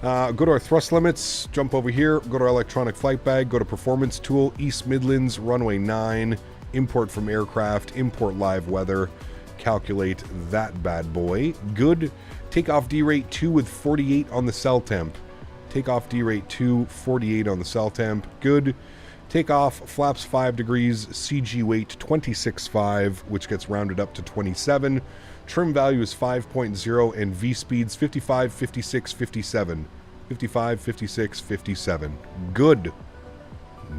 Go to our thrust limits, jump over here, go to our electronic flight bag, go to performance tool, East Midlands, runway 9, import from aircraft, import live weather, calculate that bad boy. Good. Takeoff D rate 2 with 48 on the cell temp. Takeoff D rate 2, 48 on the cell temp. Good. Takeoff, flaps 5 degrees, CG weight 26.5, which gets rounded up to 27. Trim value is 5.0 and V speeds 55, 56, 57. 55, 56, 57. Good.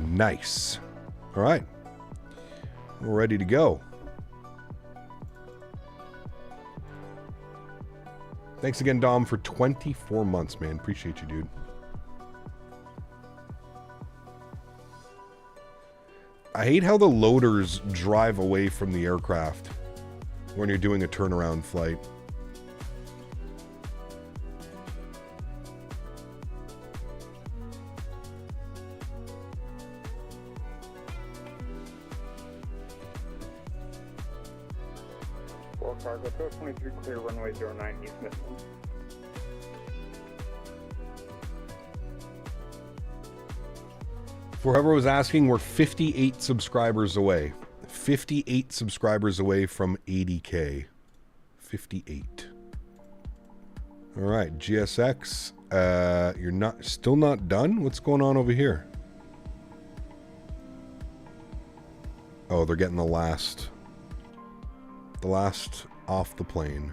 Nice. All right. We're ready to go. Thanks again, Dom, for 24 months, man. Appreciate you, dude. I hate how the loaders drive away from the aircraft when you're doing a turnaround flight. Cargo 23 clear runway 09 East Midlands. For whoever was asking, we're 58 subscribers away. 58 subscribers away from 80K. 58. All right, GSX, you're still not done? What's going on over here? Oh, they're getting the last off the plane.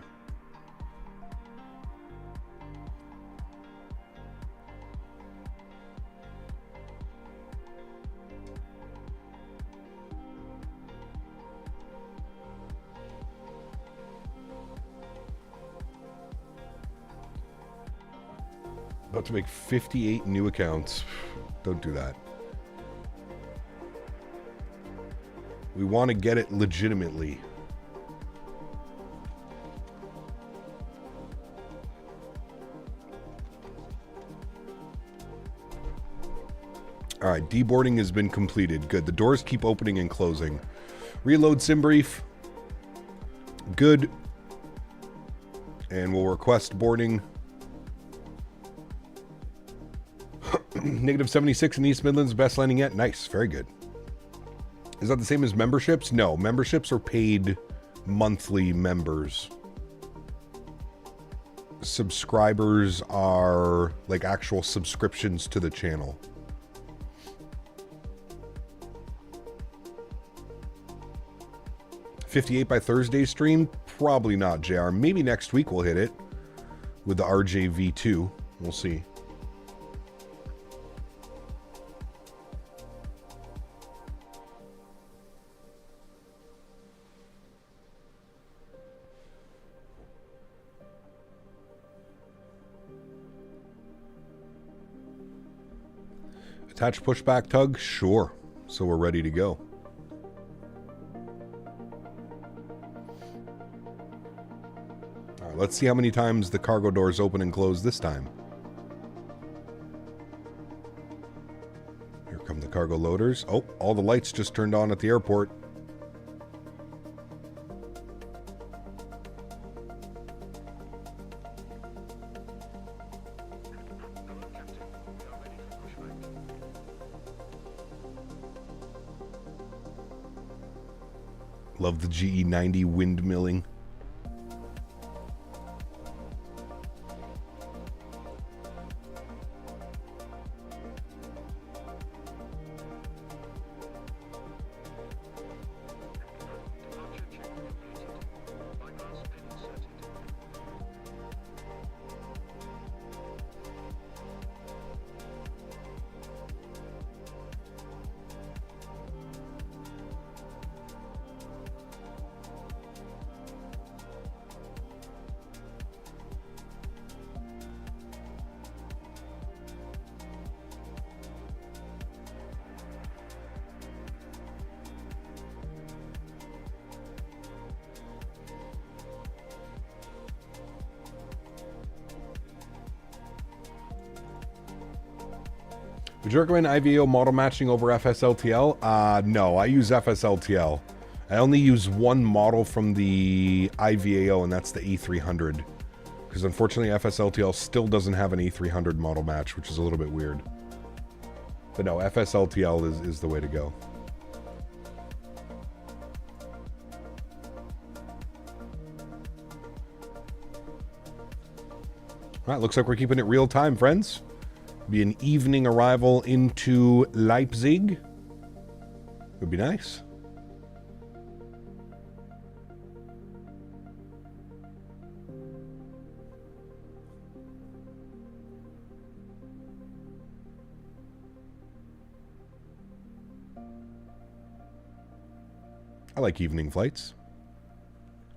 About to make 58 new accounts. Don't do that. We want to get it legitimately. All right, deboarding has been completed. Good. The doors keep opening and closing. Reload sim brief. Good. And we'll request boarding. Negative 76 in East Midlands. Best landing yet. Nice. Very good. Is that the same as memberships? No. Memberships are paid monthly members. Subscribers are like actual subscriptions to the channel. $58 by Thursday stream? Probably not, JR. Maybe next week we'll hit it with the RJV2. We'll see. Attach pushback tug? Sure. So we're ready to go. All right, let's see how many times the cargo doors open and close this time. Here come the cargo loaders. Oh, all the lights just turned on at the airport. Love the GE90 windmilling. Would you recommend IVAO model matching over FSLTL? No, I use FSLTL. I only use one model from the IVAO, and that's the A300. Because unfortunately, FSLTL still doesn't have an A300 model match, which is a little bit weird. But no, FSLTL is the way to go. All right, looks like we're keeping it real time, friends. Be an evening arrival into Leipzig. Would be nice. I like evening flights.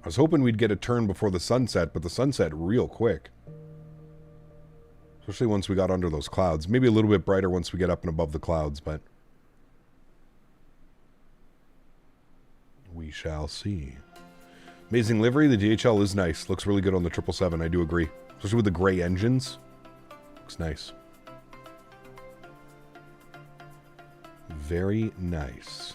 I was hoping we'd get a turn before the sunset, but the sunset real quick. Especially once we got under those clouds. Maybe a little bit brighter once we get up and above the clouds, but we shall see. Amazing livery. The DHL is nice. Looks really good on the 777. I do agree. Especially with the gray engines. Looks nice. Very nice.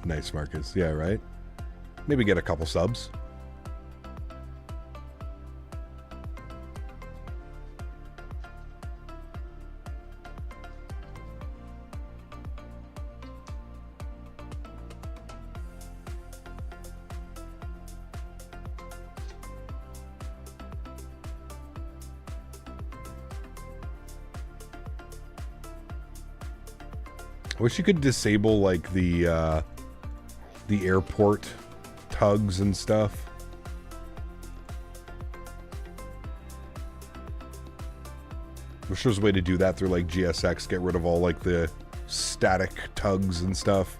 Nice, Marcus. Yeah, right? Maybe get a couple subs. I wish you could disable like the airport tugs and stuff. Wish there was a way to do that through like GSX, get rid of all like the static tugs and stuff.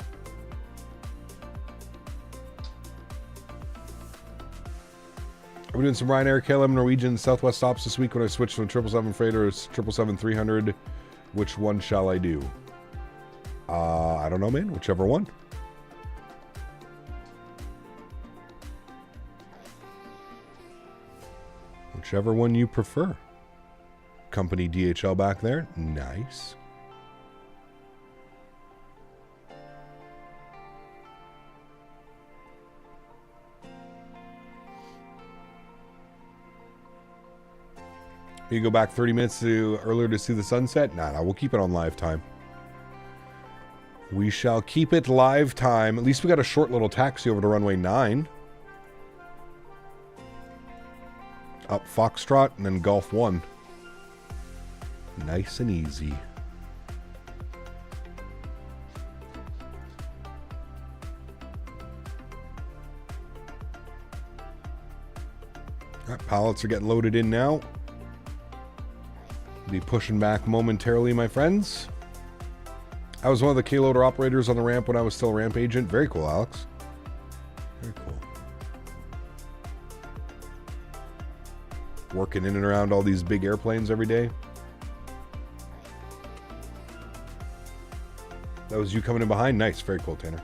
We're doing some Ryanair, KLM, Norwegian, Southwest stops this week when I switched from a 777 freighter to 777-300. Which one shall I do? I don't know, man. Whichever one. Whichever one you prefer. Company DHL back there. Nice. You go back 30 minutes earlier to see the sunset? Nah, we'll keep it on live time. We shall keep it live time. At least we got a short little taxi over to runway 9. Up Foxtrot and then Golf 1. Nice and easy. Right, pallets are getting loaded in now. Be pushing back momentarily, my friends. I was one of the K-loader operators on the ramp when I was still a ramp agent. Very cool, Alex. Very cool. Working in and around all these big airplanes every day. That was you coming in behind? Nice. Very cool, Tanner.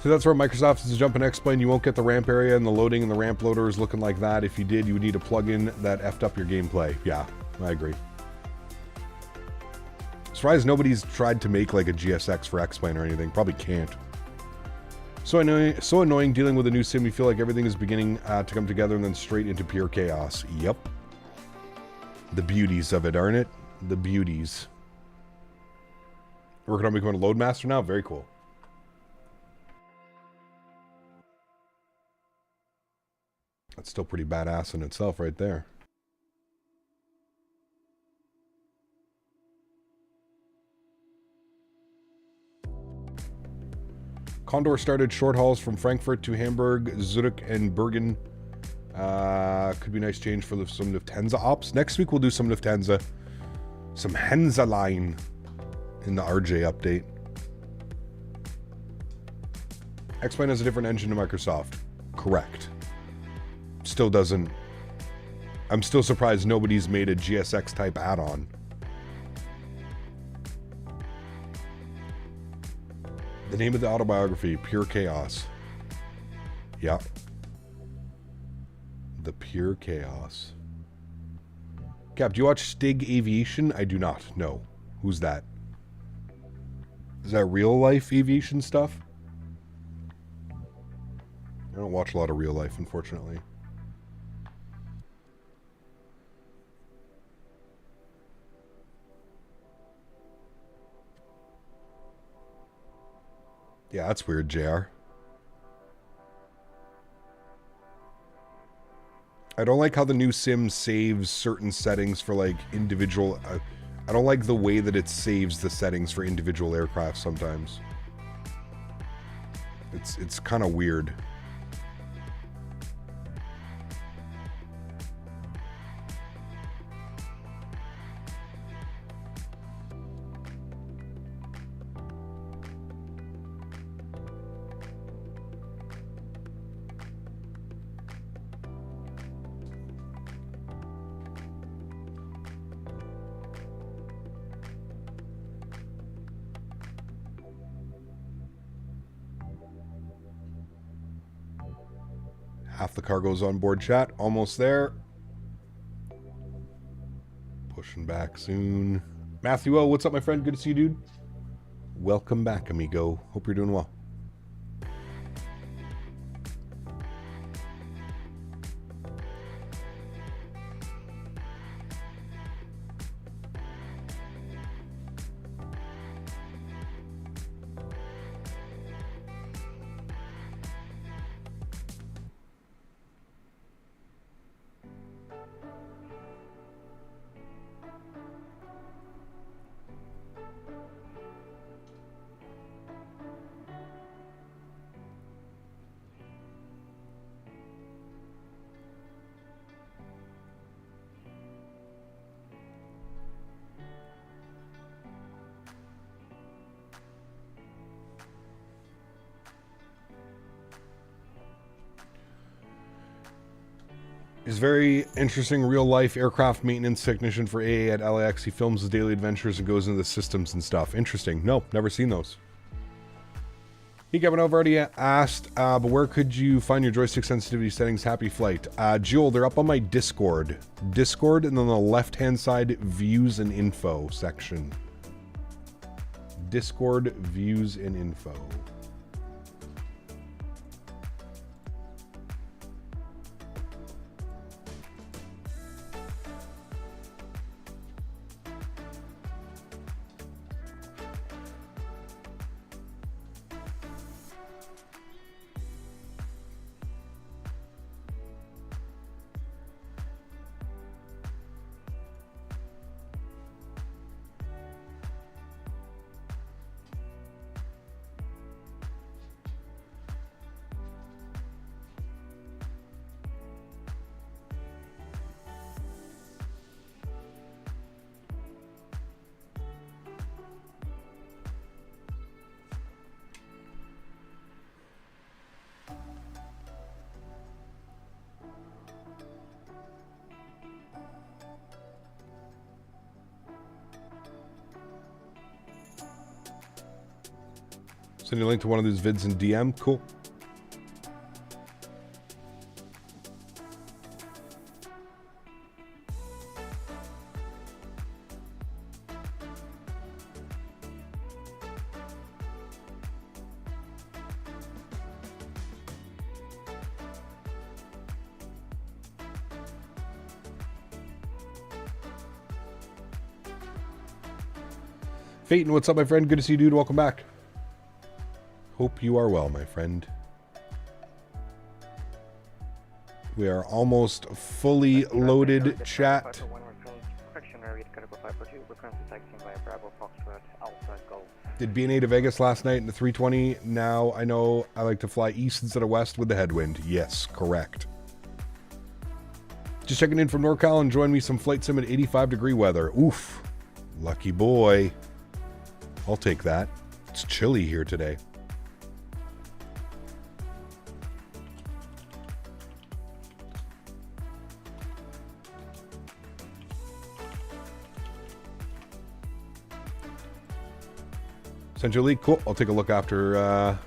So that's where Microsoft is jumping X-Plane. You won't get the ramp area and the loading and the ramp loader is looking like that. If you did, you would need a plug-in that effed up your gameplay. Yeah, I agree. Surprised nobody's tried to make like a GSX for X-Plane or anything. Probably can't. So annoying dealing with a new sim. You feel like everything is beginning to come together and then straight into pure chaos. Yep. The beauties of it, aren't it? The beauties. Working on becoming a Loadmaster now? Very cool. That's still pretty badass in itself right there. Condor started short hauls from Frankfurt to Hamburg, Zurich, and Bergen. Could be a nice change for some Lufthansa ops. Next week we'll do some Lufthansa. Some Hansa line in the RJ update. X-Plane has a different engine to Microsoft. Correct. Still doesn't... I'm still surprised nobody's made a GSX type add-on. The name of the autobiography, Pure Chaos. Yeah. The Pure Chaos. Cap, do you watch Stig Aviation? I do not. No. Who's that? Is that real life aviation stuff? I don't watch a lot of real life, unfortunately. Yeah, that's weird, JR. I don't like how the new sim saves certain settings for like individual... I don't like the way that it saves the settings for individual aircraft sometimes. It's kind of weird. Half the cargo's on board, chat. Almost there. Pushing back soon. Matthew O, what's up, my friend? Good to see you, dude. Welcome back, amigo. Hope you're doing well. He's very interesting real-life aircraft maintenance technician for AA at LAX. He films his daily adventures and goes into the systems and stuff. Interesting. No, never seen those. Hey, Kevin, I've already asked, but where could you find your joystick sensitivity settings? Happy flight. Jewel, they're up on my Discord. Discord, and then on the left-hand side, views and info section. Discord, views and info. Send you a link to one of these vids in DM. Cool. Faten, what's up, my friend? Good to see you, dude. Welcome back. Hope you are well, my friend. We are almost fully loaded, chat. Did B&A to Vegas last night in the 320. Now I know I like to fly east instead of west with the headwind. Yes, correct. Just checking in from NorCal, and join me some flight sim at 85-degree weather. Oof. Lucky boy. I'll take that. It's chilly here today. Send you a leak. Cool. I'll take a look after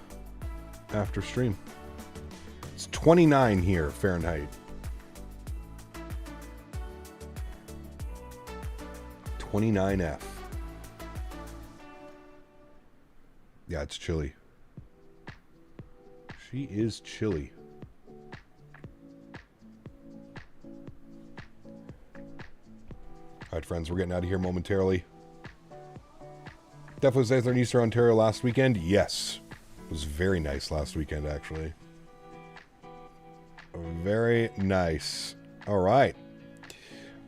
stream. It's 29 here, Fahrenheit. 29F. Yeah, it's chilly. She is chilly. All right, friends, we're getting out of here momentarily. Definitely stayed there in Eastern Ontario last weekend. Yes. It was very nice last weekend, actually. Very nice. All right.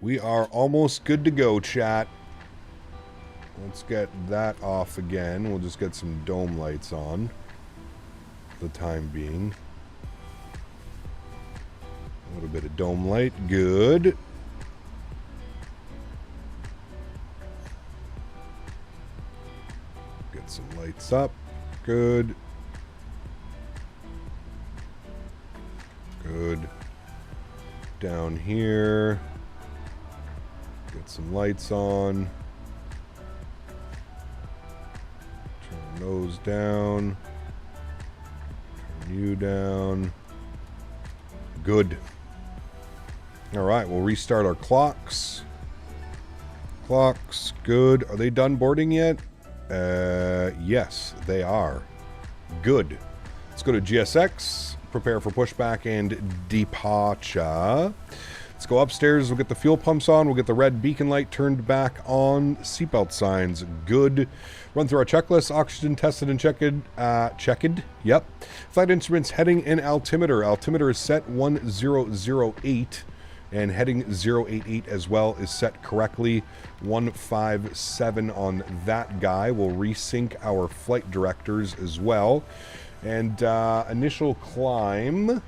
We are almost good to go, chat. Let's get that off again. We'll just get some dome lights on for the time being. A little bit of dome light. Good. Get some lights up. Good. Good. Down here. Get some lights on. Turn those down. Turn you down. Good. All right, we'll restart our clocks. Clocks, good. Are they done boarding yet? Yes, they are. Good. Let's go to GSX, prepare for pushback and departure. Let's go upstairs, we'll get the fuel pumps on, we'll get the red beacon light turned back on, seatbelt signs, good. Run through our checklist, oxygen tested and checked, yep. Flight instruments, heading and altimeter. Altimeter is set 1008, and heading 088 as well is set correctly. 157 on that guy. We'll resync our flight directors as well. And initial climb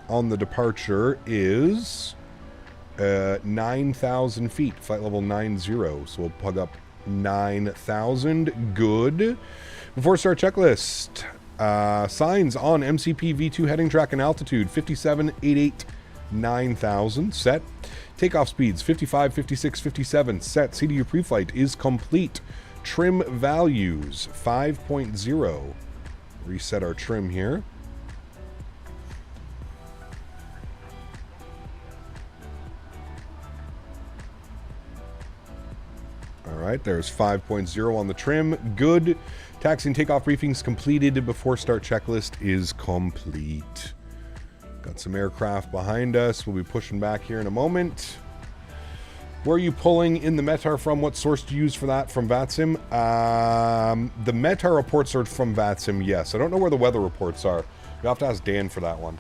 on the departure is 9,000 feet, flight level 90. So we'll plug up 9,000. Good. Before start checklist, signs on MCP V2 heading track and altitude 57, 88, 9,000 set. Takeoff speeds 55, 56, 57 set. CDU pre-flight is complete. Trim values 5.0. Reset our trim here. All right, there's 5.0 on the trim. Good. Taxi and takeoff briefings completed before start checklist is complete. Got some aircraft behind us. We'll be pushing back here in a moment. Where are you pulling in the METAR from? What source do you use for that? From VATSIM? The METAR reports are from VATSIM, yes. I don't know where the weather reports are. You'll have to ask Dan for that one.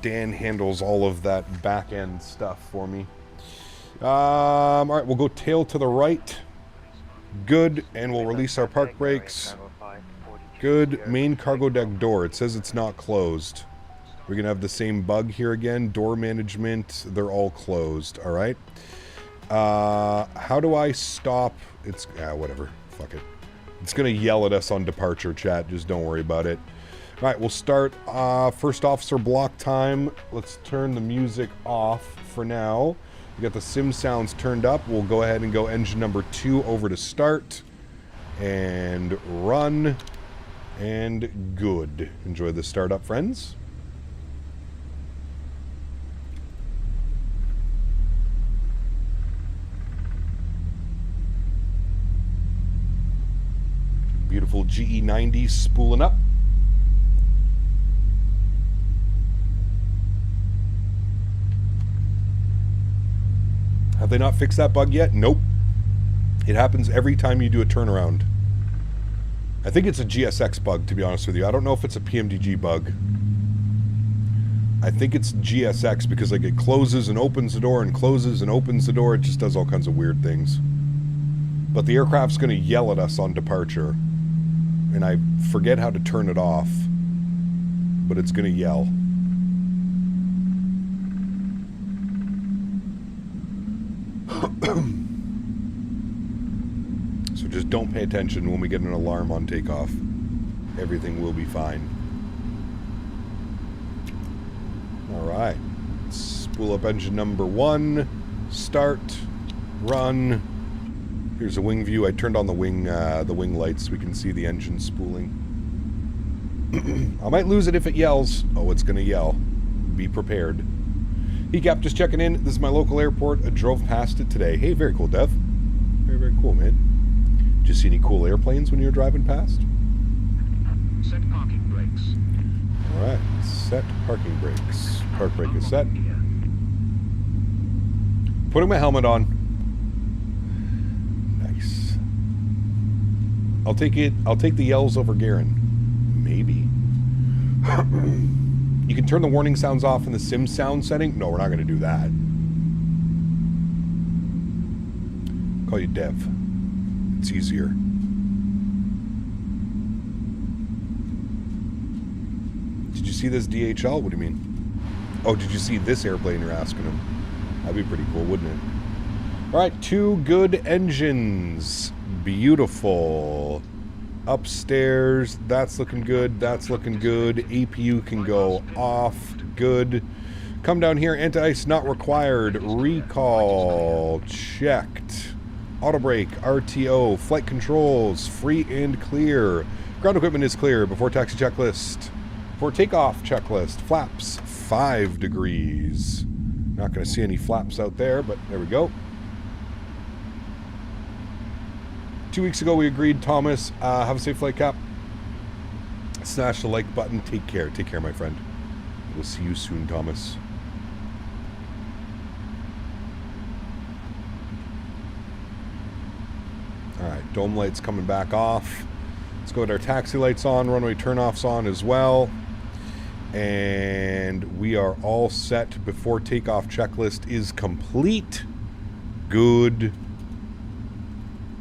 Dan handles all of that back-end stuff for me. All right, we'll go tail to the right. Good, and we'll release our park brakes. Good. Main cargo deck door. It says it's not closed. We're going to have the same bug here again. Door management, they're all closed, all right? How do I stop? It's, whatever. Fuck it. It's going to yell at us on departure, chat. Just don't worry about it. All right, we'll start first officer block time. Let's turn the music off for now. We got the sim sounds turned up. We'll go ahead and go engine number 2 over to start. And run. And good. Enjoy the startup, friends. Beautiful GE90 spooling up. Have they not fixed that bug yet? Nope. It happens every time you do a turnaround. I think it's a GSX bug, to be honest with you. I don't know if it's a PMDG bug. I think it's GSX because like it closes and opens the door and closes and opens the door. It just does all kinds of weird things. But the aircraft's going to yell at us on departure. And I forget how to turn it off. But it's going to yell. So just don't pay attention when we get an alarm on takeoff. Everything will be fine. Alright. Spool up engine number 1. Start. Run. Here's a wing view. I turned on the wing lights so we can see the engine spooling. I might lose it if it yells. Oh, it's going to yell. Be prepared. Cap, just checking in. This is my local airport. I drove past it today. Hey, very cool, Dev. Very, very cool, man. Did you see any cool airplanes when you were driving past? Set parking brakes. Alright, set parking brakes. Park brake is set. Putting my helmet on. Nice. I'll take the yells over Garen. Maybe. You can turn the warning sounds off in the sim sound setting. No, we're not going to do that. Call you Dev. It's easier. Did you see this DHL? What do you mean? Oh, did you see this airplane you're asking him? That'd be pretty cool, wouldn't it? All right, 2 good engines. Beautiful. Upstairs, that's looking good, that's looking good. APU can go off, good. Come down here, anti-ice not required. Recall, checked. Auto brake, RTO, flight controls, free and clear. Ground equipment is clear. Before taxi checklist. For takeoff checklist, flaps 5 degrees. Not going to see any flaps out there, but there we go. 2 weeks ago, we agreed, Thomas. Have a safe flight, Cap. Smash the like button. Take care. Take care, my friend. We'll see you soon, Thomas. Alright, dome lights coming back off. Let's go with our taxi lights on, runway turnoffs on as well. And we are all set before takeoff checklist is complete. Good.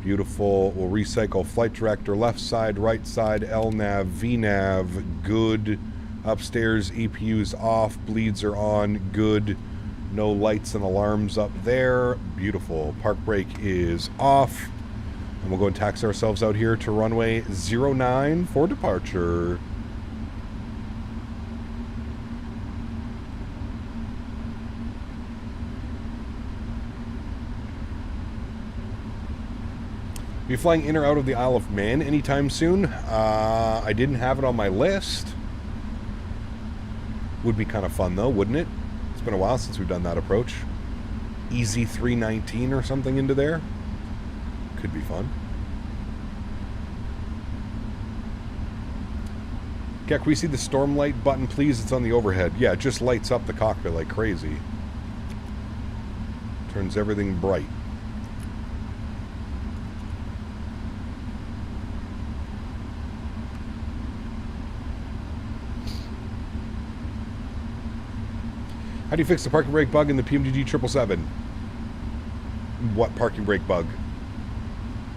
Beautiful. We'll recycle flight director, left side, right side, LNAV, VNAV, good. Upstairs, EPU's off, bleeds are on, good. No lights and alarms up there. Beautiful. Park brake is off. And we'll go and taxi ourselves out here to runway 09 for departure. Are you flying in or out of the Isle of Man anytime soon? I didn't have it on my list. Would be kind of fun though, wouldn't it? It's been a while since we've done that approach. Easy 319 or something into there. Could be fun. Can we see the storm light button, please? It's on the overhead. Yeah, it just lights up the cockpit like crazy. Turns everything bright. How do you fix the parking brake bug in the PMDG 777? What parking brake bug?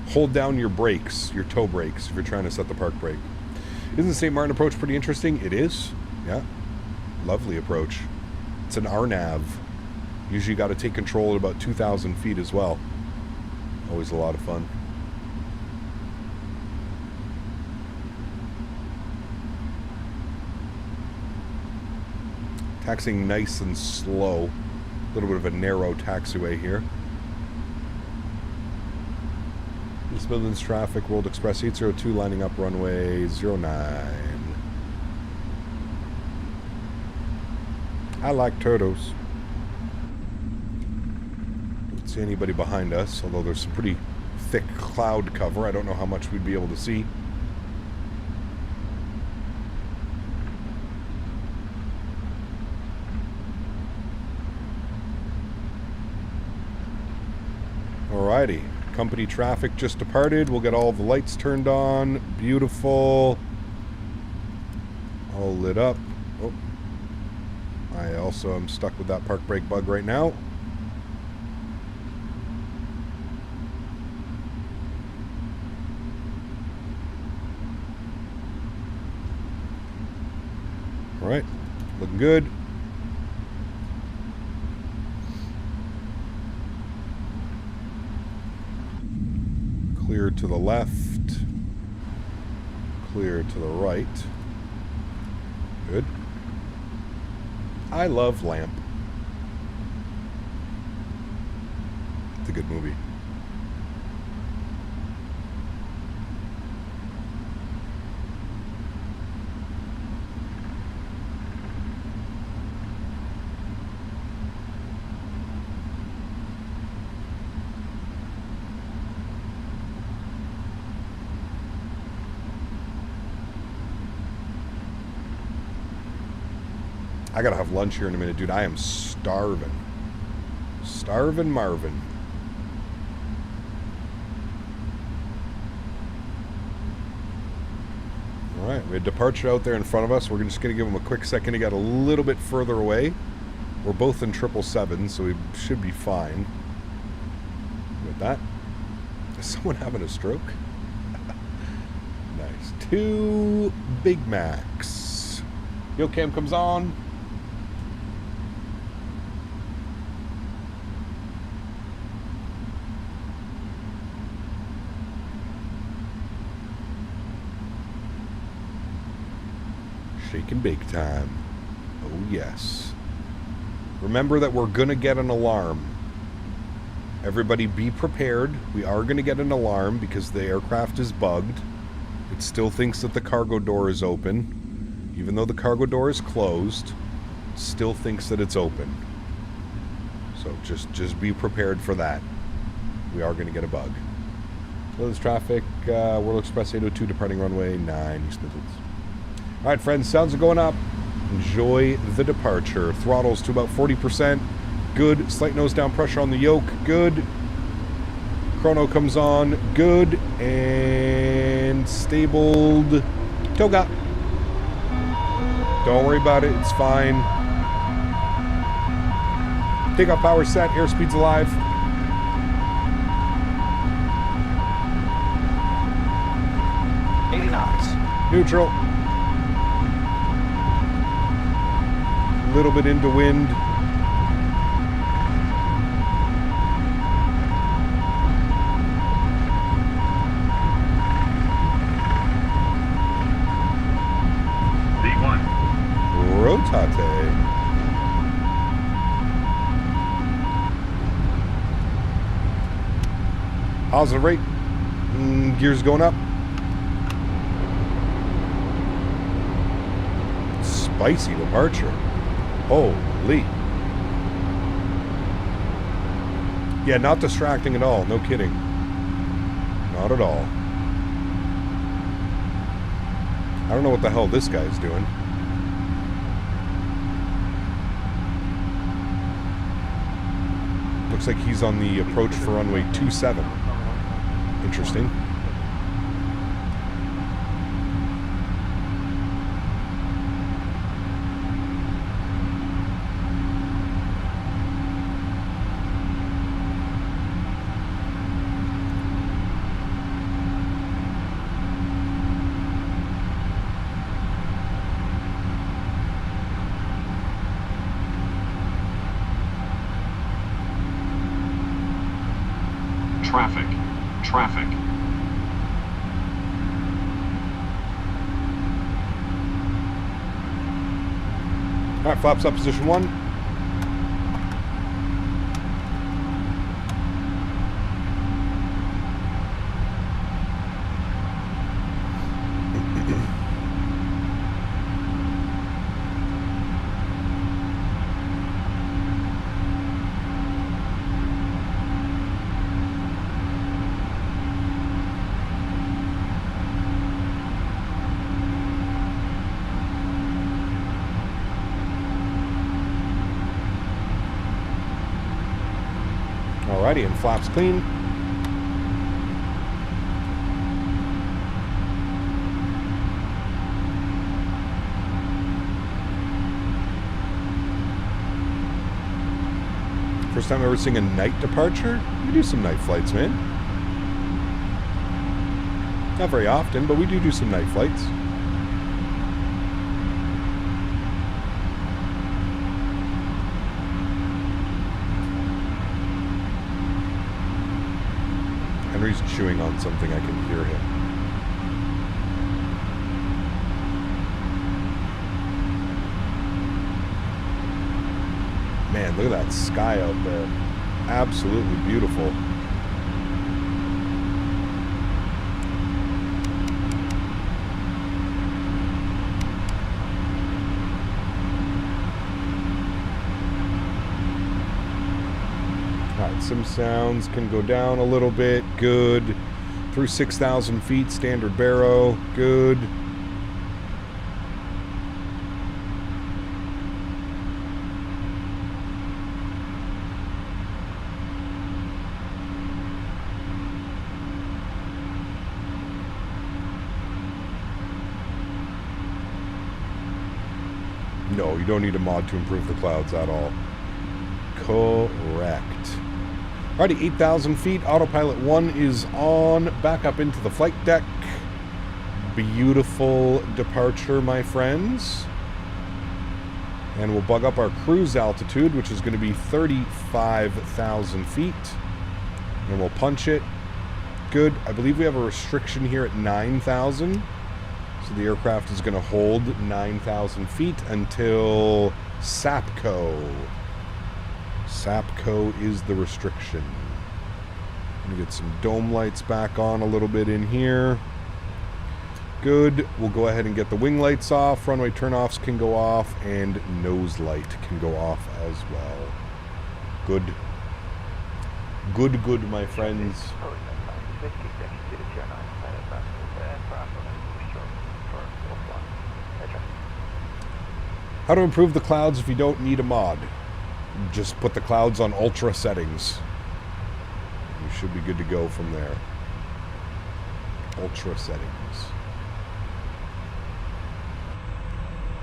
Hold down your brakes, your toe brakes, if you're trying to set the park brake. Isn't the St. Martin approach pretty interesting? It is. Yeah. Lovely approach. It's an RNAV. Usually you got to take control at about 2,000 feet as well. Always a lot of fun. Taxiing nice and slow. A little bit of a narrow taxiway here. East Midlands traffic, World Express 802 lining up runway 09. I like turtles. Don't see anybody behind us, although there's some pretty thick cloud cover. I don't know how much we'd be able to see. Alrighty, company traffic just departed. We'll get all the lights turned on. Beautiful. All lit up. Oh, I also am stuck with that park brake bug right now. Alright, looking good. Clear to the left, clear to the right. Good. I love Lamp. It's a good movie. I gotta have lunch here in a minute, dude. I am starving. Starving Marvin. Alright, we had departure out there in front of us. We're just gonna give them a quick second to get a little bit further away. We're both in 777, so we should be fine with that. Is someone having a stroke? Nice. 2 Big Macs. Yo, cam comes on. Shake and bake time. Oh yes. Remember that we're gonna get an alarm. Everybody be prepared. We are gonna get an alarm because the aircraft is bugged. It still thinks that the cargo door is open. Even though the cargo door is closed, it still thinks that it's open. So just be prepared for that. We are going to get a bug. So there's traffic. World Express 802 departing runway 9 East Midlands. All right, friends, sounds are going up. Enjoy the departure. Throttles to about 40%. Good. Slight nose down pressure on the yoke. Good. Chrono comes on. Good. And stabled. Toga. Don't worry about it. It's fine. Takeoff power set. Airspeed's alive. Neutral. A little bit into wind. V1. Rotate. Positive rate. Gears going up. Spicy departure. Holy. Yeah, not distracting at all. No kidding. Not at all. I don't know what the hell this guy's doing. Looks like he's on the approach for runway 27. Interesting. Traffic. All right, flaps up, position 1. Alrighty, and flaps clean. First time ever seeing a night departure? We do some night flights, man. Not very often, but we do some night flights. Henry's chewing on something. I can hear him. Man, look at that sky out there. Absolutely beautiful. Alright, some sounds can go down a little bit. Good. Through 6,000 feet, standard baro. Good. No, you don't need a mod to improve the clouds at all. Correct. Alrighty, 8,000 feet. Autopilot 1 is on. Back up into the flight deck. Beautiful departure, my friends. And we'll bug up our cruise altitude, which is going to be 35,000 feet. And we'll punch it. Good. I believe we have a restriction here at 9,000. So the aircraft is going to hold 9,000 feet until SAPCO. SAPCO is the restriction. Let me get some dome lights back on a little bit in here. Good. We'll go ahead and get the wing lights off. Runway turnoffs can go off, and nose light can go off as well. Good. Good, good, my friends. How to improve the clouds if you don't need a mod? Just put the clouds on ultra settings. You should be good to go from there. Ultra settings.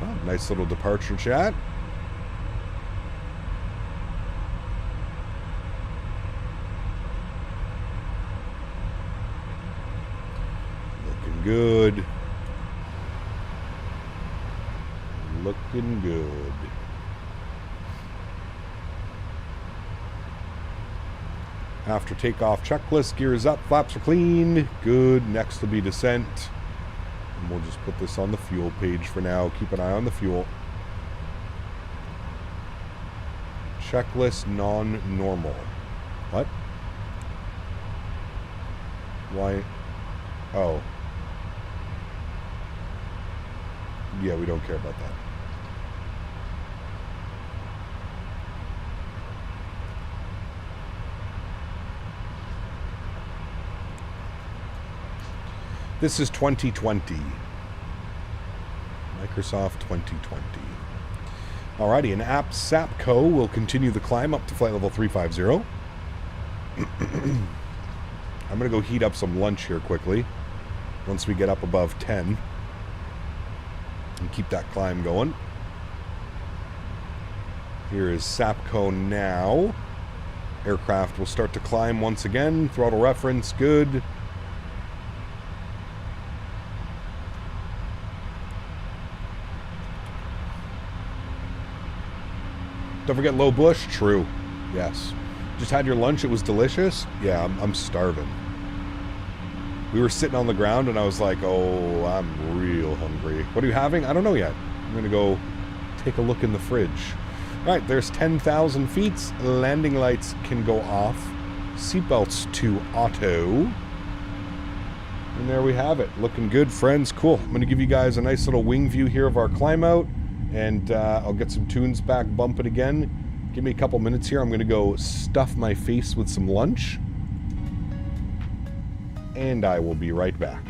Oh, nice little departure chat. Looking good. Looking good. After takeoff checklist, gears up, flaps are clean. Good. Next will be descent. And we'll just put this on the fuel page for now. Keep an eye on the fuel. Checklist non-normal. What? Why? Oh. Yeah, we don't care about that. This is 2020. Microsoft 2020. Alrighty, an app Sapco will continue the climb up to flight level 350. I'm going to go heat up some lunch here quickly once we get up above 10 and keep that climb going. Here is Sapco now. Aircraft will start to climb once again. Throttle reference, good. Don't forget low bush. True. Yes. Just had your lunch. It was delicious. Yeah, I'm starving. We were sitting on the ground and I was like, oh, I'm real hungry. What are you having? I don't know yet. I'm going to go take a look in the fridge. All right, there's 10,000 feet. Landing lights can go off. Seatbelts to auto. And there we have it. Looking good, friends. Cool. I'm going to give you guys a nice little wing view here of our climb out. And I'll get some tunes back bumping again. Give me a couple minutes here. I'm going to go stuff my face with some lunch. And I will be right back.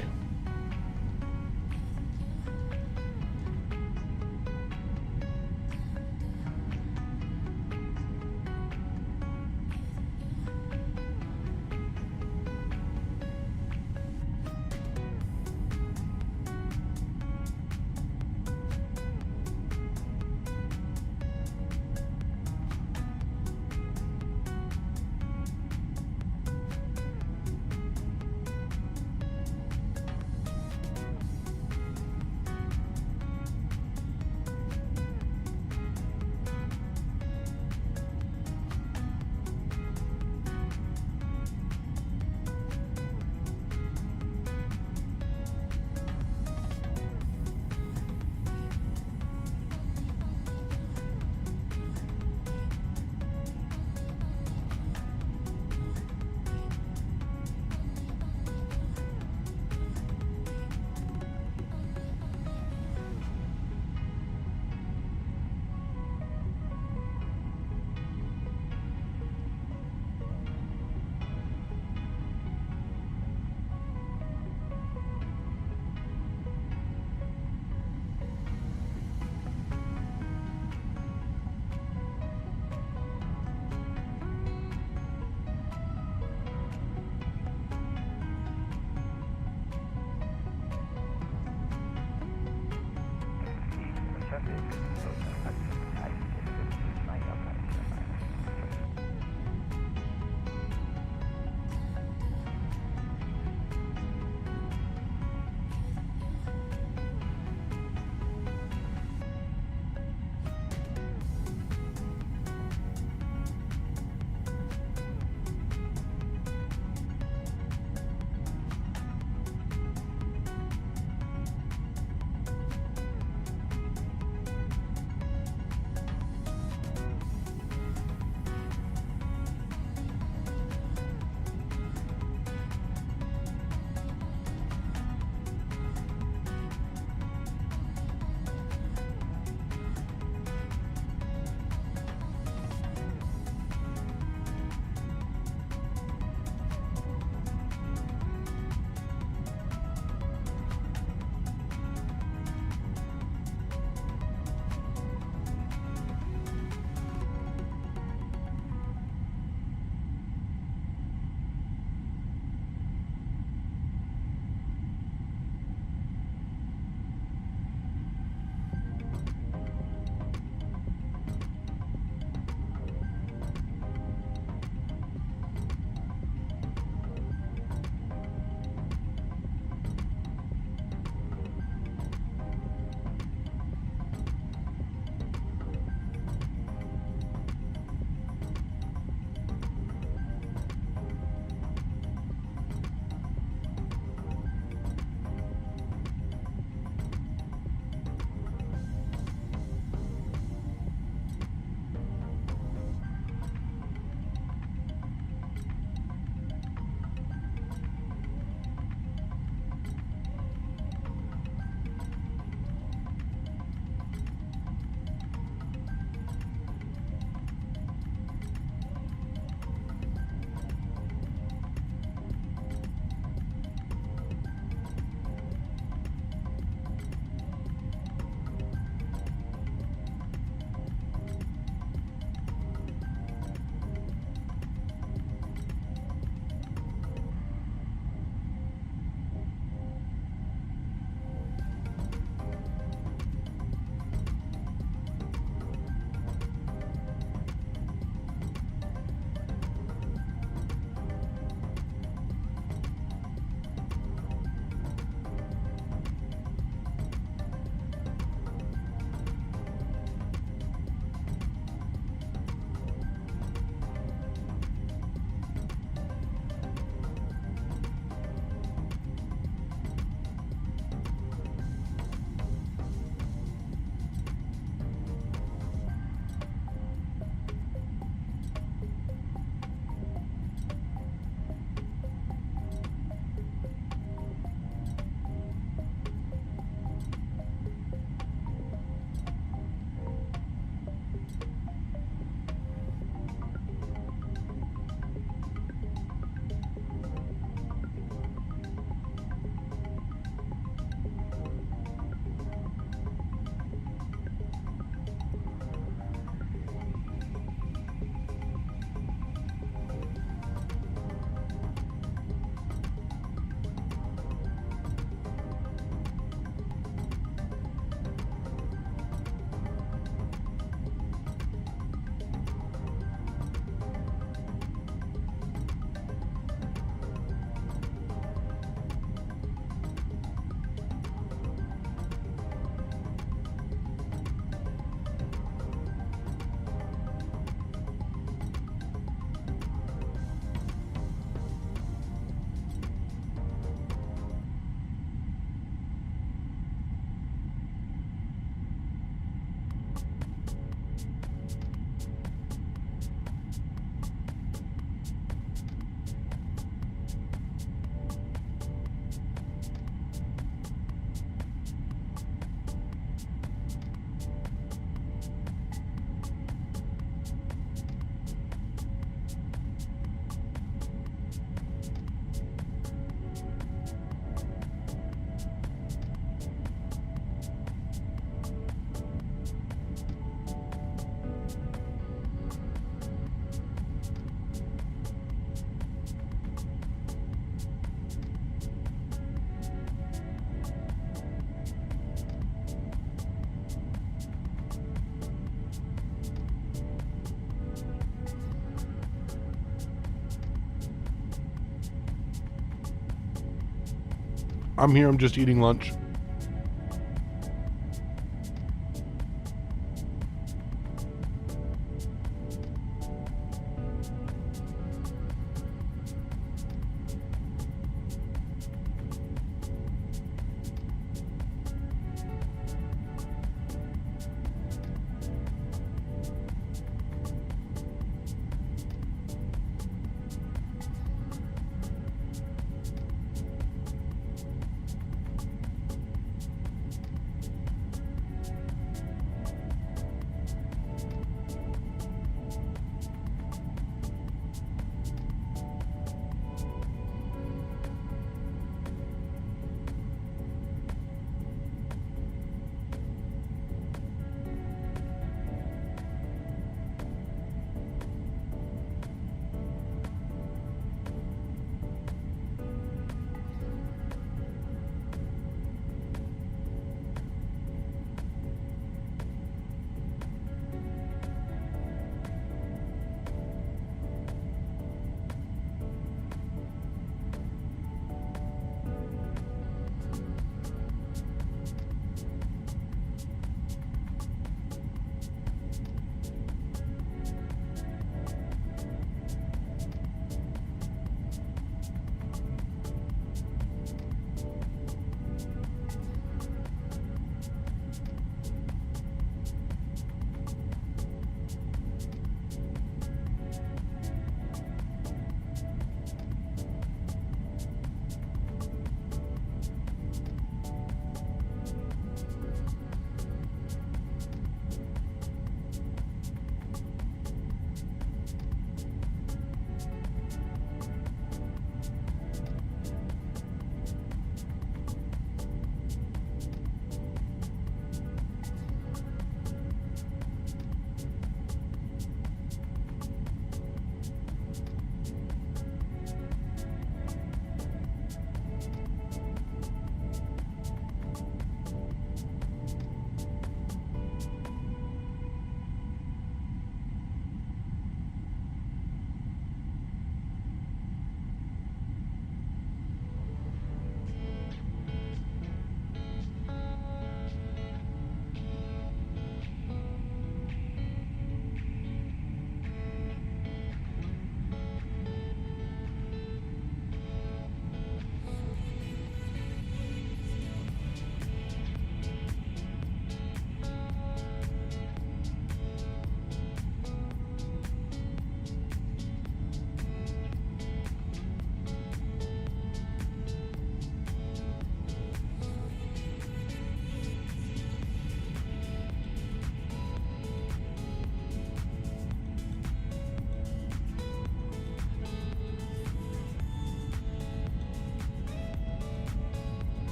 I'm here. I'm just eating lunch.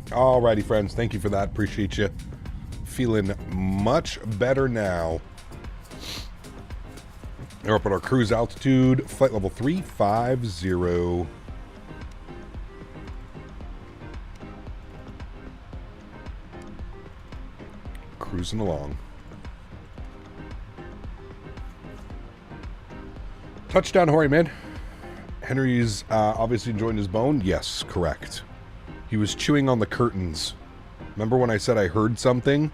Alrighty, friends. Thank you for that. Appreciate you. Feeling much better now. We're up at our cruise altitude, flight level 350. Cruising along. Touchdown, Hory, man. Henry's obviously enjoying his bone. Yes, correct. He was chewing on the curtains. Remember when I said I heard something?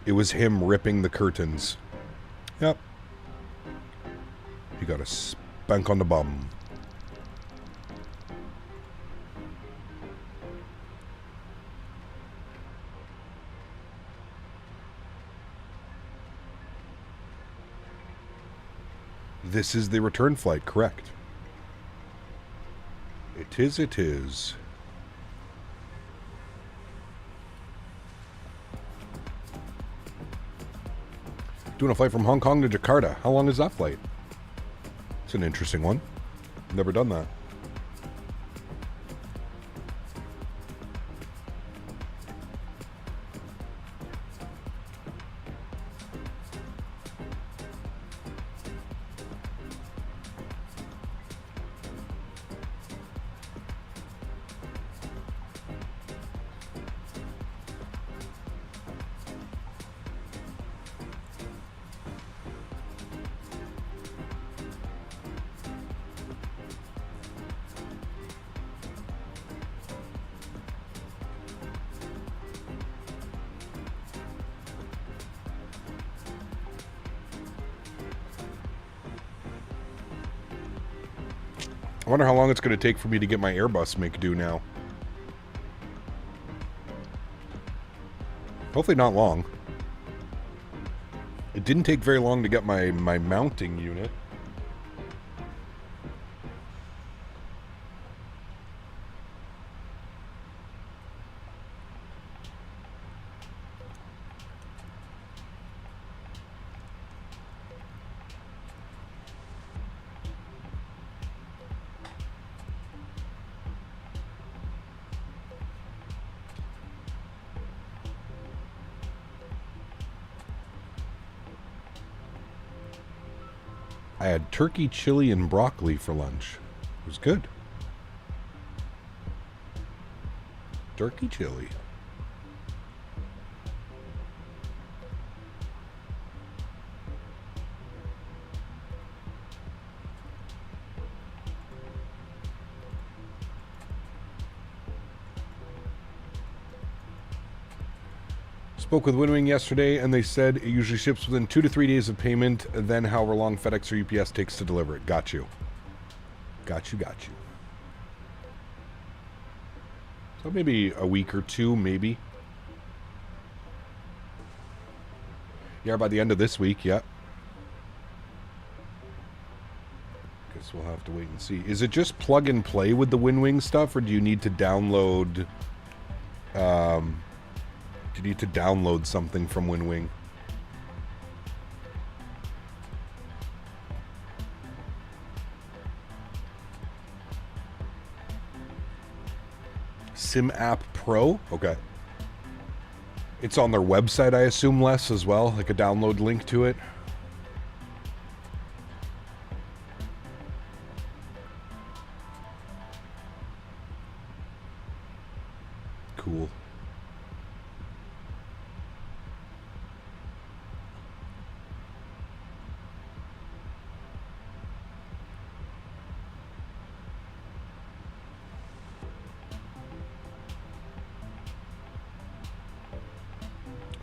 It was him ripping the curtains. Yep. He got a spank on the bum. This is the return flight, correct? It is, it is. Doing a flight from Hong Kong to Jakarta. How long is that flight? It's an interesting one. Never done that. I wonder how long it's going to take for me to get my Airbus make do now. Hopefully not long. It didn't take very long to get my mounting unit. I had turkey, chili, and broccoli for lunch. It was good. Turkey chili. Spoke with Winwing yesterday, and they said it usually ships within 2 to 3 days of payment, then however long FedEx or UPS takes to deliver it. Got you. Got you, got you. So maybe a week or two, maybe. Yeah, by the end of this week, yeah. Guess we'll have to wait and see. Is it just plug and play with the Winwing stuff, or do you need to download... you need to download something from Winwing? Sim App Pro? Okay. It's on their website, I assume, Les, as well? Like a download link to it? Cool.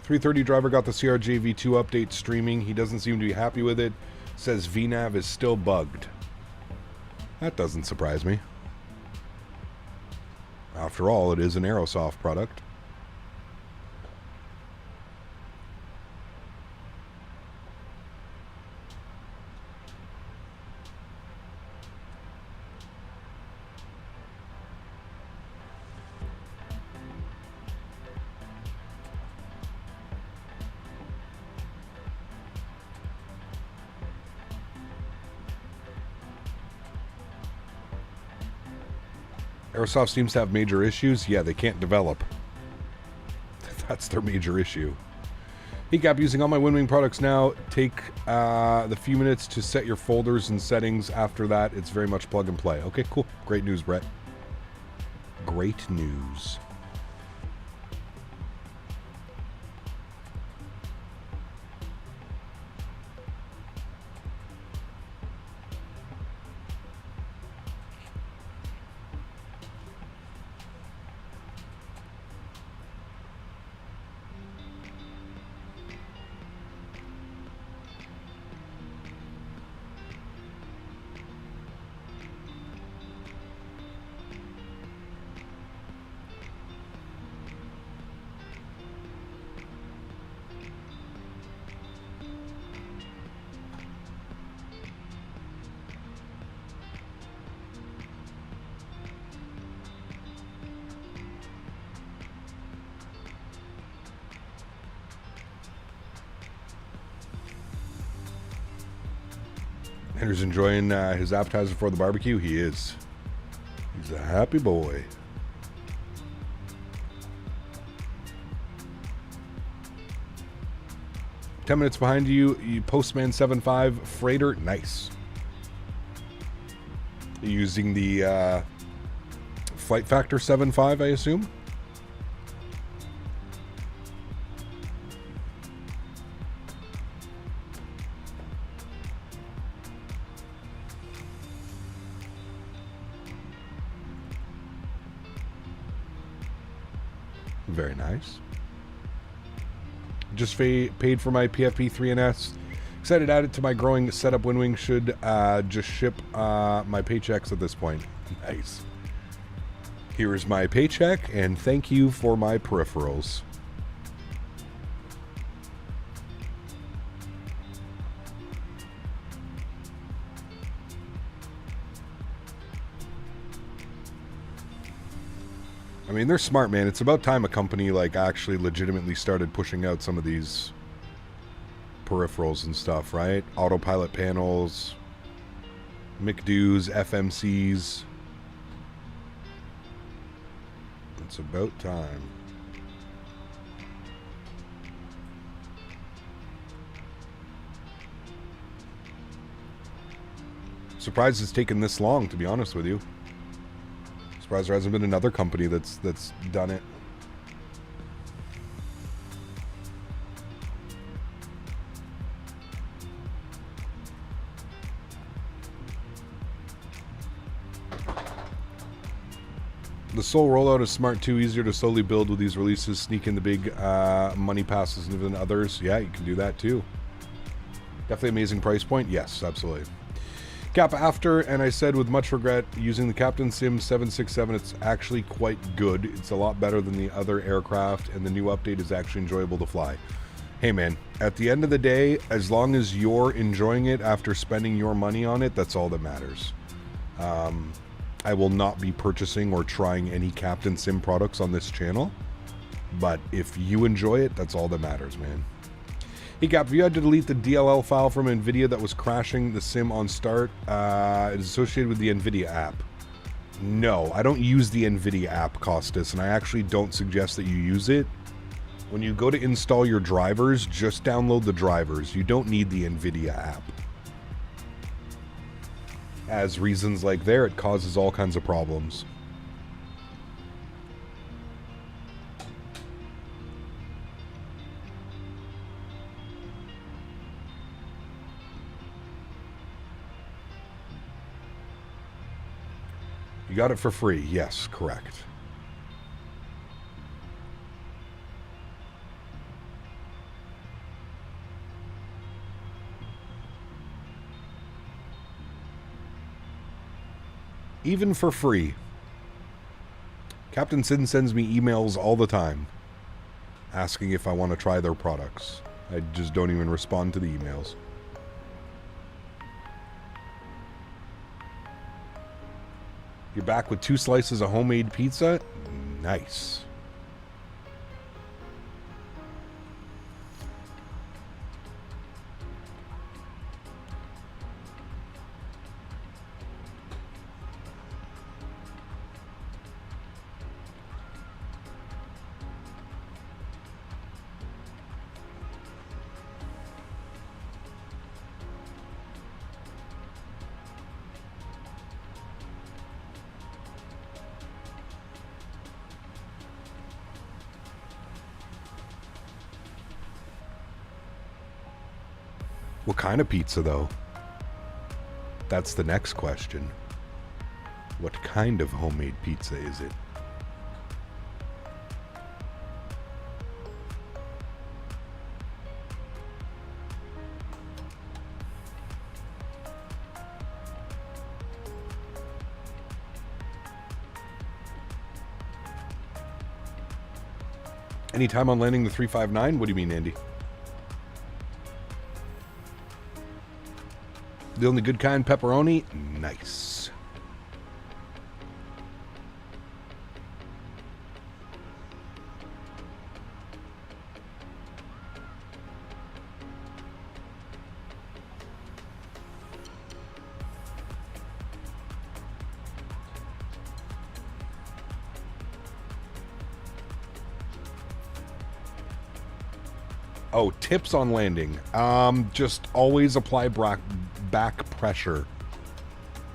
.330 driver got the CRJ V2 update streaming. He doesn't seem to be happy with it. Says VNav is still bugged. That doesn't surprise me. After all, it is an Aerosoft product. Airsoft seems to have major issues. Yeah, they can't develop. That's their major issue. Hey Cap, using all my WinWing products now. Take the few minutes to set your folders and settings. After that, it's very much plug and play. Okay, cool. Great news, Brett. Great news. Henry's enjoying his appetizer for the barbecue. He is. He's a happy boy. "10 minutes behind you, Postman 75 freighter. Nice. Using the Flight Factor 75, I assume. Very nice. Just paid for my PFP 3NS. Excited to add it to my growing setup. WinWing should just ship my paychecks at this point. Nice. Here's my paycheck, and thank you for my peripherals. I mean, they're smart, man. It's about time a company like actually legitimately started pushing out some of these peripherals and stuff, right? Autopilot panels, McDo's, FMCs. It's about time. Surprised it's taken this long, to be honest with you. Surprised there hasn't been another company that's done it. The Soul rollout is smart too, easier to slowly build with these releases, sneak in the big money passes than others. Yeah, you can do that too. Definitely amazing price point. Yes, absolutely. Cap after, and I said with much regret, using the Captain Sim 767, it's actually quite good. It's a lot better than the other aircraft, and the new update is actually enjoyable to fly. Hey man, at the end of the day, as long as you're enjoying it after spending your money on it, that's all that matters. I will not be purchasing or trying any Captain Sim products on this channel, but if you enjoy it, that's all that matters, man. Hey Cap, if you had to delete the DLL file from NVIDIA that was crashing the sim on start, it is associated with the NVIDIA app. No, I don't use the NVIDIA app, Costas, and I actually don't suggest that you use it. When you go to install your drivers, just download the drivers. You don't need the NVIDIA app. As reasons like there, it causes all kinds of problems. You got it for free. Yes, correct. Even for free. Captain Sin sends me emails all the time asking if I want to try their products. I just don't even respond to the emails. You're back with 2 slices of homemade pizza? Nice. What kind of pizza, though? That's the next question. What kind of homemade pizza is it? Anytime on landing the 359? What do you mean, Andy? The only good kind, pepperoni? Nice. Oh, tips on landing. Just always apply back pressure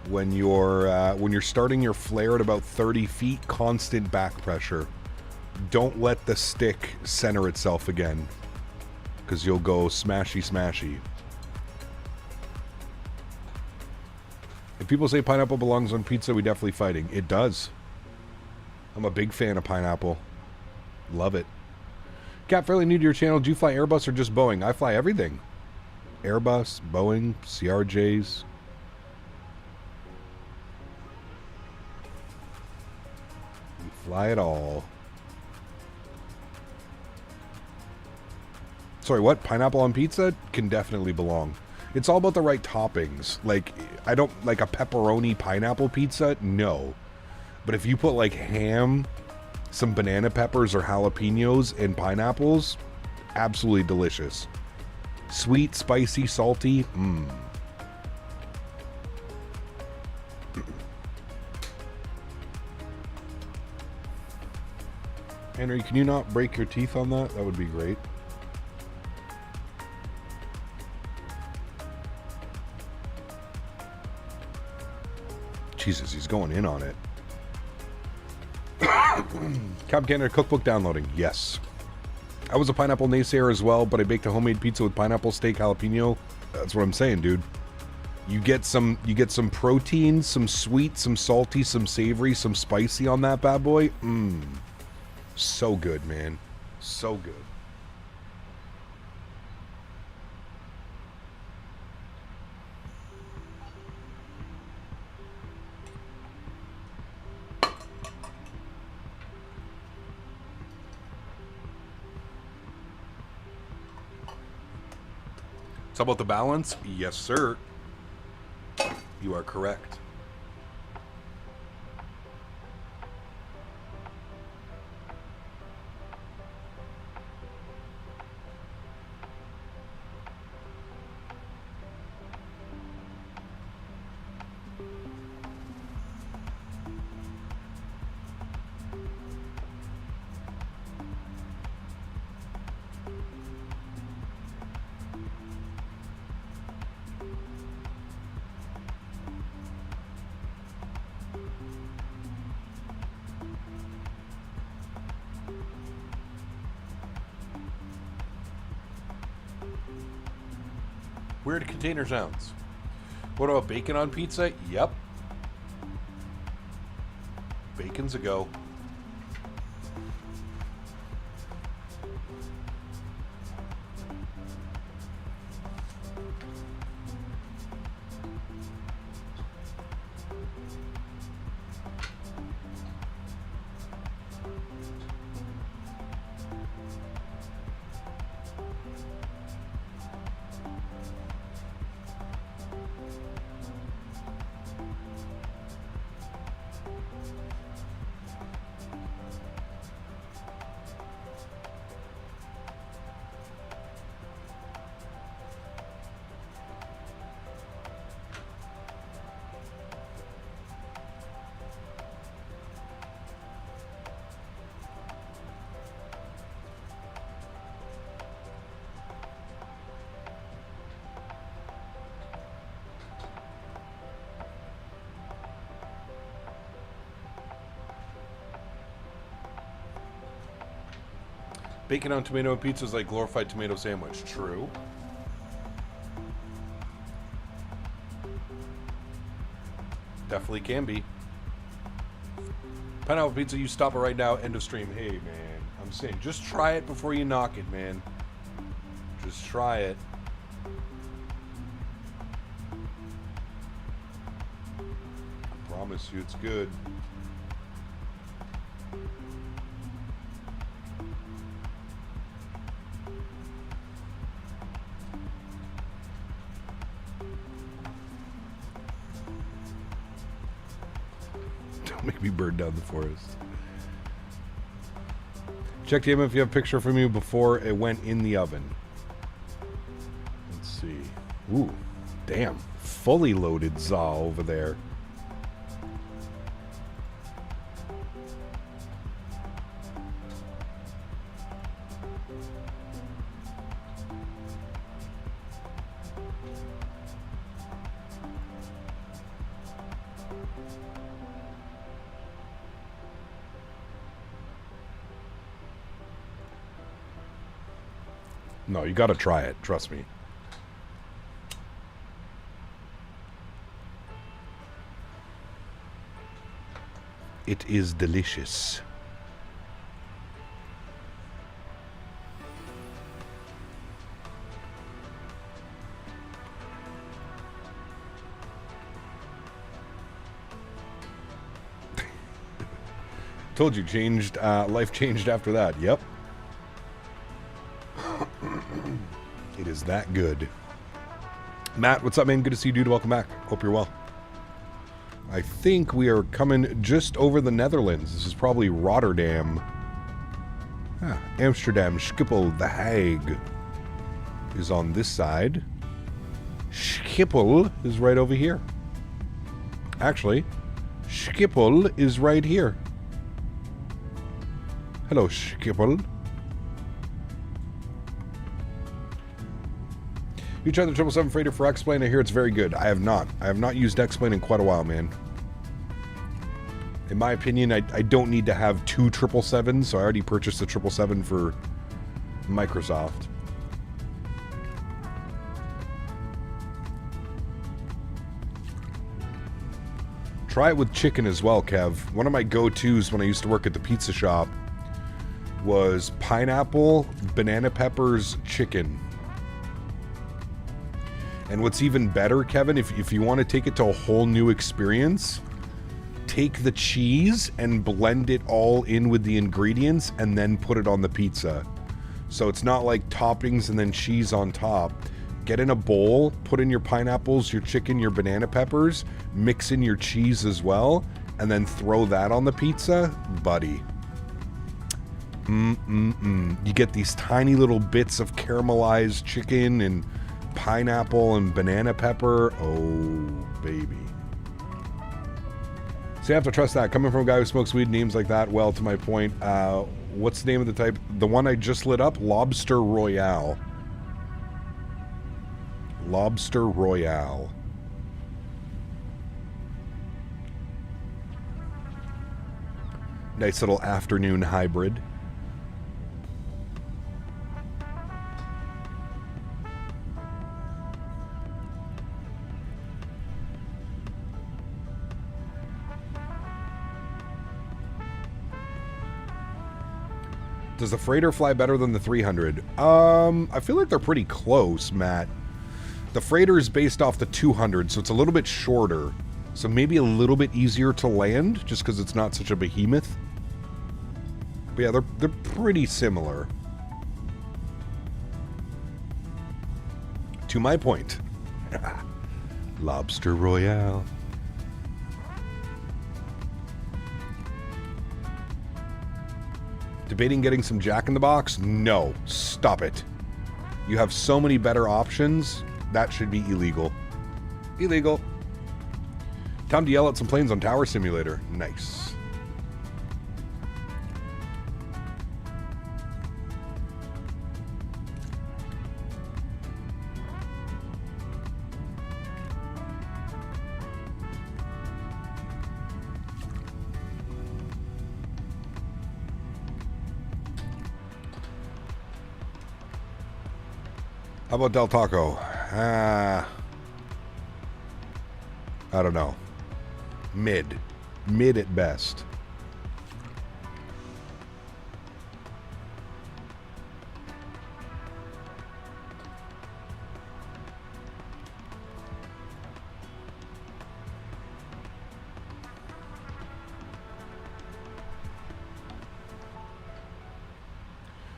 when you're starting your flare at about 30 feet. Constant back pressure. Don't let the stick center itself again, because you'll go smashy smashy. If people say pineapple belongs on pizza, we definitely fighting. It does. I'm a big fan of pineapple. Love it. Cap, fairly new to your channel. Do you fly Airbus or just Boeing? I fly everything. Airbus, Boeing, CRJs. We fly it all. Sorry, what? Pineapple on pizza? Can definitely belong. It's all about the right toppings. Like, I don't like a pepperoni pineapple pizza. No. But if you put like ham, some banana peppers or jalapenos and pineapples, absolutely delicious. Sweet, spicy, salty. Henry, can you not break your teeth on that? That would be great. Jesus, he's going in on it. Cab Canada cookbook downloading. Yes. I was a pineapple naysayer as well, but I baked a homemade pizza with pineapple, steak, jalapeno. That's what I'm saying, dude. You get some protein, some sweet, some salty, some savory, some spicy on that bad boy. So good, man. So good. How about the balance? Yes, sir. You are correct. Weird container sounds. What about bacon on pizza? Yep. Bacon's a go. Bacon on tomato pizza is like glorified tomato sandwich. True. Definitely can be. Pineapple Pizza, you stop it right now. End of stream. Hey, man. I'm saying, just try it before you knock it, man. Just try it. I promise you it's good. Don't make me burn down the forest. Check the if you have a picture from you before it went in the oven. Let's see. Ooh, damn. Fully loaded za over there. No, you gotta try it. Trust me. It is delicious. Told you, changed. Life changed after that. Yep. It is that good. Matt, what's up, man? Good to see you, dude. Welcome back. Hope you're well. I think we are coming just over the Netherlands. This is probably Rotterdam. Ah, Amsterdam, Schiphol, The Hague is on this side. Schiphol is right over here. Actually, Schiphol is right here. Hello, Schiphol. You tried the 777 freighter for X-Plane. I hear it's very good. I have not. I have not used X-Plane in quite a while, man. In my opinion, I don't need to have two 777s, so I already purchased the 777 for Microsoft. Try it with chicken as well, Kev. One of my go-tos when I used to work at the pizza shop was pineapple, banana peppers, chicken. And what's even better, Kevin, if you want to take it to a whole new experience, take the cheese and blend it all in with the ingredients and then put it on the pizza. So it's not like toppings and then cheese on top. Get in a bowl, put in your pineapples, your chicken, your banana peppers, mix in your cheese as well, and then throw that on the pizza. Buddy. You get these tiny little bits of caramelized chicken and pineapple and banana pepper. Oh, baby. So you have to trust that. Coming from a guy who smokes weed, names like that, well, to my point, what's the name of the type? The one I just lit up? Lobster Royale. Lobster Royale. Nice little afternoon hybrid. Does the freighter fly better than the 300? I feel like they're pretty close, Matt. The freighter is based off the 200, so it's a little bit shorter. So maybe a little bit easier to land, just because it's not such a behemoth. But yeah, they're pretty similar. To my point. Lobster Royale. Debating getting some Jack in the Box? No. Stop it. You have so many better options. That should be illegal. Illegal. Time to yell at some planes on Tower Simulator. Nice. How about Del Taco? I don't know. Mid. Mid at best.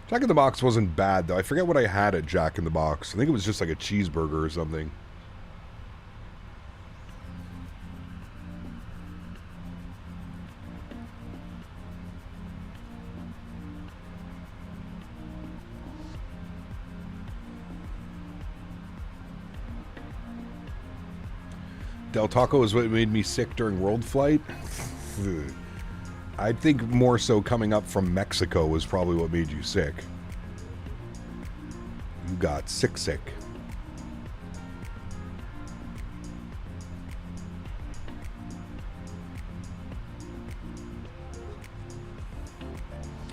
Jack in the Box wasn't bad, though. I forget what I had at Jack in the Box. I think it was just like a cheeseburger or something. Del Taco is what made me sick during World Flight. I think more so coming up from Mexico was probably what made you sick. You got sick.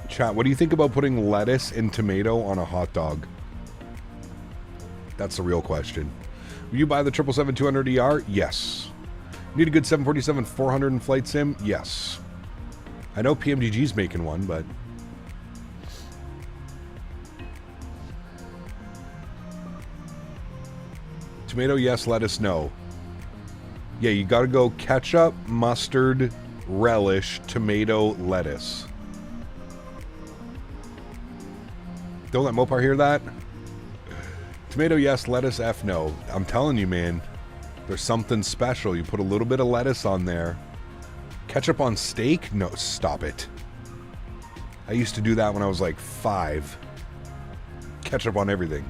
Chat, what do you think about putting lettuce and tomato on a hot dog? That's the real question. Will you buy the 777-200ER? Yes. Need a good 747-400 in flight sim? Yes. I know PMDG's making one, but... Tomato, yes. Lettuce, no. Yeah, you gotta go ketchup, mustard, relish, tomato, lettuce. Don't let Mopar hear that. Tomato, yes. Lettuce, F, no. I'm telling you, man. There's something special. You put a little bit of lettuce on there. Ketchup on steak? No, stop it. I used to do that when I was like 5. Ketchup on everything.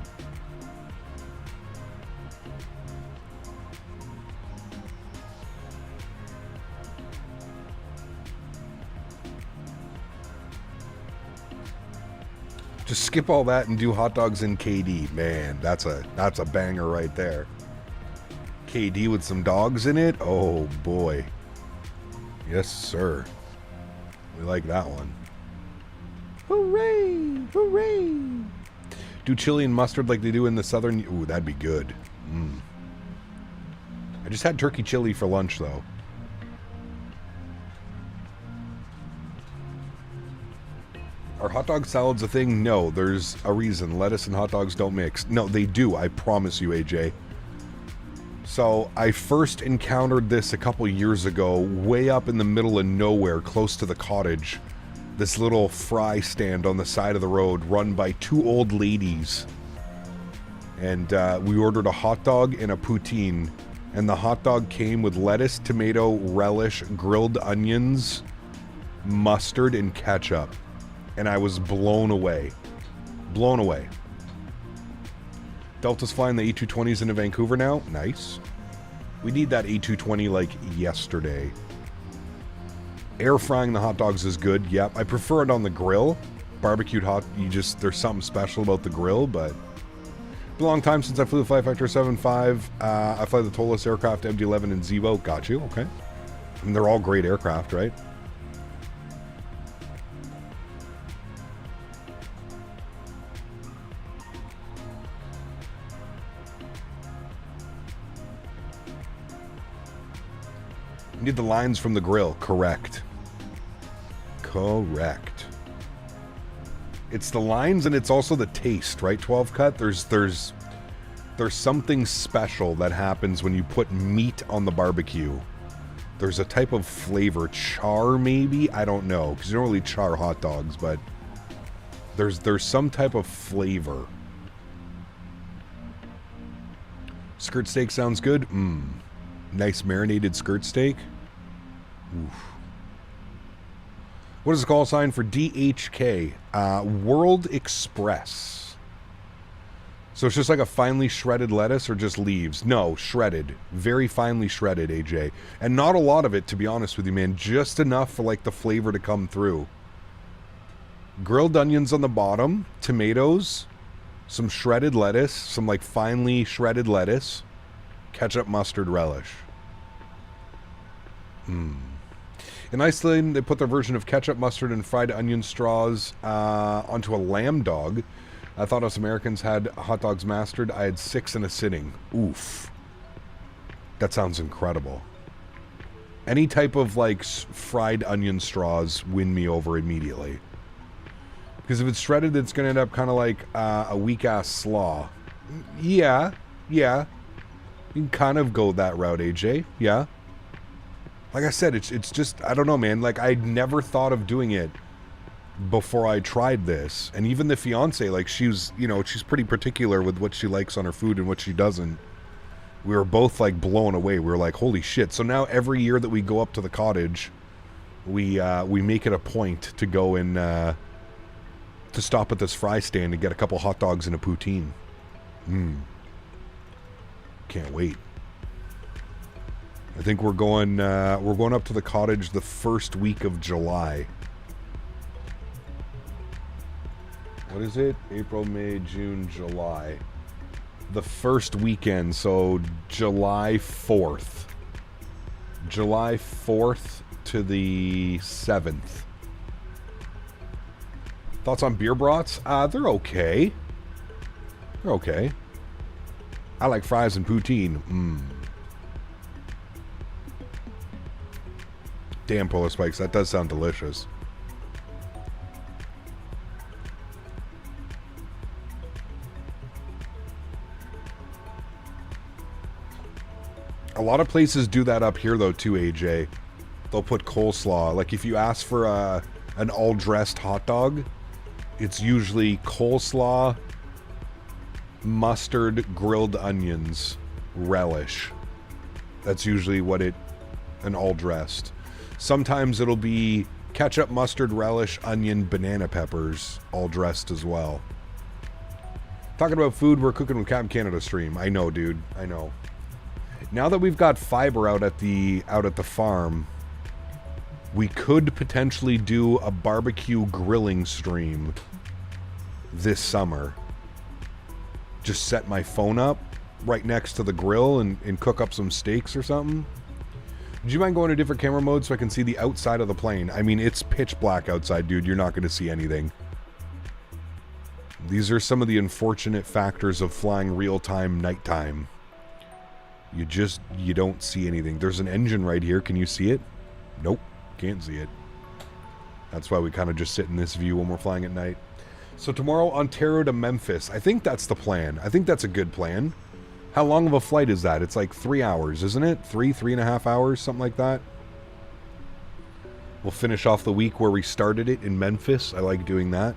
Just skip all that and do hot dogs in KD. Man, that's a banger right there. KD with some dogs in it? Oh boy. Yes, sir. We like that one. Hooray! Hooray! Do chili and mustard like they do in the southern... Ooh, that'd be good. I just had turkey chili for lunch, though. Are hot dog salads a thing? No, there's a reason. Lettuce and hot dogs don't mix. No, they do. I promise you, AJ. So, I first encountered this a couple years ago, way up in the middle of nowhere, close to the cottage. This little fry stand on the side of the road, run by 2 old ladies. And we ordered a hot dog and a poutine. And the hot dog came with lettuce, tomato, relish, grilled onions, mustard, and ketchup. And I was blown away. Blown away. Delta's flying the A220s into Vancouver now. Nice. We need that A220 like yesterday. Air frying the hot dogs is good. Yep. I prefer it on the grill. Barbecued hot, there's something special about the grill, but... It's a long time since I flew the Flight Factor 7.5. I fly the Tolless aircraft, MD-11 and Zevo. Got you. Okay. I mean, they're all great aircraft, right? Need the lines from the grill. Correct. Correct. It's the lines and it's also the taste, right? 12 cut. There's something special that happens when you put meat on the barbecue. There's a type of flavor, char maybe. I don't know because you don't really char hot dogs, but there's some type of flavor. Skirt steak sounds good. Nice marinated skirt steak. Oof. What is the call sign for DHK? World Express. So it's just like a finely shredded lettuce or just leaves? No, shredded. Very finely shredded, AJ. And not a lot of it, to be honest with you, man. Just enough for like the flavor to come through. Grilled onions on the bottom. Tomatoes. Some shredded lettuce. Some like finely shredded lettuce. Ketchup, mustard, relish. In Iceland, they put their version of ketchup, mustard, and fried onion straws onto a lamb dog. I thought us Americans had hot dogs mastered. I had 6 in a sitting. Oof. That sounds incredible. Any type of, like, fried onion straws win me over immediately. Because if it's shredded, it's going to end up kind of like a weak-ass slaw. Yeah. You can kind of go that route, AJ. Yeah. Like I said, it's just, I don't know, man. Like, I'd never thought of doing it before I tried this. And even the fiance, like, she's pretty particular with what she likes on her food and what she doesn't. We were both, like, blown away. We were like, holy shit. So now every year that we go up to the cottage, we make it a point to go and to stop at this fry stand and get a couple hot dogs and a poutine. Can't wait. I think we're going up to the cottage the first week of July. What is it? April, May, June, July. The first weekend, so July 4th. July 4th to the 7th. Thoughts on beer brats? They're okay. They're okay. I like fries and poutine. Damn, Polar Spikes, that does sound delicious. A lot of places do that up here, though, too, AJ. They'll put coleslaw. Like, if you ask for an all-dressed hot dog, it's usually coleslaw, mustard, grilled onions, relish. That's usually what an all-dressed. Sometimes it'll be ketchup, mustard, relish, onion, banana peppers, all dressed as well. Talking about food, we're cooking with Captain Canada stream. I know, dude. I know. Now that we've got fiber out at the farm, we could potentially do a barbecue grilling stream this summer. Just set my phone up right next to the grill and cook up some steaks or something. Would you mind going to different camera mode so I can see the outside of the plane? I mean, it's pitch black outside, dude. You're not going to see anything. These are some of the unfortunate factors of flying real-time nighttime. You don't see anything. There's an engine right here. Can you see it? Nope. Can't see it. That's why we kind of just sit in this view when we're flying at night. So tomorrow, Ontario to Memphis. I think that's the plan. I think that's a good plan. How long of a flight is that? It's like 3 hours, isn't it? 3.5 hours, something like that. We'll finish off the week where we started it in Memphis. I like doing that.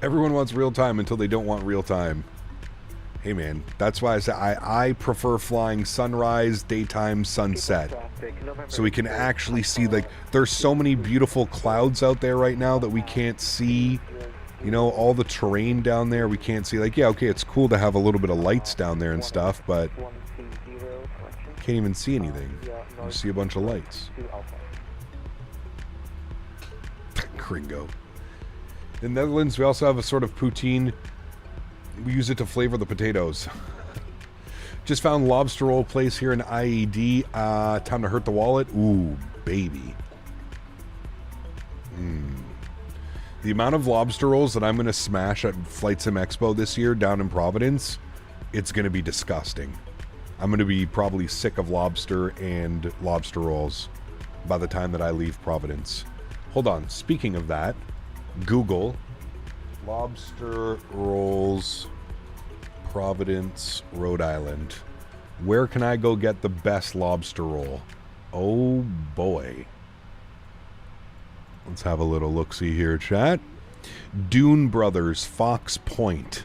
Everyone wants real time until they don't want real time. Hey man, that's why I say I prefer flying sunrise, daytime, sunset. So we can actually see, like, there's so many beautiful clouds out there right now that we can't see, you know, all the terrain down there. We can't see, like, yeah, okay, it's cool to have a little bit of lights down there and stuff, but can't even see anything. You see a bunch of lights. Gringo. In the Netherlands, we also have a sort of poutine. We use it to flavor the potatoes. Just found lobster roll place here in IED. Time to hurt the wallet. Ooh, baby. The amount of lobster rolls that I'm going to smash at Flight Sim Expo this year down in Providence, it's going to be disgusting. I'm going to be probably sick of lobster and lobster rolls by the time that I leave Providence. Hold on. Speaking of that, Google lobster rolls Providence, Rhode Island. Where can I go get the best lobster roll? Oh boy. Let's have a little look-see here, chat. Dune Brothers, Fox Point.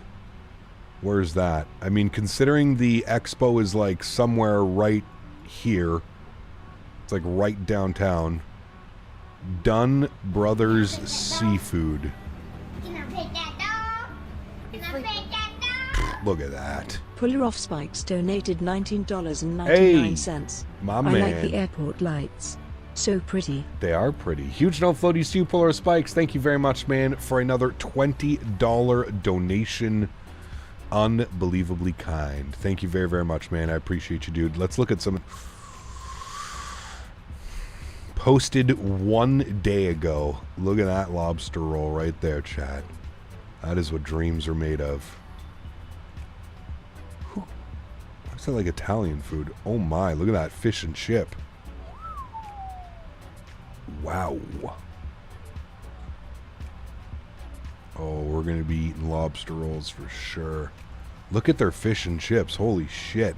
Where's that? I mean, considering the expo is like somewhere right here. It's like right downtown. Dunn Brothers Seafood. Look at that. Puller Off Spikes donated $19.99. Hey, my I man. like the airport lights. So pretty. They are pretty. Huge no floaty Stu Puller Off Spikes. Thank you very much, man, for another $20 donation. Unbelievably kind. Thank you very, very much, man. I appreciate you, dude. Let's look at some... Posted 1 day ago. Look at that lobster roll right there, chat. That is what dreams are made of. Is that like Italian food? Oh my, look at that fish and chip. Wow. Oh, we're going to be eating lobster rolls for sure. Look at their fish and chips. Holy shit.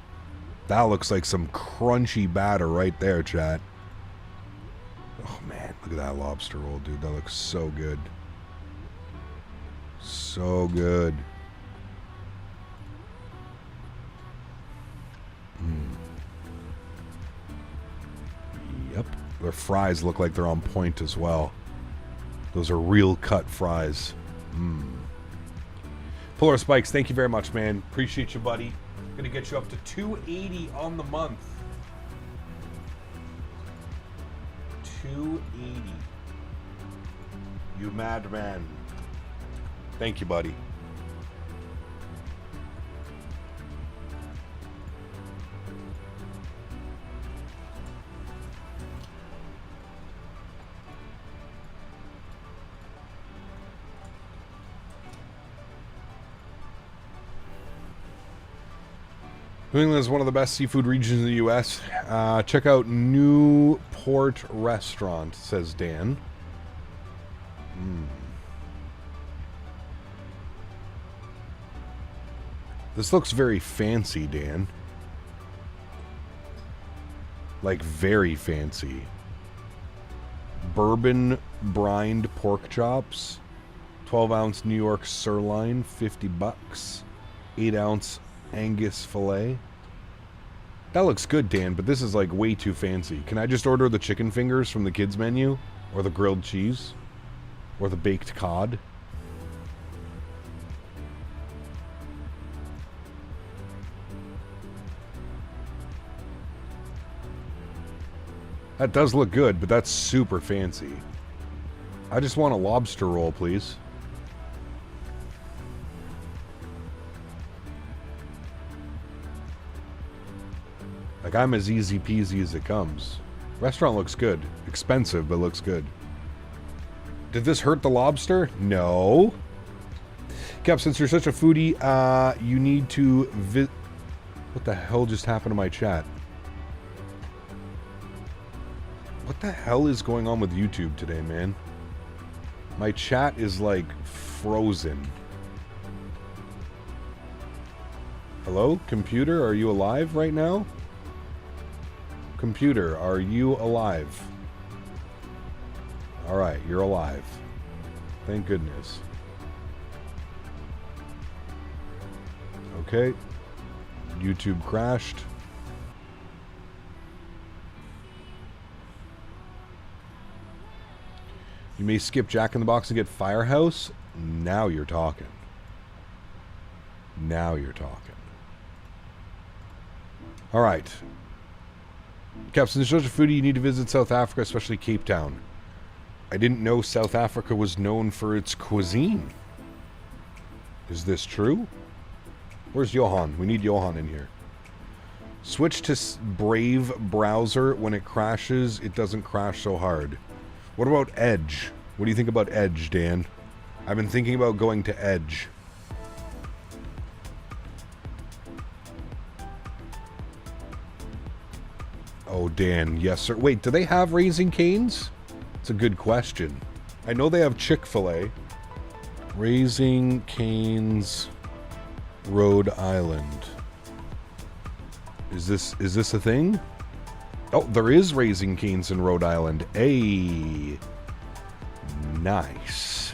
That looks like some crunchy batter right there, chat. Oh man, look at that lobster roll, dude. That looks so good. So good. Yep. Their fries look like they're on point as well. Those are real cut fries. Polar Spikes, thank you very much, man. Appreciate you, buddy. Gonna get you up to 280 on the month. 280. You madman. Thank you, buddy. New England is one of the best seafood regions in the U.S. Check out Newport Restaurant, says Dan. This looks very fancy, Dan. Like, very fancy. Bourbon brined pork chops. 12-ounce New York sirloin, 50 bucks. 8-ounce Angus filet. That looks good, Dan, but this is like way too fancy. Can I just order the chicken fingers from the kids menu? Or the grilled cheese? Or the baked cod? That does look good, but that's super fancy. I just want a lobster roll, please. Like, I'm as easy peasy as it comes. Restaurant looks good. Expensive, but looks good. Did this hurt the lobster? No. Cap, since you're such a foodie, you need to What the hell just happened to my chat? What the hell is going on with YouTube today, man? My chat is, like, frozen. Hello? Computer, are you alive right now? Computer, are you alive? Alright, you're alive. Thank goodness. Okay. YouTube crashed. You may skip Jack in the Box and get Firehouse. Now you're talking. Now you're talking. Alright. Captain, there's such a foodie, you need to visit South Africa, especially Cape Town. I didn't know South Africa was known for its cuisine. Is this true? Where's Johan? We need Johan in here. Switch to Brave browser. When it crashes, it doesn't crash so hard. What about Edge? What do you think about Edge, Dan? I've been thinking about going to Edge. Oh, Dan, yes, sir. Wait, do they have Raising Cane's? It's a good question. I know they have Chick-fil-A. Raising Cane's, Rhode Island. Is this a thing? Oh, there is Raising Cane's in Rhode Island. Hey, nice.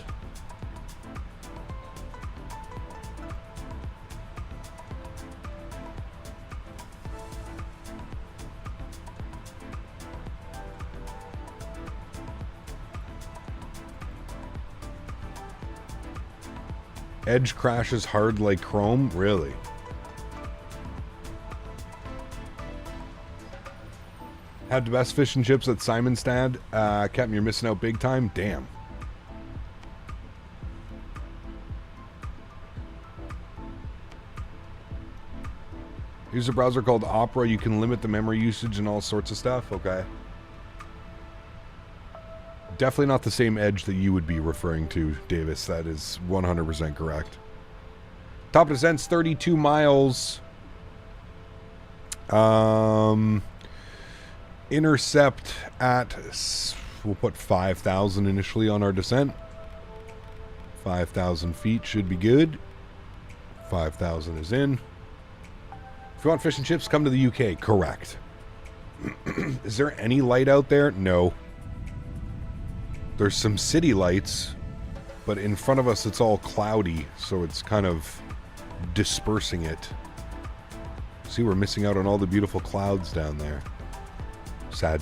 Edge crashes hard like Chrome? Really? Had the best fish and chips at Simonstad. Captain, you're missing out big time. Damn. Use a browser called Opera. You can limit the memory usage and all sorts of stuff. Okay. Definitely not the same Edge that you would be referring to, Davis. That is 100% correct. Top descent's 32 miles. Intercept at, we'll put 5,000 initially on our descent. 5,000 feet should be good. 5,000 is in. If you want fish and chips, come to the UK. Correct. Is there any light out there? No. There's some city lights, but in front of us it's all cloudy, so it's kind of dispersing it. See, we're missing out on all the beautiful clouds down there. Sag.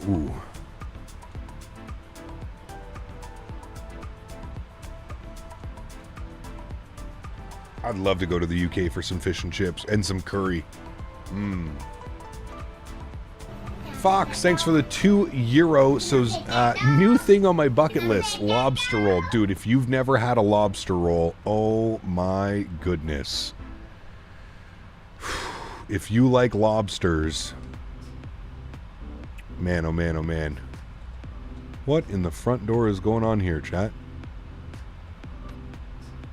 Ooh. I'd love to go to the UK for some fish and chips and some curry. Fox, thanks for the €2. So, new thing on my bucket list, lobster roll. Dude, if you've never had a lobster roll, oh my goodness. If you like lobsters, man, oh man, oh man. What in the front door is going on here, chat?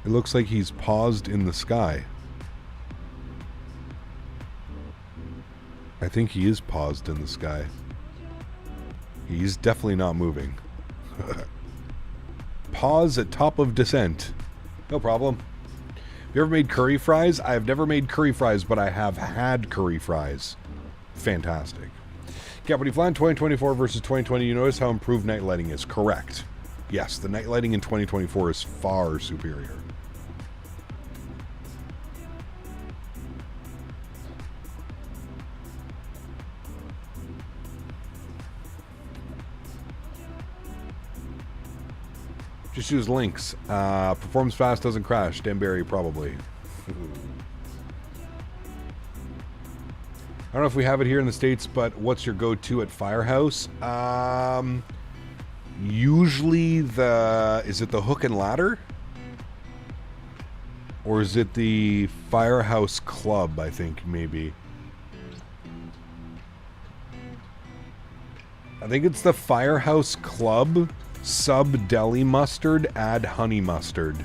It looks like he's paused in the sky. I think he is paused in the sky. He's definitely not moving. Pause at top of descent. No problem. Have you ever made curry fries? I have never made curry fries, but I have had curry fries. Fantastic. Captain Flan, 2024 versus 2020. You notice how improved night lighting is. Correct. Yes, the night lighting in 2024 is far superior. Just use links. Performs fast, doesn't crash. Danbury, probably. I don't know if we have it here in the States, but what's your go-to at Firehouse? Usually is it the hook and ladder? Or is it the Firehouse Club, I think, maybe. I think it's the Firehouse Club. Sub deli mustard, add honey mustard.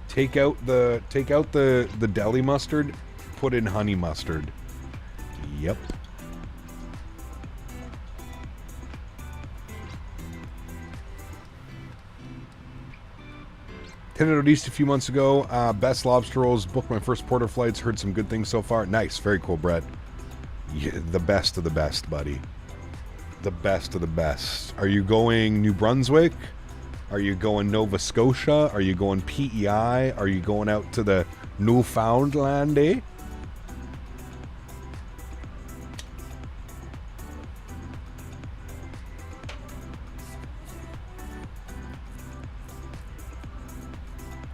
Take out the deli mustard, put in honey mustard. Yep. Headed east a few months ago. Best lobster rolls. Booked my first porter flights. Heard some good things so far. Nice. Very cool, Brett. Yeah, the best of the best, buddy. The best of the best. Are you going New Brunswick? Are you going Nova Scotia? Are you going PEI? Are you going out to the Newfoundland, eh?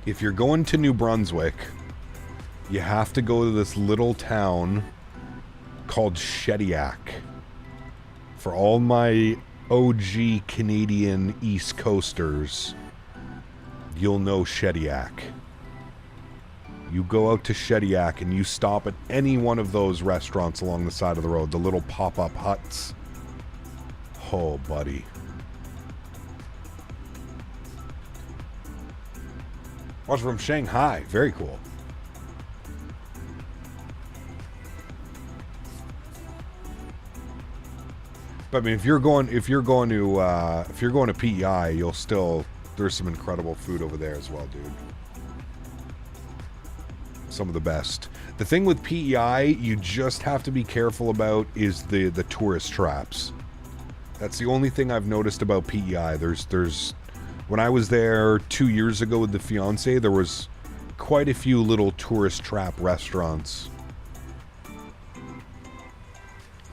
If you're going to New Brunswick, you have to go to this little town called Shediac. For all my OG Canadian East Coasters, you'll know Shediac. You go out to Shediac and you stop at any one of those restaurants along the side of the road, the little pop-up huts. Oh, buddy. Watch from Shanghai. Very cool. But I mean, if you're going to PEI, you'll still, there's some incredible food over there as well, dude. Some of the best. The thing with PEI, you just have to be careful about is the tourist traps. That's the only thing I've noticed about PEI. There's when I was there 2 years ago with the fiance, there was quite a few little tourist trap restaurants.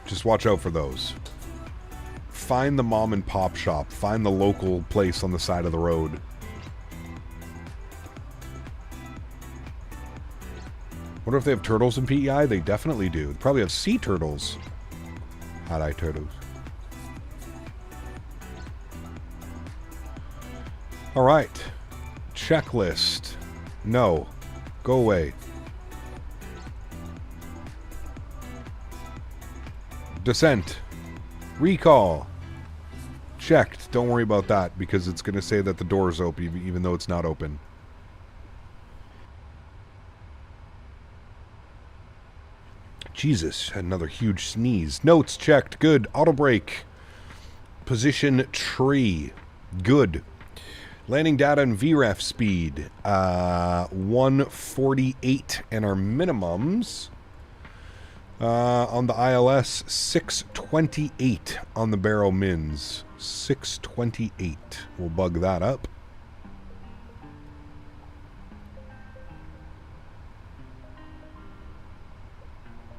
Just watch out for those. Find the mom and pop shop. Find the local place on the side of the road. Wonder if they have turtles in PEI? They definitely do. They probably have sea turtles. Hot-eye turtles. Alright. Checklist. No. Go away. Descent. Recall. checked. Don't worry about that, because it's going to say that the door is open, even though it's not open. Jesus, had another huge sneeze. Notes checked. Good. Auto brake. Position tree. Good. Landing data and VREF speed. 148, and our minimums on the ILS 628 on the Barrow Mins. 628. We'll bug that up.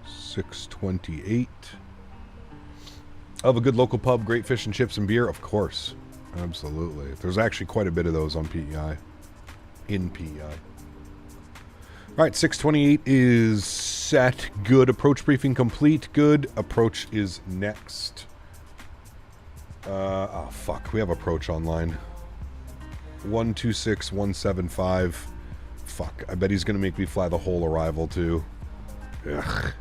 $6.28. Of a good local pub, great fish and chips and beer, of course. Absolutely. There's actually quite a bit of those on PEI. In PEI. Alright, 628 is set. Good. Approach briefing complete. Good. Approach is next. Oh, fuck. We have approach online. 126175. Fuck. I bet he's going to make me fly the whole arrival, too. Ugh.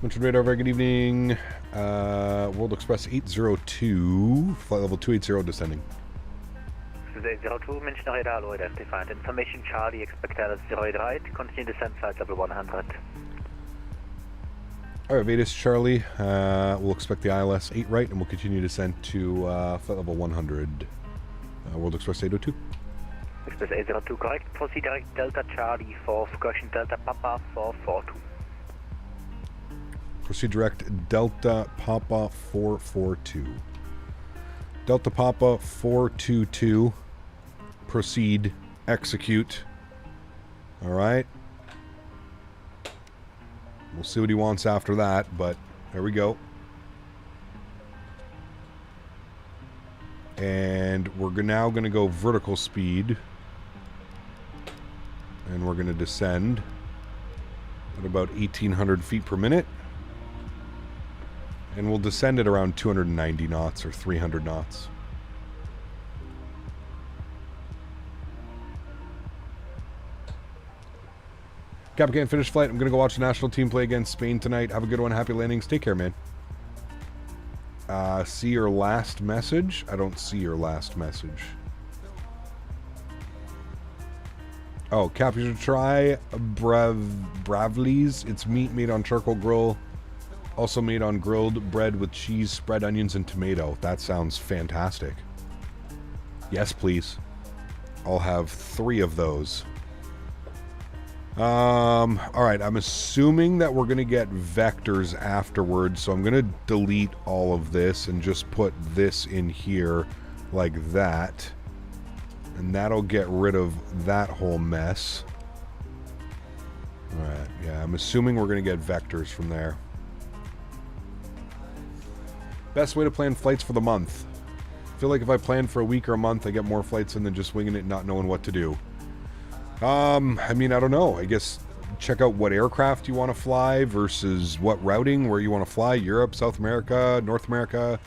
Mention radar, very good evening. World Express 802, flight level 280 descending. 802, Mention radar, alloy identified. Information Charlie, expect LS 08, continue descent flight level 100. Alright, Vetus Charlie, we'll expect the ILS 8 right, and we'll continue descent to flight level 100. World Express 802. Express 802, correct. Proceed direct Delta Charlie for caution Delta Papa 442. Proceed direct Delta Papa 442. Delta Papa 422. Proceed. Execute. Alright. We'll see what he wants after that, but there we go. And we're now going to go vertical speed. And we're going to descend at about 1,800 feet per minute. And we'll descend at around 290 knots or 300 knots. Cap can't finish flight. I'm going to go watch the national team play against Spain tonight. Have a good one. Happy landings. Take care, man. See your last message? I don't see your last message. Oh, Cap, you should try Bravleys. It's meat made on charcoal grill. Also made on grilled bread with cheese, spread onions, and tomato. That sounds fantastic. Yes, please. I'll have 3 of those. Alright, I'm assuming that we're going to get vectors afterwards, so I'm going to delete all of this and just put this in here like that. And that'll get rid of that whole mess. Alright, yeah, I'm assuming we're going to get vectors from there. Best way to plan flights for the month. I feel like if I plan for a week or a month, I get more flights in than just winging it and not knowing what to do. I mean, I don't know. I guess check out what aircraft you want to fly versus what routing, where you want to fly. Europe, South America, North America.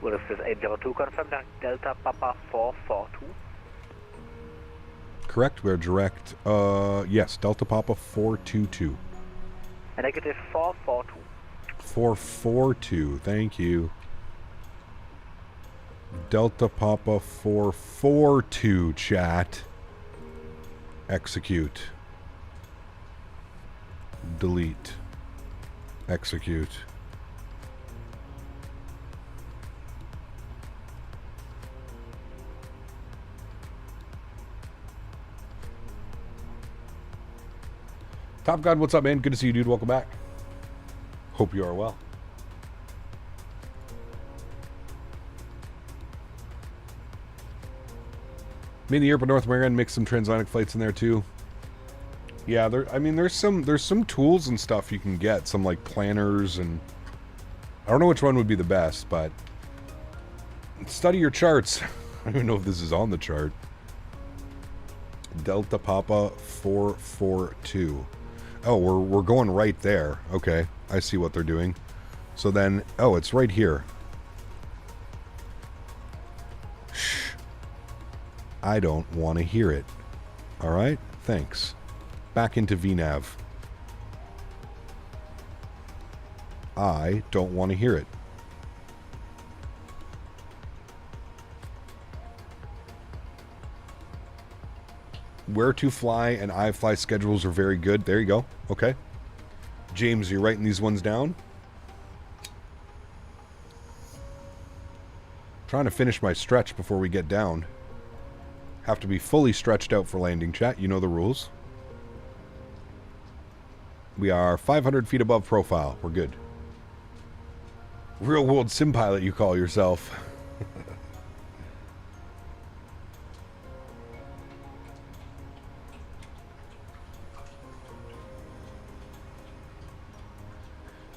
Well, if this 802 confirmed Delta Papa 442. Correct, we're direct. Yes, Delta Papa 422. Negative 442. 442, thank you. Delta Papa 442, chat. Execute. Delete. Execute. Top God, what's up, man? Good to see you, dude. Welcome back. Hope you are well. Made the airport North America and mix some transatlantic flights in there too. Yeah, I mean, there's some tools and stuff you can get, some like planners, and I don't know which one would be the best, but Study your charts. I don't even know if this is on the chart. Delta Papa 442. Oh, we're going right there. Okay, I see what they're doing. So then, oh, it's right here. Shh. I don't want to hear it. All right, thanks. Back into VNav. I don't want to hear it. Where to fly and I fly schedules are very good. There you go. Okay. James, you're writing these ones down? Trying to finish my stretch before we get down. Have to be fully stretched out for landing, chat. You know the rules. We are 500 feet above profile. We're good. Real world sim pilot, you call yourself.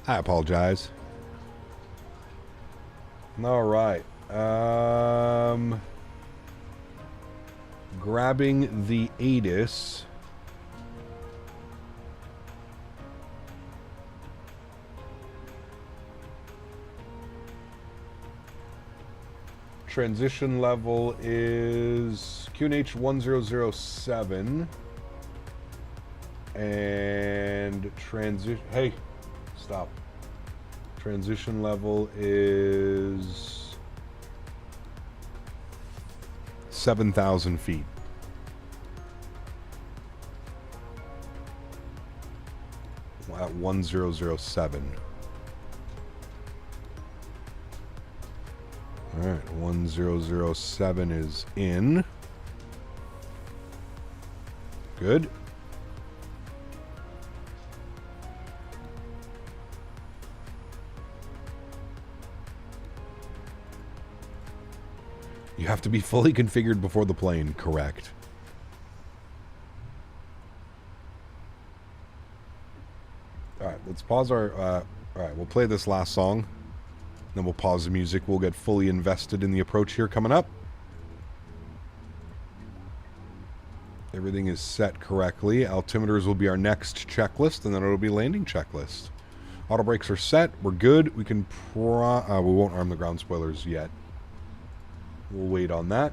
I apologize. All right. Grabbing the ATIS. Transition level is QNH 1007. And transition... Hey, stop. Transition level is 7,000 feet. At 1007. All right, 1007 is in. Good. You have to be fully configured before the plane, correct. Alright, let's pause our... Alright, we'll play this last song. Then we'll pause the music. We'll get fully invested in the approach here coming up. Everything is set correctly. Altimeters will be our next checklist, and then it'll be landing checklist. Auto brakes are set. We're good. We can we won't arm the ground spoilers yet. We'll wait on that.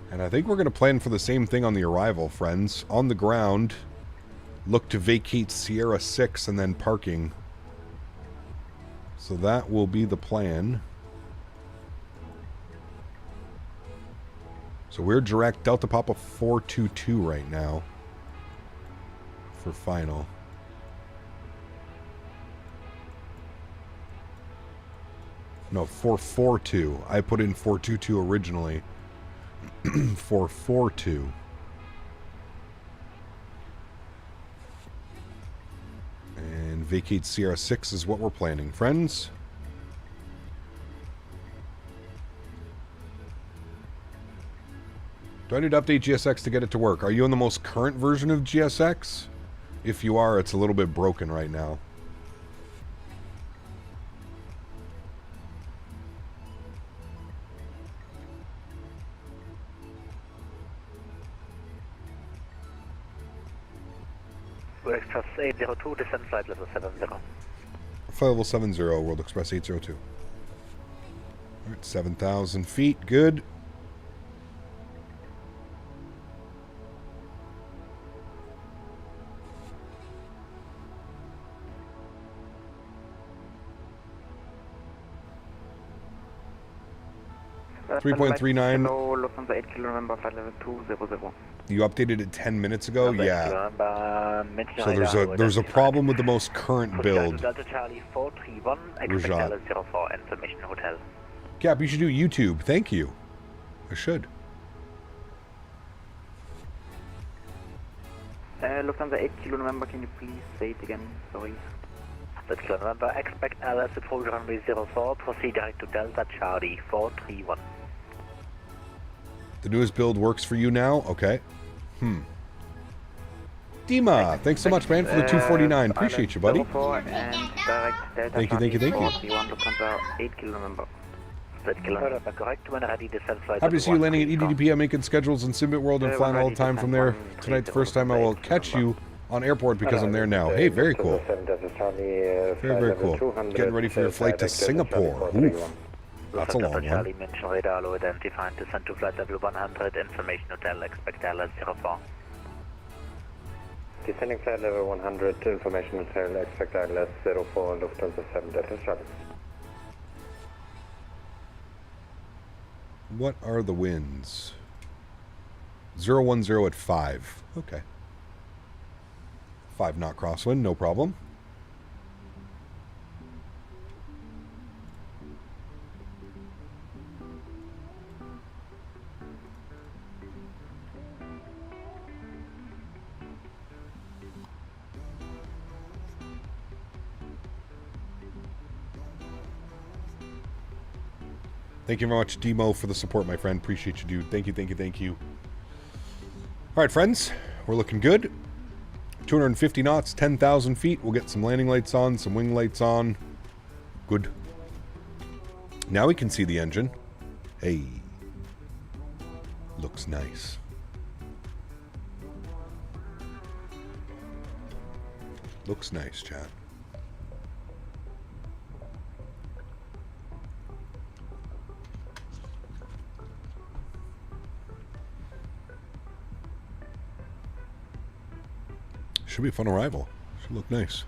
And I think we're going to plan for the same thing on the arrival, friends. On the ground, look to vacate Sierra 6 and then parking. So that will be the plan. So we're direct Delta Papa 422 right now for final. No, 442. I put in 422 originally. 442. And vacate Sierra 6 is what we're planning, friends. Do I need to update GSX to get it to work? Are you on the most current version of GSX? If you are, it's a little bit broken right now. World Express 802, descent flight level 70. Flight level 70, World Express 802. Alright, 7,000 feet, good. $3.39. Lufthansa 8 Kilo November, flight level 200. You updated it 10 minutes ago? Yeah. So there's a problem with the most current build. Rajat. Cap, you should do YouTube. Thank you. I should. Lufthansa 8 Kilo November, can you please say it again? Sorry. 8 Kilo November, expect LS approach runway 04, proceed direct to Delta Charlie 431. The newest build works for you now? Okay. Dima, thanks so much, man, for the 249. Appreciate you, buddy. Thank you. Happy to see you landing at EDDP. I'm making schedules in Simbit World and flying all the time from there. Tonight's the first time I will catch you on airport because I'm there now. Hey, very cool. Very cool. Getting ready for your flight to Singapore. Oof. That's a long one. Descent to flight level 100, information hotel, expect airless 04. Descending flight level 100, information hotel, expect airless 04, Lufthansa 7 Delta Charlie. What are the winds? 010 at 5. Okay. 5 knot crosswind, no problem. Thank you very much, Demo, for the support, my friend. Appreciate you, dude. Thank you. All right, friends. We're looking good. 250 knots, 10,000 feet. We'll get some landing lights on, some wing lights on. Good. Now we can see the engine. Hey. Looks nice. Looks nice, chat. Should be a fun arrival. Should look nice.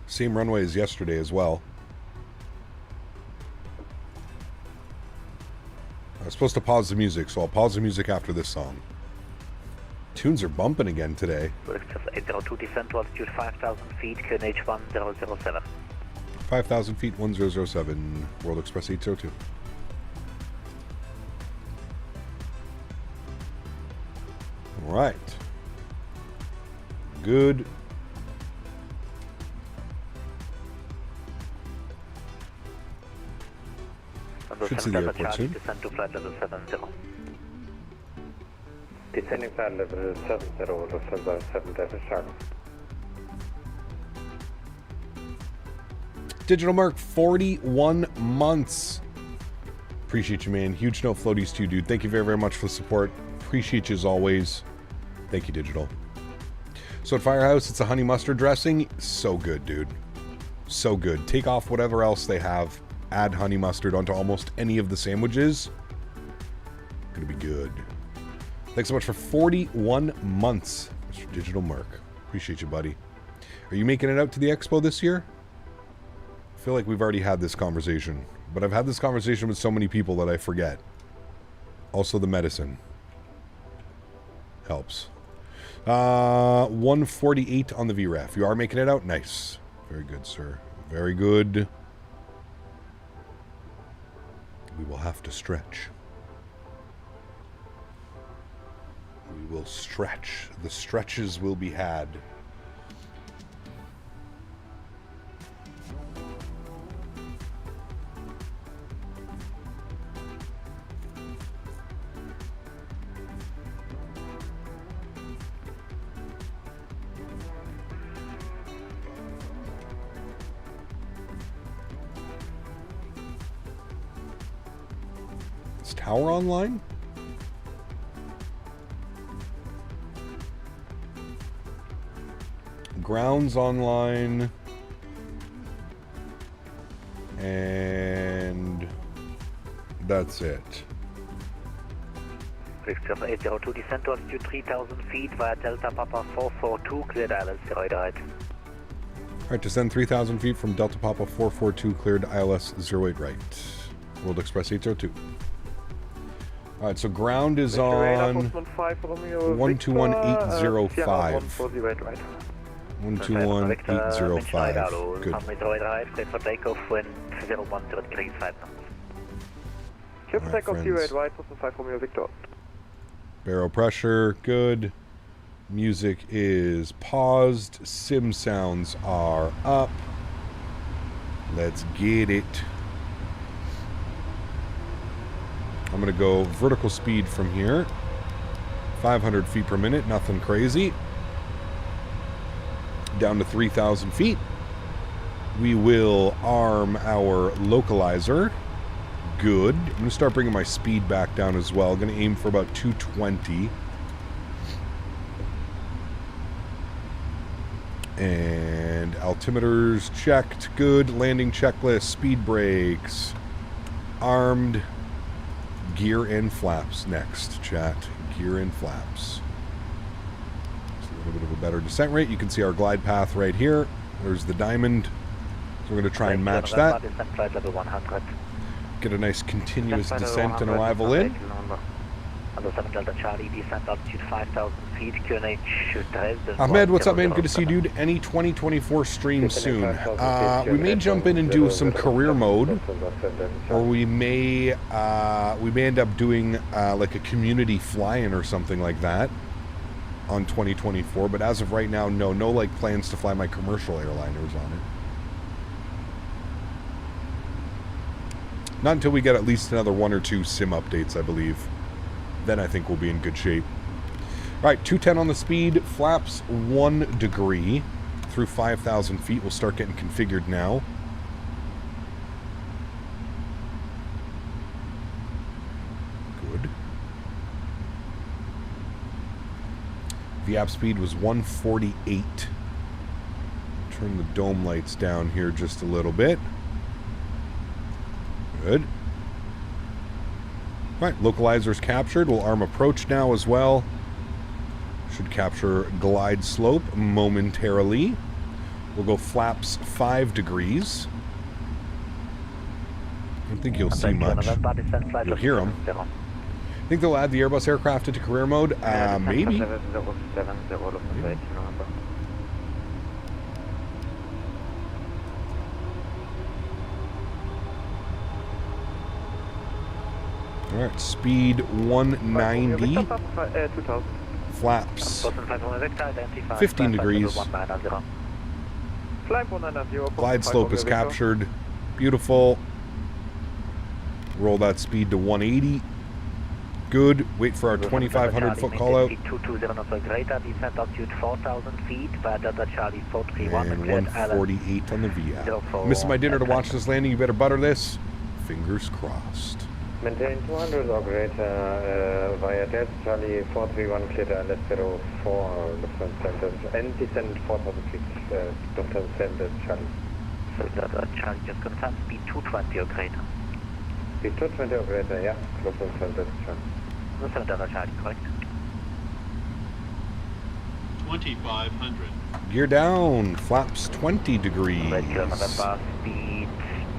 Same runway as yesterday as well. I was supposed to pause the music, so I'll pause the music after this song. Tunes are bumping again today. 802 descent to altitude 5,000 feet, QNH 1007. 5,000 feet, 1007, World Express 802. All right. Good. Should see the airport soon. Descent to flight level 70. Descending flight level 70, Lufthansa 7 Delta Charlie. Digital Merc, 41 months. Appreciate you, man. Huge note floaties too, dude. Thank you very, very much for the support. Appreciate you as always. Thank you, Digital. So at Firehouse, it's a honey mustard dressing. So good, dude. So good. Take off whatever else they have. Add honey mustard onto almost any of the sandwiches. Gonna be good. Thanks so much for 41 months, Mr. Digital Merc. Appreciate you, buddy. Are you making it out to the expo this year? I feel like we've already had this conversation, but I've had this conversation with so many people that I forget. Also, the medicine helps. 148 on the VREF. You are making it out? Nice. Very good, sir. Very good. We will have to stretch. We will stretch. The stretches will be had. Is Tower online? Ground's online. And that's it. 802 descent to altitude 3,000 feet via Delta Papa 442, cleared ILS 08. Alright, descend 3,000 feet from Delta Papa 442, cleared ILS 08 right. World Express 802. Alright, so ground is on 121805. 121805. Good. Cleared for takeoff when 010 degrees 5 knots. Clear for takeoff 08 right, 5 Romeo Victor. Barrel pressure, good. Music is paused. Sim sounds are up. Let's get it. I'm going to go vertical speed from here. 500 feet per minute, nothing crazy. Down to 3,000 feet. We will arm our localizer. Good. I'm going to start bringing my speed back down as well. I'm going to aim for about 220. And altimeters checked. Good. Landing checklist. Speed brakes. Armed. Gear and flaps next, chat. Gear and flaps. Just a little bit of a better descent rate. You can see our glide path right here. There's the diamond. So we're going to try and match that. Get a nice continuous descent and arrival in. Ahmed, what's up, man? Good to see you, dude. Any 2024 stream soon? We may jump in and do some career mode, or we may end up doing like a community fly-in or something like that on 2024. But as of right now, no like plans to fly my commercial airliners on it. Not until we get at least another 1 or 2 sim updates, I believe. Then I think we'll be in good shape. All right, 210 on the speed, flaps 1 degree through 5,000 feet. We'll start getting configured now. Good. VAP speed was 148. Turn the dome lights down here just a little bit. Good. Alright, localizer's captured. We'll arm approach now as well. Should capture glide slope momentarily. We'll go flaps 5 degrees. I don't think you'll see much. You'll hear them. Think they'll add the Airbus aircraft into career mode? Maybe. Alright, speed 190. Flaps 15 degrees. Glide slope is captured. Beautiful. Roll that speed to 180. Good. Wait for our 2,500 foot call out. And 148 on the VIA. Missing my dinner to watch this landing. You better butter this. Fingers crossed. Maintain 200 or greater via Delta Charlie 431 clear to AlexSiu 4 Lufthansa Centers and descend 4,000 feet Lufthansa Centers Charlie. So Charlie just confirmed speed 220 or greater. Speed 220 or greater, yeah. Lufthansa Centers Charlie. Lufthansa Delta Charlie, correct? 2,500. Gear down. Flaps 20 degrees. November, speed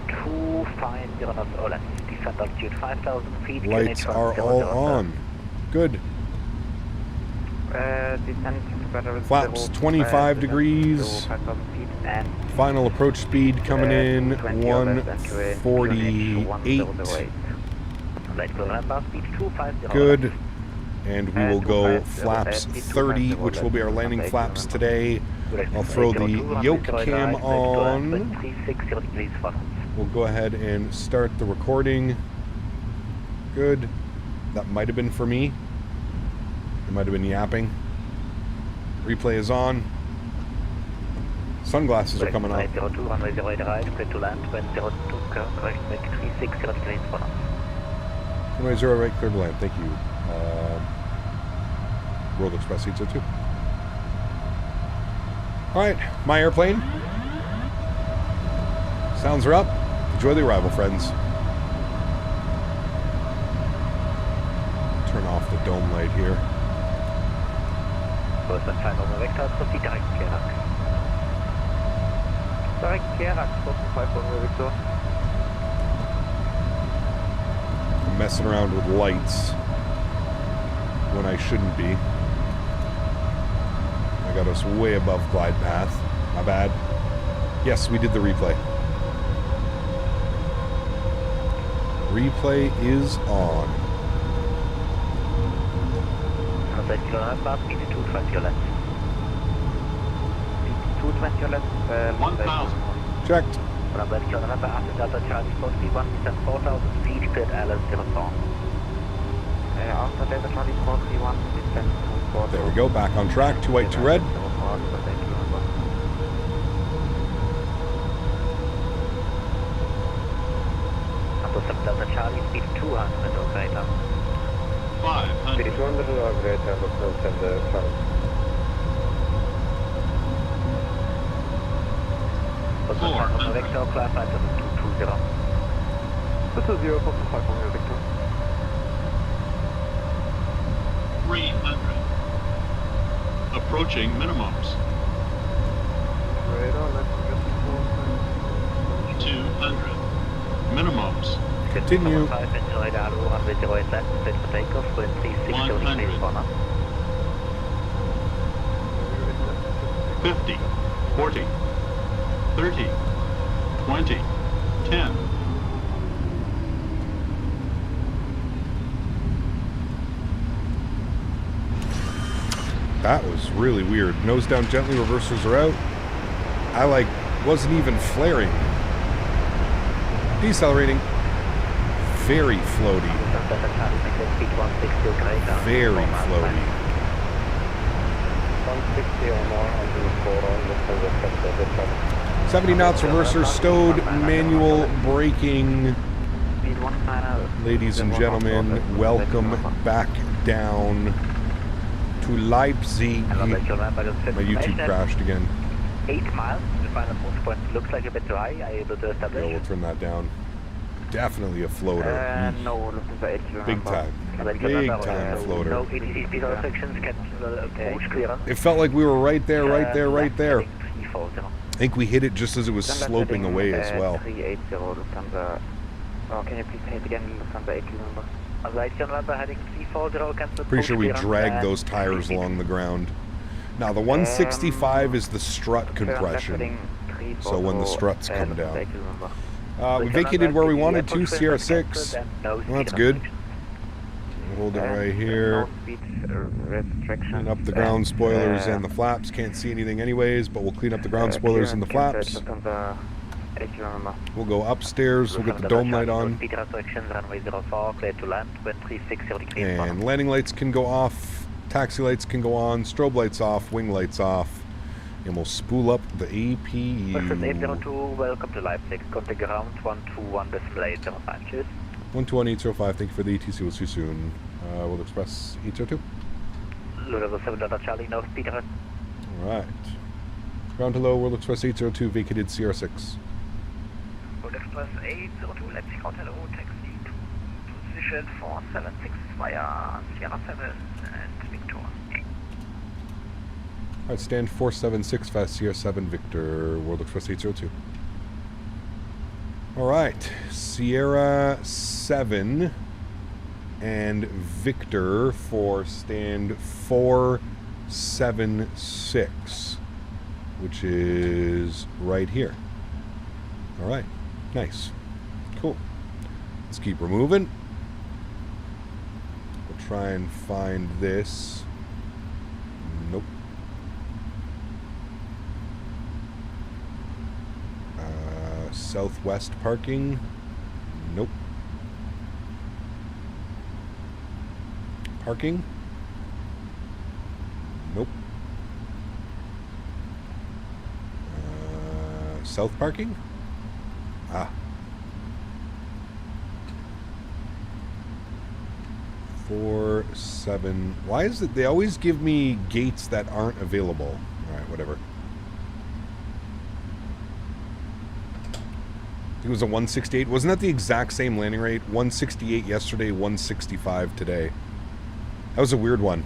250 knots. Descent altitude 5,000 feet. Lights are all on. Good. Flaps 25 degrees. Final approach speed coming in 148. Good. And we will go flaps 30, which will be our landing flaps today. I'll throw the yoke cam on. We'll go ahead and start the recording. Good. That might have been for me. It might have been yapping. Replay is on. Sunglasses are coming off. Runway 0 right, clear to land. Thank you. World Express seats are too. Alright, my airplane. Sounds are up. Enjoy the arrival, friends. Turn off the dome light here. I'm messing around with lights when I shouldn't be. I got us way above glide path. My bad. Yes, we did the replay. Replay is on. November November, speed 220 left. Speed 220 left. 1,000. Checked. November November after Delta Charlie 41, descend 4,000 feet, cleared AlexSiu. After Delta Charlie 41, descend 4,000. There we go. Back on track. 2 white, 2 red. Delta Charlie, speed 200 or greater. 500. Speed 200 or greater, Lufthansa and Charlie. Vector, class 220. This is 0 for 5 on your Victor. 300. Approaching minimums. Radar, let's get 200. Minimums. Continue. 5 engine radar, runway 08 left, set for takeoff, wind 36, 100. degrees corner. 50. 40. 30. 20. 10. That was really weird. Nose down gently, reversers are out. I wasn't even flaring. Decelerating. Very floaty. Very floaty. 160 or more on the 4 on Lufthansa. 70 knots, reverser stowed, manual braking. Ladies and gentlemen, welcome back down to Leipzig. My YouTube crashed again. 8 miles, the final post point looks like a bit too high. Are you able to establish? Yeah, we'll turn that down. Definitely a floater. No, Lufthansa 8 Big time. Big time floater. No ATC speed restrictions, cancel approach clearance. It felt like we were right there, right there, right there. I think we hit it just as it was sloping away as well. 380 Lufthansa. Oh, can you please say it again, Lufthansa 80 number? November heading 340, cancel. Pretty sure we dragged those tires along the ground. Now the 165 is the strut compression. So when the struts come down. We vacated where we wanted to, Sierra 6. Well, that's good. Hold it right here. Clean up the ground spoilers and the flaps. Can't see anything anyways, but we'll clean up the ground spoilers and the flaps. We'll go upstairs. We'll get the dome light on. And landing lights can go off. Taxi lights can go on. Strobe lights off. Wing lights off. And we'll spool up the APU. 802, welcome to Leipzig. Contact ground 121 display 05. Cheers. 121.805, thank you for the ETC. We'll see you soon. We'll Express 802. Level 7 Delta Charlie, no speed. Alright. Ground hello, World Express 802, vacated CR6. World Express 802, Leipzig, ground hello, taxi to position 476 via Sierra 7 and Victor. Alright, stand 476 fast CR7 Victor, World Express 802. Alright, Sierra 7 and Victor for stand 476, which is right here. Alright, nice. Cool. Let's keep removing. We'll try and find this. Nope. Southwest parking. Nope. Parking. Nope. South parking. Ah. 4-7. Why is it they always give me gates that aren't available? All right, whatever. It was a 168. Wasn't that the exact same landing rate? 168 yesterday, 165 today. That was a weird one.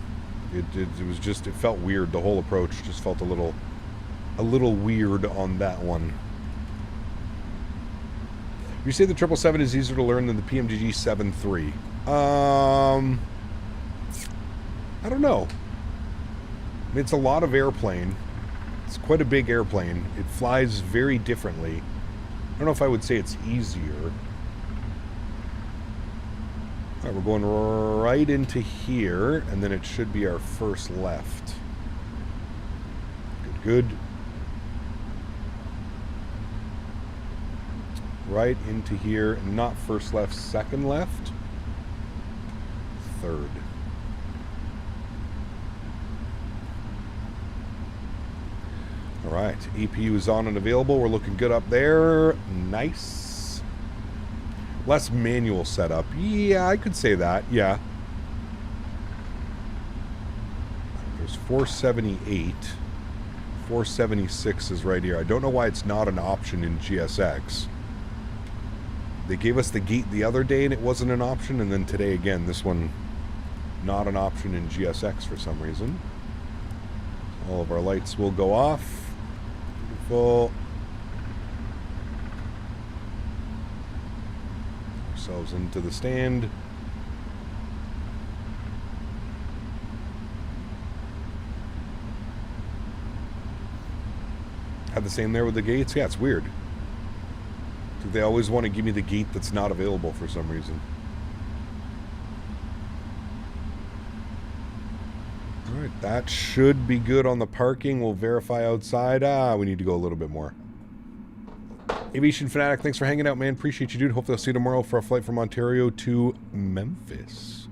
It was just, it felt weird. The whole approach just felt a little weird on that one. You say the 777 is easier to learn than the PMDG 7.3. I don't know. I mean, it's a lot of airplane. It's quite a big airplane. It flies very differently. I don't know if I would say it's easier. All right, we're going right into here, and then it should be our first left. Good, good. Right into here, not first left, second left, third. All right, APU is on and available. We're looking good up there. Nice. Less manual setup. Yeah, I could say that. Yeah. There's 478. 476 is right here. I don't know why it's not an option in GSX. They gave us the gate the other day and it wasn't an option, and then today again, this one not an option in GSX for some reason. All of our lights will go off. Beautiful. Ourselves into the stand. Had the same there with the gates. Yeah, it's weird. They always want to give me the gate that's not available for some reason. Alright, that should be good on the parking. We'll verify outside. We need to go a little bit more. Aviation Fanatic, thanks for hanging out, man. Appreciate you, dude. Hopefully I'll see you tomorrow for a flight from Ontario to Memphis.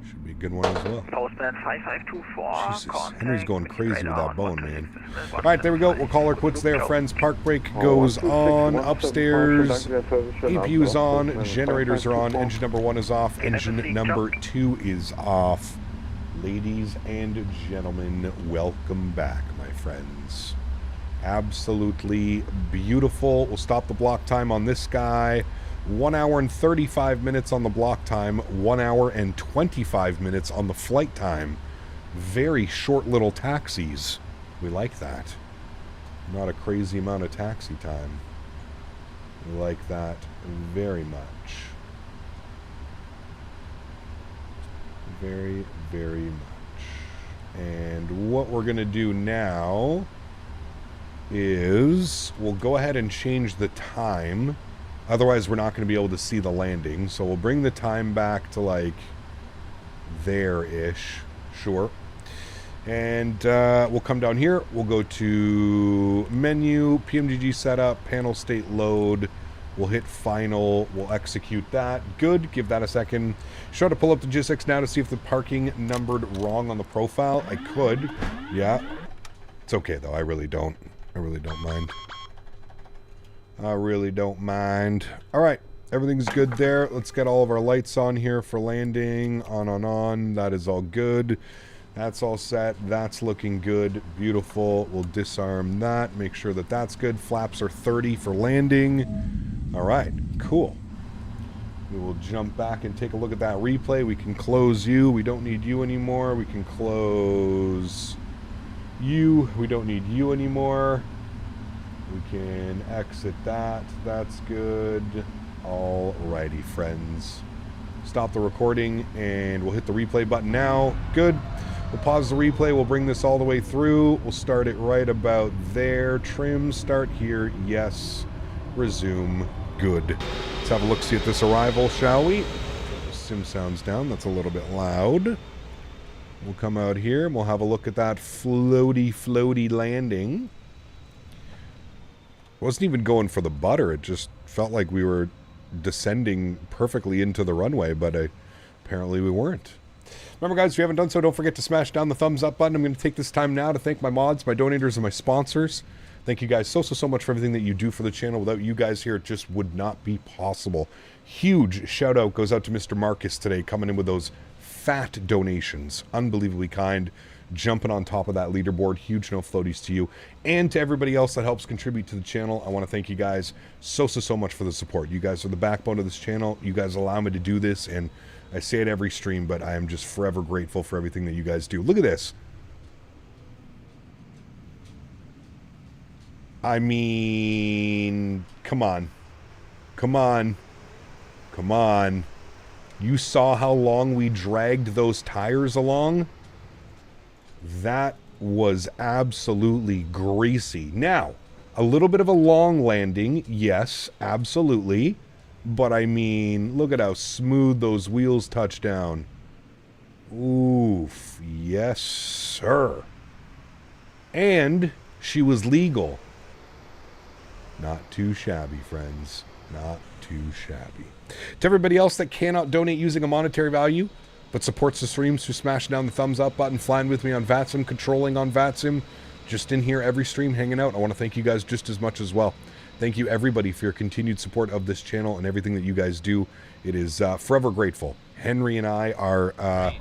Should be a good one as well. Postman 5524. Jesus, Henry's going crazy with that bone, man. Alright, there we go. We'll call our quits there, friends. Park brake goes on. Upstairs. APU's on. Generators are on. Engine number 1 is off. Engine number 2 is off. Ladies and gentlemen, welcome back, my friends. Absolutely beautiful. We'll stop the block time on this guy. 1 hour and 35 minutes on the block time. 1 hour and 25 minutes on the flight time. Very short little taxis. We like that. Not a crazy amount of taxi time. We like that very much. Very, very much. And what we're going to do now is we'll go ahead and change the time. Otherwise, we're not going to be able to see the landing. So we'll bring the time back to like there-ish. Sure. And we'll come down here. We'll go to menu, PMDG setup, panel state load. We'll hit final. We'll execute that. Good. Give that a second. Try to pull up the GSX now to see if the parking numbered wrong on the profile. I could. Yeah. It's okay, though. I really don't. I really don't mind. I really don't mind. All right. Everything's good there. Let's get all of our lights on here for landing. On. That is all good. That's all set. That's looking good. Beautiful. We'll disarm that. Make sure that that's good. Flaps are 30 for landing. All right. Cool. We will jump back and take a look at that replay. We can close you. We don't need you anymore. We can close you. We don't need you anymore. We can exit that. That's good. Alrighty, friends. Stop the recording and we'll hit the replay button now. Good. We'll pause the replay. We'll bring this all the way through. We'll start it right about there. Trim, start here. Yes. Resume. Good. Let's have a look-see at this arrival, shall we? Sim sounds down. That's a little bit loud. We'll come out here and we'll have a look at that floaty landing. Wasn't even going for the butter. It just felt like we were descending perfectly into the runway, but apparently we weren't. Remember, guys, if you haven't done so, don't forget to smash down the thumbs up button. I'm going to take this time now to thank my mods, my donators, and my sponsors. Thank you guys so much for everything that you do for the channel. Without you guys here, it just would not be possible. Huge shout out goes out to Mr. Marcus today, coming in with those fat donations. Unbelievably kind. Jumping on top of that leaderboard. Huge no floaties to you. And to everybody else that helps contribute to the channel. I want to thank you guys so much for the support. You guys are the backbone of this channel. You guys allow me to do this, and I say it every stream, but I am just forever grateful for everything that you guys do. Look at this. I mean, come on. Come on. Come on. You saw how long we dragged those tires along? That was absolutely greasy. Now, a little bit of a long landing, yes, absolutely. But I mean, look at how smooth those wheels touch down. Oof. Yes, sir. And she was legal. Not too shabby, friends. Not too shabby. To everybody else that cannot donate using a monetary value, but supports the streams through smashing down the thumbs up button, flying with me on VATSIM, controlling on VATSIM, just in here every stream hanging out. I want to thank you guys just as much as well. Thank you, everybody, for your continued support of this channel and everything that you guys do. It is forever grateful. Henry and I are,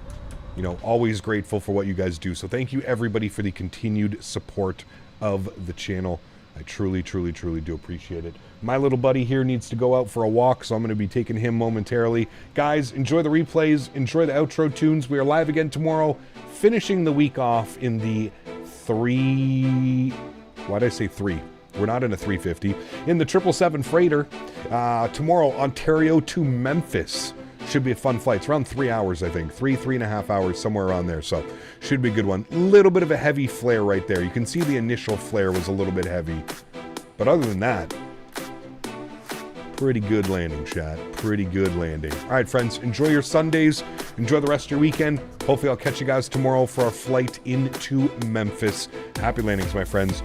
you know, always grateful for what you guys do. So thank you, everybody, for the continued support of the channel. I truly, truly, truly do appreciate it. My little buddy here needs to go out for a walk, so I'm going to be taking him momentarily. Guys, enjoy the replays. Enjoy the outro tunes. We are live again tomorrow, finishing the week off in the why did I say 3? We're not in a 350. In the 777 freighter, tomorrow, Ontario to Memphis. Should be a fun flight. It's around 3 hours, I think. 3.5 hours, somewhere around there. So, should be a good one. Little bit of a heavy flare right there. You can see the initial flare was a little bit heavy. But other than that, pretty good landing, chat. Pretty good landing. All right, friends. Enjoy your Sundays. Enjoy the rest of your weekend. Hopefully, I'll catch you guys tomorrow for our flight into Memphis. Happy landings, my friends.